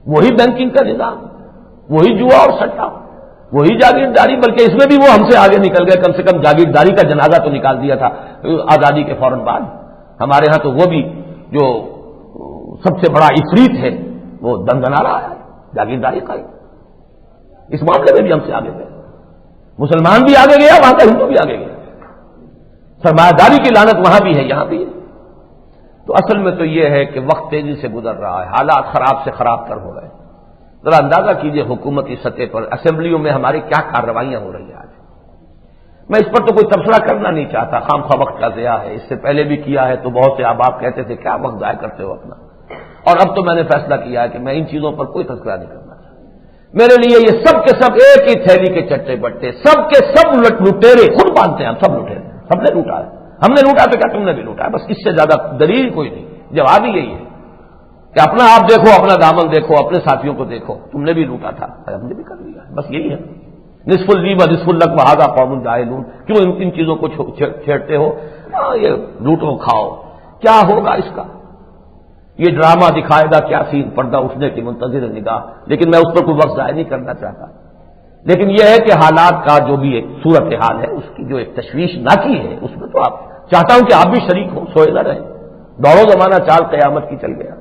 Speaker 1: وہی بینکنگ کا نظام، وہی جوا اور سٹا، وہی جاگیرداری، بلکہ اس میں بھی وہ ہم سے آگے نکل گئے، کم سے کم جاگیرداری کا جنازہ تو نکال دیا تھا آزادی کے فوراً بعد۔ ہمارے ہاں تو وہ بھی جو سب سے بڑا عفریت ہے وہ دندنا رہا ہے جاگیرداری کا، اس معاملے میں بھی ہم سے آگے گئے، مسلمان بھی آگے گیا، وہاں کا ہندو بھی آگے گیا، سرمایہ داری کی لعنت وہاں بھی ہے یہاں بھی ہے۔ تو اصل میں تو یہ ہے کہ وقت تیزی سے گزر رہا ہے، حالات خراب سے خراب تر ہو رہے ہیں، ذرا اندازہ کیجئے حکومتی سطح پر اسمبلیوں میں ہماری کیا کارروائیاں ہو رہی ہیں آج. میں اس پر تو کوئی تبصرہ کرنا نہیں چاہتا، خام خواہ وقت کا ضیاع ہے. اس سے پہلے بھی کیا ہے تو بہت سے احباب کہتے تھے کیا وقت ضائع کرتے ہو اپنا، اور اب تو میں نے فیصلہ کیا ہے کہ میں ان چیزوں پر کوئی تذکرہ نہیں کرنا چاہتا. میرے لیے یہ سب کے سب ایک ہی تھیلی کے چٹے بٹے، سب کے سب لٹیرے، خود مانتے ہیں ہم سب لٹیرے، سب نے لوٹا ہے. ہم نے لوٹا تو کیا تم نے بھی لوٹا ہے، بس اس سے زیادہ دلیل کوئی نہیں. جواب ہی یہی ہے کہ اپنا آپ دیکھو، اپنا دامن دیکھو، اپنے ساتھیوں کو دیکھو، تم نے بھی لوٹا تھا، ہم نے بھی کر لیا. بس یہی ہے. نصف اللی و نصف الک وہذا قوم جاہلون. کیوں ان چیزوں کو چھیڑتے ہو؟ یہ لوٹو کھاؤ، کیا ہوگا اس کا؟ یہ ڈرامہ دکھائے گا کیا سین، پردہ اٹھنے کی منتظر نگاہ. لیکن میں اس پر کوئی وقت ضائع نہیں کرنا چاہتا. لیکن یہ ہے کہ حالات کا جو بھی ایک صورت حال ہے، اس کی جو ایک تشویش ناکی ہے، اس میں تو آپ چاہتا ہوں کہ آپ بھی شریک ہوں، سوئے نہ رہیں. دوڑو زمانہ چال قیامت کی چل گیا،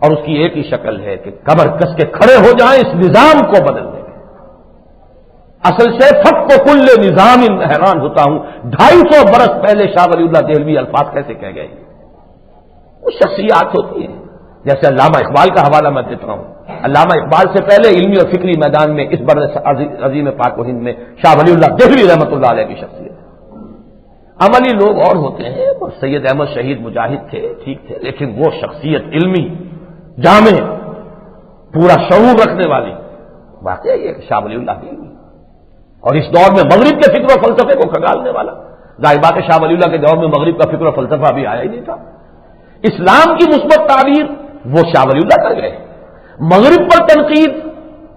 Speaker 1: اور اس کی ایک ہی شکل ہے کہ کمر کس کے کھڑے ہو جائیں اس نظام کو بدلنے. اصل سے فق کو کل نظام حیران ہوتا ہوں 250 برس پہلے شاہ ولی اللہ دہلوی الفاظ کیسے کہہ گئے. وہ شخصیات ہوتی ہیں، جیسے علامہ اقبال کا حوالہ میں دیتا ہوں. علامہ اقبال سے پہلے علمی اور فکری میدان میں اس بر عظیم پاک و ہند میں شاہ ولی اللہ دہلوی رحمۃ اللہ علیہ کی شخصیت. عملی لوگ اور ہوتے ہیں، اور سید احمد شہید مجاہد تھے، ٹھیک تھے، لیکن وہ شخصیت علمی جامع پورا شعور رکھنے والی واقعہ یہ شاہ ولی اللہ دہلوی. اور اس دور میں مغرب کے فکر و فلسفے کو کھنگالنے والا. ظاہر بات ہے شاہ ولی اللہ کے دور میں مغرب کا فکر و فلسفہ بھی آیا ہی نہیں تھا. اسلام کی مثبت تعبیر وہ شاہ ولی اللہ کر گئے. مغرب پر تنقید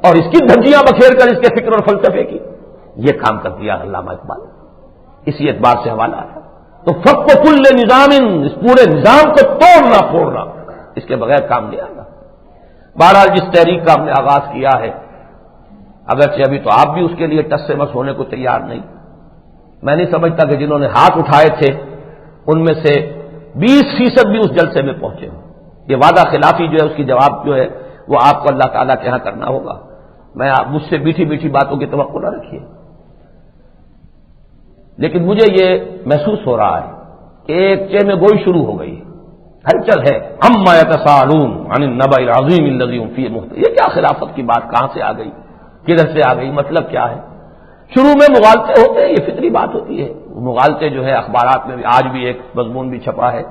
Speaker 1: اور اس کی دھجیاں بکھیر کر اس کے فکر اور فلسفے کی، یہ کام کر دیا علامہ اقبال. اسی اعتبار سے حوالہ ہے. تو فق و کل نظام، اس پورے نظام کو توڑنا پھوڑنا، اس کے بغیر کام نہیں آگا. بہرحال جس تحریک کا ہم نے آغاز کیا ہے، اگرچہ ابھی تو آپ بھی اس کے لیے ٹس سے مس ہونے کو تیار نہیں. میں نہیں سمجھتا کہ جنہوں نے ہاتھ اٹھائے تھے ان میں سے 20% بھی اس جلسے میں پہنچے ہوں. یہ وعدہ خلافی جو ہے اس کی جواب جو ہے وہ آپ کو اللہ تعالیٰ کے یہاں کرنا ہوگا. مجھ سے میٹھی میٹھی باتوں کی توقع نہ رکھیے. لیکن مجھے یہ محسوس ہو رہا ہے کہ ایک چہ میں گوئی شروع ہو گئی، ہلچل ہے. عما یتساءلون عن النبأ العظیم الذی هم فیہ مختلفون. یہ کیا خلافت کی بات کہاں سے آ گئی، کدھر سے آ گئی، مطلب کیا ہے؟ شروع میں مغالطے ہوتے ہیں، یہ فطری بات ہوتی ہے. مغالطے جو ہے اخبارات میں بھی آج بھی ایک مضمون بھی چھپا ہے.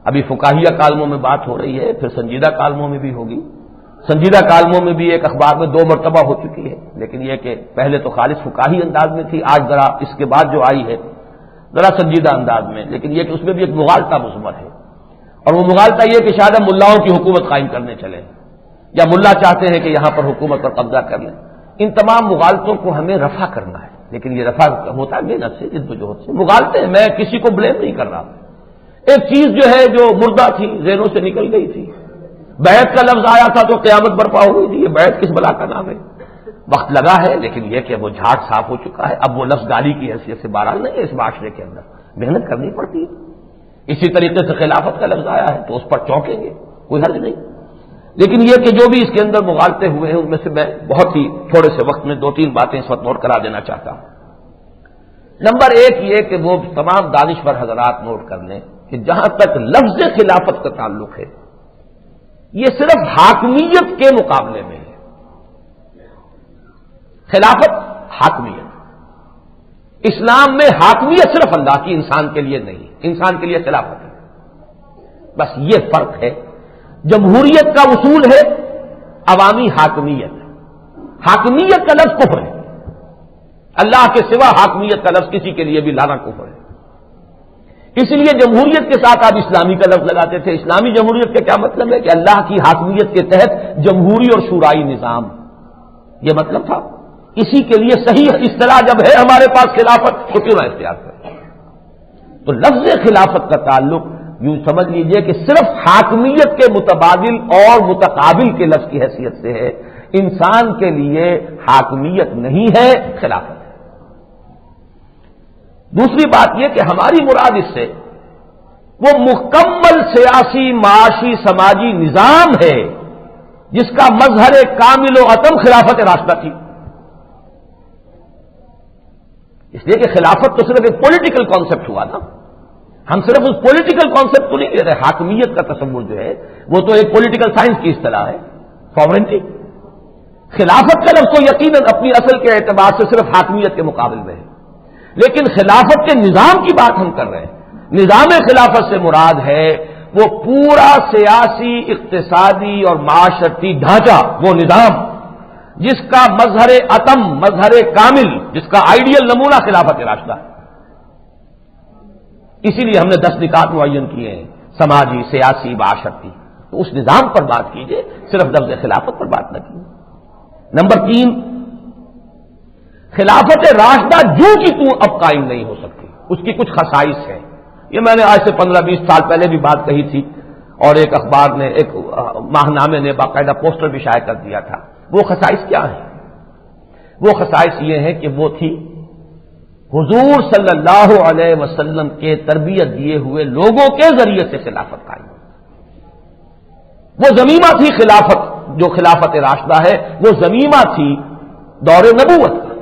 Speaker 1: ابھی فقاہیہ کالموں میں بات ہو رہی ہے، پھر سنجیدہ کالموں میں بھی ہوگی. سنجیدہ کالموں میں بھی ایک اخبار میں 2 مرتبہ ہو چکی ہے، لیکن یہ کہ پہلے تو خالص فقاہی انداز میں تھی، آج ذرا اس کے بعد جو آئی ہے ذرا سنجیدہ انداز میں. لیکن یہ کہ اس میں بھی ایک مغالطہ مضمر ہے، اور وہ مغالطہ یہ کہ شاید ہم ملاؤں کی حکومت قائم کرنے چلے، یا ملا چاہتے ہیں کہ یہاں پر حکومت پر قبضہ کر لیں. ان تمام مغالطوں کو ہمیں رفع کرنا ہے، لیکن یہ رفع ہوتا ہے محنت سے، جدوجہد سے. مغالطے ہیں، میں کسی کو بلیم نہیں کر رہا. ایک چیز جو ہے جو مردہ تھی، ذہنوں سے نکل گئی تھی. بیعت کا لفظ آیا تھا تو قیامت برپا ہو گئی تھی. یہ بیعت کس بلا کا نام ہے؟ وقت لگا ہے، لیکن یہ کہ وہ جھاگ صاف ہو چکا ہے. اب وہ لفظ گالی کی حیثیت سے بہرحال نہیں ہے اس معاشرے کے اندر، محنت کرنی پڑتی ہے. اسی طریقے سے خلافت کا لفظ آیا ہے تو اس پر چونکیں گے، کوئی حرج نہیں. لیکن یہ کہ جو بھی اس کے اندر مغالطے ہوئے ہیں ان میں سے میں بہت ہی تھوڑے سے وقت میں 2-3 باتیں اس وقت نوٹ کرا دینا چاہتا ہوں. نمبر 1 یہ کہ وہ تمام دانشور حضرات نوٹ کر لیں کہ جہاں تک لفظ خلافت کا تعلق ہے یہ صرف حاکمیت کے مقابلے میں ہے. خلافت حاکمیت، اسلام میں حاکمیت صرف اللہ کی، انسان کے لیے نہیں. انسان کے لیے خلافت ہے، بس یہ فرق ہے. جمہوریت کا اصول ہے عوامی حاکمیت. حاکمیت کا لفظ کفر ہے. اللہ کے سوا حاکمیت کا لفظ کسی کے لیے بھی لانا کفر ہے. اس لیے جمہوریت کے ساتھ آپ اسلامی کا لفظ لگاتے تھے. اسلامی جمہوریت کا کیا مطلب ہے کہ اللہ کی حاکمیت کے تحت جمہوری اور شورائی نظام، یہ مطلب تھا. اسی کے لیے صحیح اصطلاح جب ہے ہمارے پاس خلافت تو کیوں نہ اختیار کریں. تو لفظ خلافت کا تعلق یوں سمجھ لیجئے کہ صرف حاکمیت کے متبادل اور متقابل کے لفظ کی حیثیت سے ہے. انسان کے لیے حاکمیت نہیں ہے، خلافت ہے. دوسری بات یہ کہ ہماری مراد اس سے وہ مکمل سیاسی، معاشی، سماجی نظام ہے جس کا مظہر کامل و اتم خلافت راستہ تھی. اس لیے کہ خلافت تو صرف ایک پولیٹیکل کانسیپٹ ہوا نا. ہم صرف اس پولیٹیکل کانسیپٹ کو نہیں لے رہے. حاکمیت کا تصور جو ہے وہ تو ایک پولیٹیکل سائنس کی اصطلاح ہے، ساورنٹی. خلافت کا لفظ تو یقیناً اپنی اصل کے اعتبار سے صرف حاکمیت کے مقابل میں ہے، لیکن خلافت کے نظام کی بات ہم کر رہے ہیں۔ نظام خلافت سے مراد ہے وہ پورا سیاسی، اقتصادی اور معاشرتی ڈھانچہ، وہ نظام جس کا مظہر اتم، مظہر کامل، جس کا آئیڈیل نمونہ خلافت راشدہ ہے۔ اسی لیے ہم نے 10 نکات معین کیے ہیں، سماجی، سیاسی، معاشرتی۔ تو اس نظام پر بات کیجئے، صرف لفظ خلافت پر بات نہ کیجیے۔ نمبر 3، خلافت راشدہ جو کی تو اب قائم نہیں ہو سکتی، اس کی کچھ خصائص ہیں۔ یہ میں نے آج سے 15-20 سال پہلے بھی بات کہی تھی، اور ایک اخبار نے، ایک ماہنامے نے باقاعدہ پوسٹر بھی شائع کر دیا تھا۔ وہ خصائص کیا ہیں؟ وہ خصائص یہ ہیں کہ وہ تھی حضور صلی اللہ علیہ وسلم کے تربیت دیے ہوئے لوگوں کے ذریعے سے خلافت قائم۔ وہ زمینہ تھی خلافت، جو خلافت راشدہ ہے وہ زمینہ تھی دور نبوت کا،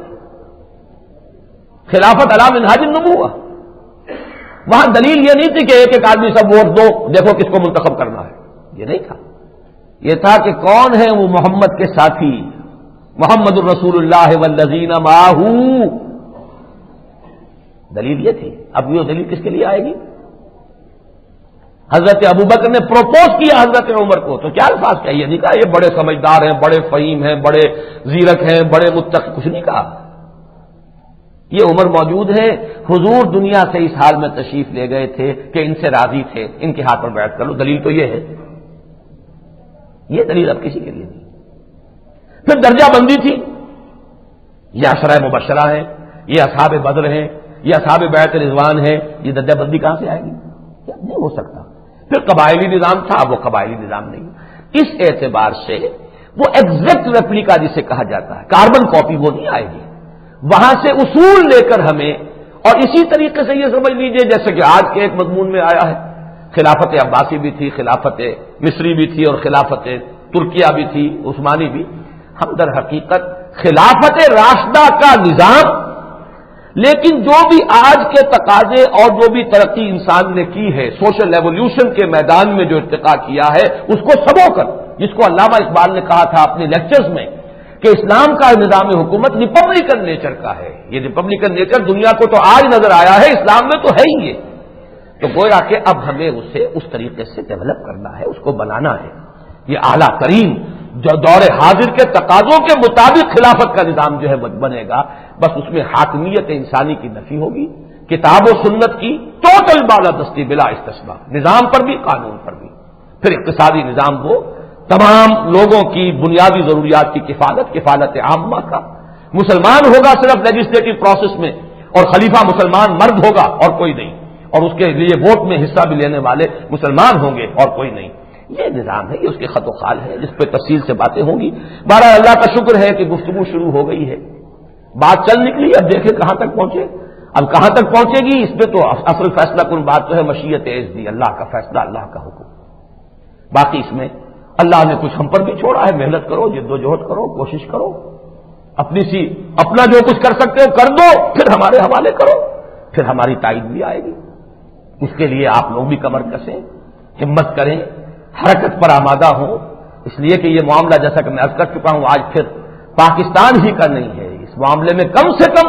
Speaker 1: خلافت علی منہاج النبوہ۔ وہاں دلیل یہ نہیں تھی کہ ایک ایک آدمی سب ووٹ دو، دیکھو کس کو منتخب کرنا ہے، یہ نہیں تھا۔ یہ تھا کہ کون ہے وہ محمد کے ساتھی، محمد الرسول اللہ والذین معہ۔ دلیل یہ تھی۔ اب یہ دلیل کس کے لیے آئے گی؟ حضرت ابوبکر نے پروپوز کیا حضرت عمر کو، تو کیا الفاظ کیا؟ یہ نہیں کہا یہ بڑے سمجھدار ہیں، بڑے فہیم ہیں، بڑے زیرک ہیں، بڑے متقی، کچھ نہیں کہا۔ یہ عمر موجود ہے، حضور دنیا سے اس حال میں تشریف لے گئے تھے کہ ان سے راضی تھے، ان کے ہاتھ پر بیعت کر لو۔ دلیل تو یہ ہے، یہ دلیل اب کسی کے لیے نہیں۔ پھر درجہ بندی تھی، یہ عشرہ مبشرہ ہیں، یہ اصحاب بدر ہیں، یہ اصحاب بیعت رضوان ہیں، یہ درجہ بندی کہاں سے آئے گی؟ کیا نہیں ہو سکتا۔ پھر قبائلی نظام تھا، وہ قبائلی نظام نہیں۔ اس اعتبار سے وہ ایگزیکٹ ریپلیکا جسے کہا جاتا ہے، کاربن کاپی وہ نہیں آئے گی۔ وہاں سے اصول لے کر ہمیں، اور اسی طریقے سے یہ سمجھ لیجئے جیسے کہ آج کے ایک مضمون میں آیا ہے، خلافت عباسی بھی تھی، خلافت مصری بھی تھی، اور خلافت ترکیہ بھی تھی، عثمانی بھی۔ ہم در حقیقت خلافت راشدہ کا نظام، لیکن جو بھی آج کے تقاضے اور جو بھی ترقی انسان نے کی ہے، سوشل ایولیوشن کے میدان میں جو ارتقا کیا ہے، اس کو سبو کر، جس کو علامہ اقبال نے کہا تھا اپنے لیکچرز میں کہ اسلام کا نظام حکومت ریپبلکن نیچر کا ہے۔ یہ ریپبلکن نیچر دنیا کو تو آج نظر آیا ہے، اسلام میں تو ہے ہی یہ۔ تو گویا کہ اب ہمیں اسے اس طریقے سے ڈیولپ کرنا ہے، اس کو بنانا ہے۔ یہ اعلیٰ ترین جو دور حاضر کے تقاضوں کے مطابق خلافت کا نظام جو ہے بنے گا، بس اس میں حاکمیت انسانی کی نفی ہوگی، کتاب و سنت کی ٹوٹل بالادستی بلا استثناء، نظام پر بھی، قانون پر بھی۔ پھر اقتصادی نظام وہ تمام لوگوں کی بنیادی ضروریات کی کفالت عامہ کا، مسلمان ہوگا صرف لیجسلیٹو پروسیس میں، اور خلیفہ مسلمان مرد ہوگا اور کوئی نہیں، اور اس کے لیے ووٹ میں حصہ بھی لینے والے مسلمان ہوں گے اور کوئی نہیں۔ یہ نظام ہے، یہ اس کے خط و خال ہے، جس پہ تفصیل سے باتیں ہوں گی۔ بہرحال اللہ کا شکر ہے کہ گفتگو شروع ہو گئی ہے، بات چل نکلی، اب دیکھیں کہاں تک پہنچے۔ اب کہاں تک پہنچے گی اس پہ تو اصل فیصلہ کن بات تو ہے مشیت عزدی، اللہ کا فیصلہ، اللہ کا حکم۔ باقی اس میں اللہ نے کچھ ہم پر بھی چھوڑا ہے، محنت کرو، جد و جہد کرو، کوشش کرو، اپنا جو کچھ کر سکتے ہو کر دو، پھر ہمارے حوالے کرو، پھر ہماری تائید بھی آئے گی۔ اس کے لیے آپ لوگ بھی کمر کسیں، ہمت کریں، حرکت پر آمادہ ہوں، اس لیے کہ یہ معاملہ جیسا کہ میں عرض کر چکا ہوں آج پھر پاکستان ہی کا نہیں ہے، اس معاملے میں کم سے کم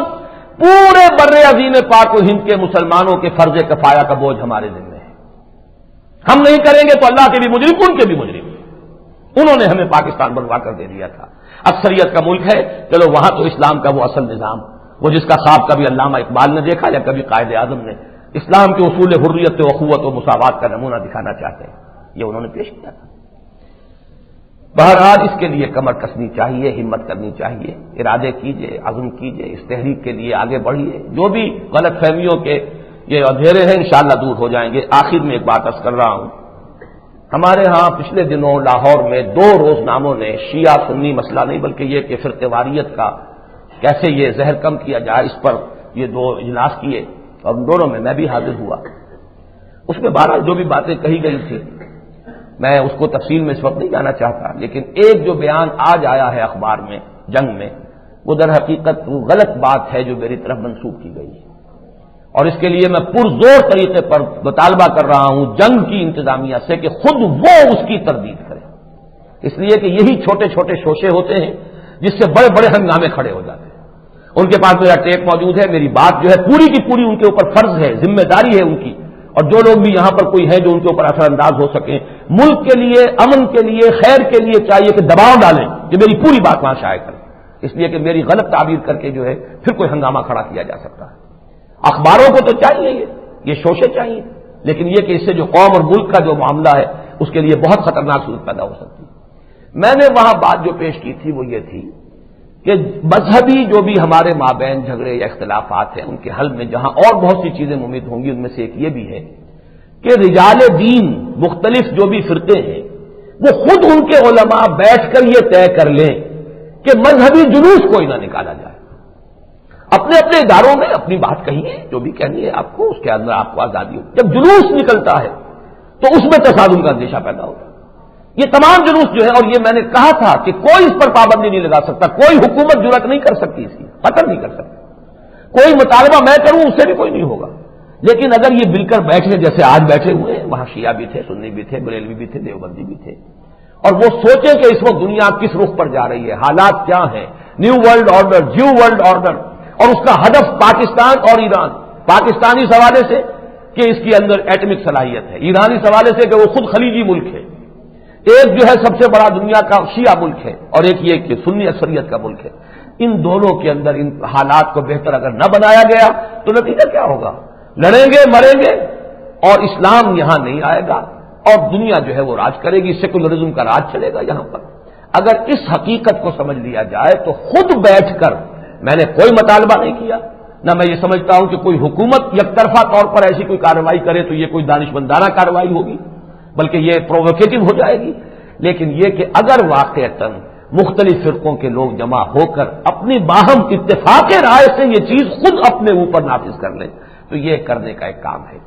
Speaker 1: پورے بر عظیم پاک و ہند کے مسلمانوں کے فرض کفایہ کا بوجھ ہمارے ذمہ ہے۔ ہم نہیں کریں گے تو اللہ کے بھی مجرم، ان کے بھی مجرم، انہوں نے ہمیں پاکستان بنوا کر دے دیا تھا۔ اکثریت کا ملک ہے، چلو وہاں تو اسلام کا وہ اصل نظام، وہ جس کا خواب کبھی علامہ اقبال نے دیکھا یا کبھی قائد اعظم نے، اسلام کے اصول حریت و اخوت و مساوات کا نمونہ دکھانا چاہتے ہیں، یہ انہوں نے پیش کیا تھا۔ بہرحال اس کے لیے کمر کسنی چاہیے، ہمت کرنی چاہیے، ارادے کیجئے، عزم کیجئے، اس تحریک کے لیے آگے بڑھیے، جو بھی غلط فہمیوں کے یہ اندھیرے ہیں انشاءاللہ دور ہو جائیں گے۔ آخر میں ایک بات عرض کر رہا ہوں، ہمارے ہاں پچھلے دنوں لاہور میں 2 روزناموں نے شیعہ سنی مسئلہ نہیں بلکہ یہ کہ فرقہ واریت کا کیسے یہ زہر کم کیا جائے، اس پر یہ 2 اجلاس کیے، اور ان دونوں میں بھی حاضر ہوا۔ اس میں بہرحال جو بھی باتیں کہی گئی تھی میں اس کو تفصیل میں اس وقت نہیں جانا چاہتا، لیکن ایک جو بیان آج آیا ہے اخبار میں جنگ میں، وہ در حقیقت وہ غلط بات ہے جو میری طرف منسوب کی گئی ہے، اور اس کے لیے میں پرزور طریقے پر مطالبہ کر رہا ہوں جنگ کی انتظامیہ سے کہ خود وہ اس کی تردید کرے، اس لیے کہ یہی چھوٹے چھوٹے شوشے ہوتے ہیں جس سے بڑے بڑے ہنگامے کھڑے ہو جاتے ہیں۔ ان کے پاس میرا ٹیپ موجود ہے، میری بات جو ہے پوری کی پوری ان کے اوپر فرض ہے، ذمہ داری ہے ان کی، اور جو لوگ بھی یہاں پر کوئی ہیں جو ان کے اوپر اثر انداز ہو سکیں، ملک کے لیے، امن کے لیے، خیر کے لیے چاہیے کہ دباؤ ڈالیں کہ میری پوری بات وہاں شائع کریں، اس لیے کہ میری غلط تعبیر کر کے جو ہے پھر کوئی ہنگامہ کھڑا کیا جا سکتا ہے۔ اخباروں کو تو چاہیے یہ شوشے چاہیے، لیکن یہ کہ اس سے جو قوم اور ملک کا جو معاملہ ہے اس کے لیے بہت خطرناک صورت پیدا ہو سکتی ہے۔ میں نے وہاں بات جو پیش کی تھی وہ یہ تھی کہ مذہبی جو بھی ہمارے مابین جھگڑے یا اختلافات ہیں ان کے حل میں جہاں اور بہت سی چیزیں ممید ہوں گی، ان میں سے ایک یہ بھی ہے کہ رجال دین مختلف جو بھی فرقے ہیں وہ خود ان کے علماء بیٹھ کر یہ طے کر لیں کہ مذہبی جلوس کوئی نہ نکالا جائے، اپنے اپنے اداروں میں اپنی بات کہیے، جو بھی کہنی ہے آپ کو، اس کے اندر آپ کو آزادی ہو۔ جب جلوس نکلتا ہے تو اس میں تصادم کا اندیشہ پیدا ہوتا ہے۔ یہ تمام جلوس جو ہے، اور یہ میں نے کہا تھا کہ کوئی اس پر پابندی نہیں لگا سکتا، کوئی حکومت جرأت نہیں کر سکتی، اس کی قتل نہیں کر سکتی، کوئی مطالبہ میں کروں اس سے بھی کوئی نہیں ہوگا، لیکن اگر یہ مل کر بیٹھے جیسے آج بیٹھے ہوئے ہیں، وہاں شیعہ بھی تھے، سنی بھی تھے، بریلوی بھی تھے، دیوبندی بھی تھے، اور وہ سوچیں کہ اس وقت دنیا کس رخ پر جا رہی ہے، حالات کیا ہیں، new world order, geo world order, اور اس کا ہدف پاکستان اور ایران، پاکستانی اس حوالے سے کہ اس کے اندر ایٹمک صلاحیت ہے، ایرانی اس حوالے سے کہ وہ خود خلیجی ملک ہے، ایک جو ہے سب سے بڑا دنیا کا شیعہ ملک ہے اور ایک یہ کہ سنی اکثریت کا ملک ہے۔ ان دونوں کے اندر ان حالات کو بہتر اگر نہ بنایا گیا تو نتیجہ کیا ہوگا؟ لڑیں گے، مریں گے، اور اسلام یہاں نہیں آئے گا اور دنیا جو ہے وہ راج کرے گی، سیکولرزم کا راج چلے گا یہاں پر۔ اگر اس حقیقت کو سمجھ لیا جائے تو خود بیٹھ کر، میں نے کوئی مطالبہ نہیں کیا، نہ میں یہ سمجھتا ہوں کہ کوئی حکومت یک طرفہ طور پر ایسی کوئی کارروائی کرے تو یہ کوئی دانشمندانہ کارروائی ہوگی، بلکہ یہ پرووکیٹو ہو جائے گی، لیکن یہ کہ اگر واقعتاً مختلف فرقوں کے لوگ جمع ہو کر اپنی باہم اتفاق رائے سے یہ چیز خود اپنے اوپر نافذ کر لیں تو یہ کرنے کا ایک کام ہے۔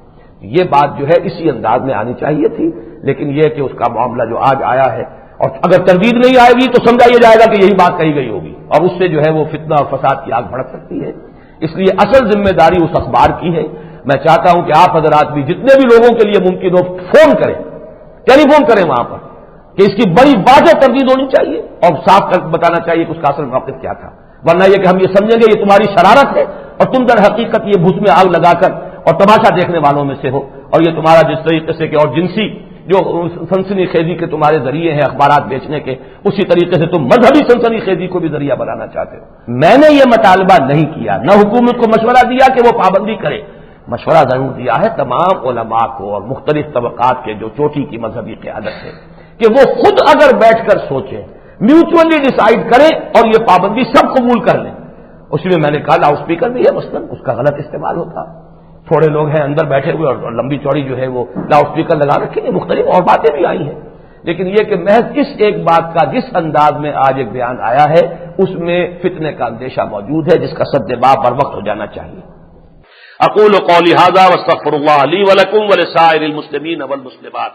Speaker 1: یہ بات جو ہے اسی انداز میں آنی چاہیے تھی، لیکن یہ کہ اس کا معاملہ جو آج آیا ہے، اور اگر تردید نہیں آئے گی تو سمجھا یہ جائے گا کہ یہی بات کہی گئی ہوگی، اور اس سے جو ہے وہ فتنہ اور فساد کی آگ بھڑک سکتی ہے۔ اس لیے اصل ذمہ داری اس اخبار کی ہے۔ میں چاہتا ہوں کہ آپ حضرات بھی جتنے بھی لوگوں کے لیے ممکن ہو فون کریں، ٹیلی فون کریں وہاں پر کہ اس کی بڑی واضح تردید ہونی چاہیے اور صاف کر بتانا چاہیے کہ اس کا اصل موقف کیا تھا، ورنہ یہ کہ ہم یہ سمجھیں گے یہ تمہاری شرارت ہے اور تم در حقیقت یہ بھوس میں آگ لگا کر اور تماشا دیکھنے والوں میں سے ہو، اور یہ تمہارا جس طریقے سے کہ اور جنسی جو سنسنی خیزی کے تمہارے ذریعے ہیں اخبارات بیچنے کے، اسی طریقے سے تم مذہبی سنسنی خیزی کو بھی ذریعہ بنانا چاہتے ہو۔ میں نے یہ مطالبہ نہیں کیا، نہ حکومت کو مشورہ دیا کہ وہ پابندی کرے، مشورہ ضرور دیا ہے تمام علماء کو اور مختلف طبقات کے جو چوٹی کی مذہبی قیادت ہے کہ وہ خود اگر بیٹھ کر سوچیں، میوچولی ڈیسائیڈ کریں اور یہ پابندی سب قبول کر لیں۔ اسی میں نے کہا لاؤڈ اسپیکر بھی ہے مثلاً، اس کا غلط استعمال ہوتا، تھوڑے لوگ ہیں اندر بیٹھے ہوئے اور لمبی چوڑی جو ہے وہ لاؤڈ اسپیکر لگا رکھے ہیں، مختلف اور باتیں بھی آئی ہیں، لیکن یہ کہ محض اس ایک بات کا جس انداز میں آج ایک بیان آیا ہے اس میں فتنے کا اندیشہ موجود ہے جس کا سد باب بر وقت ہو جانا چاہیے۔ اقول قولی ھذا واستغفر اللہ لی ولکم ولسائر المسلمین والمسلمات۔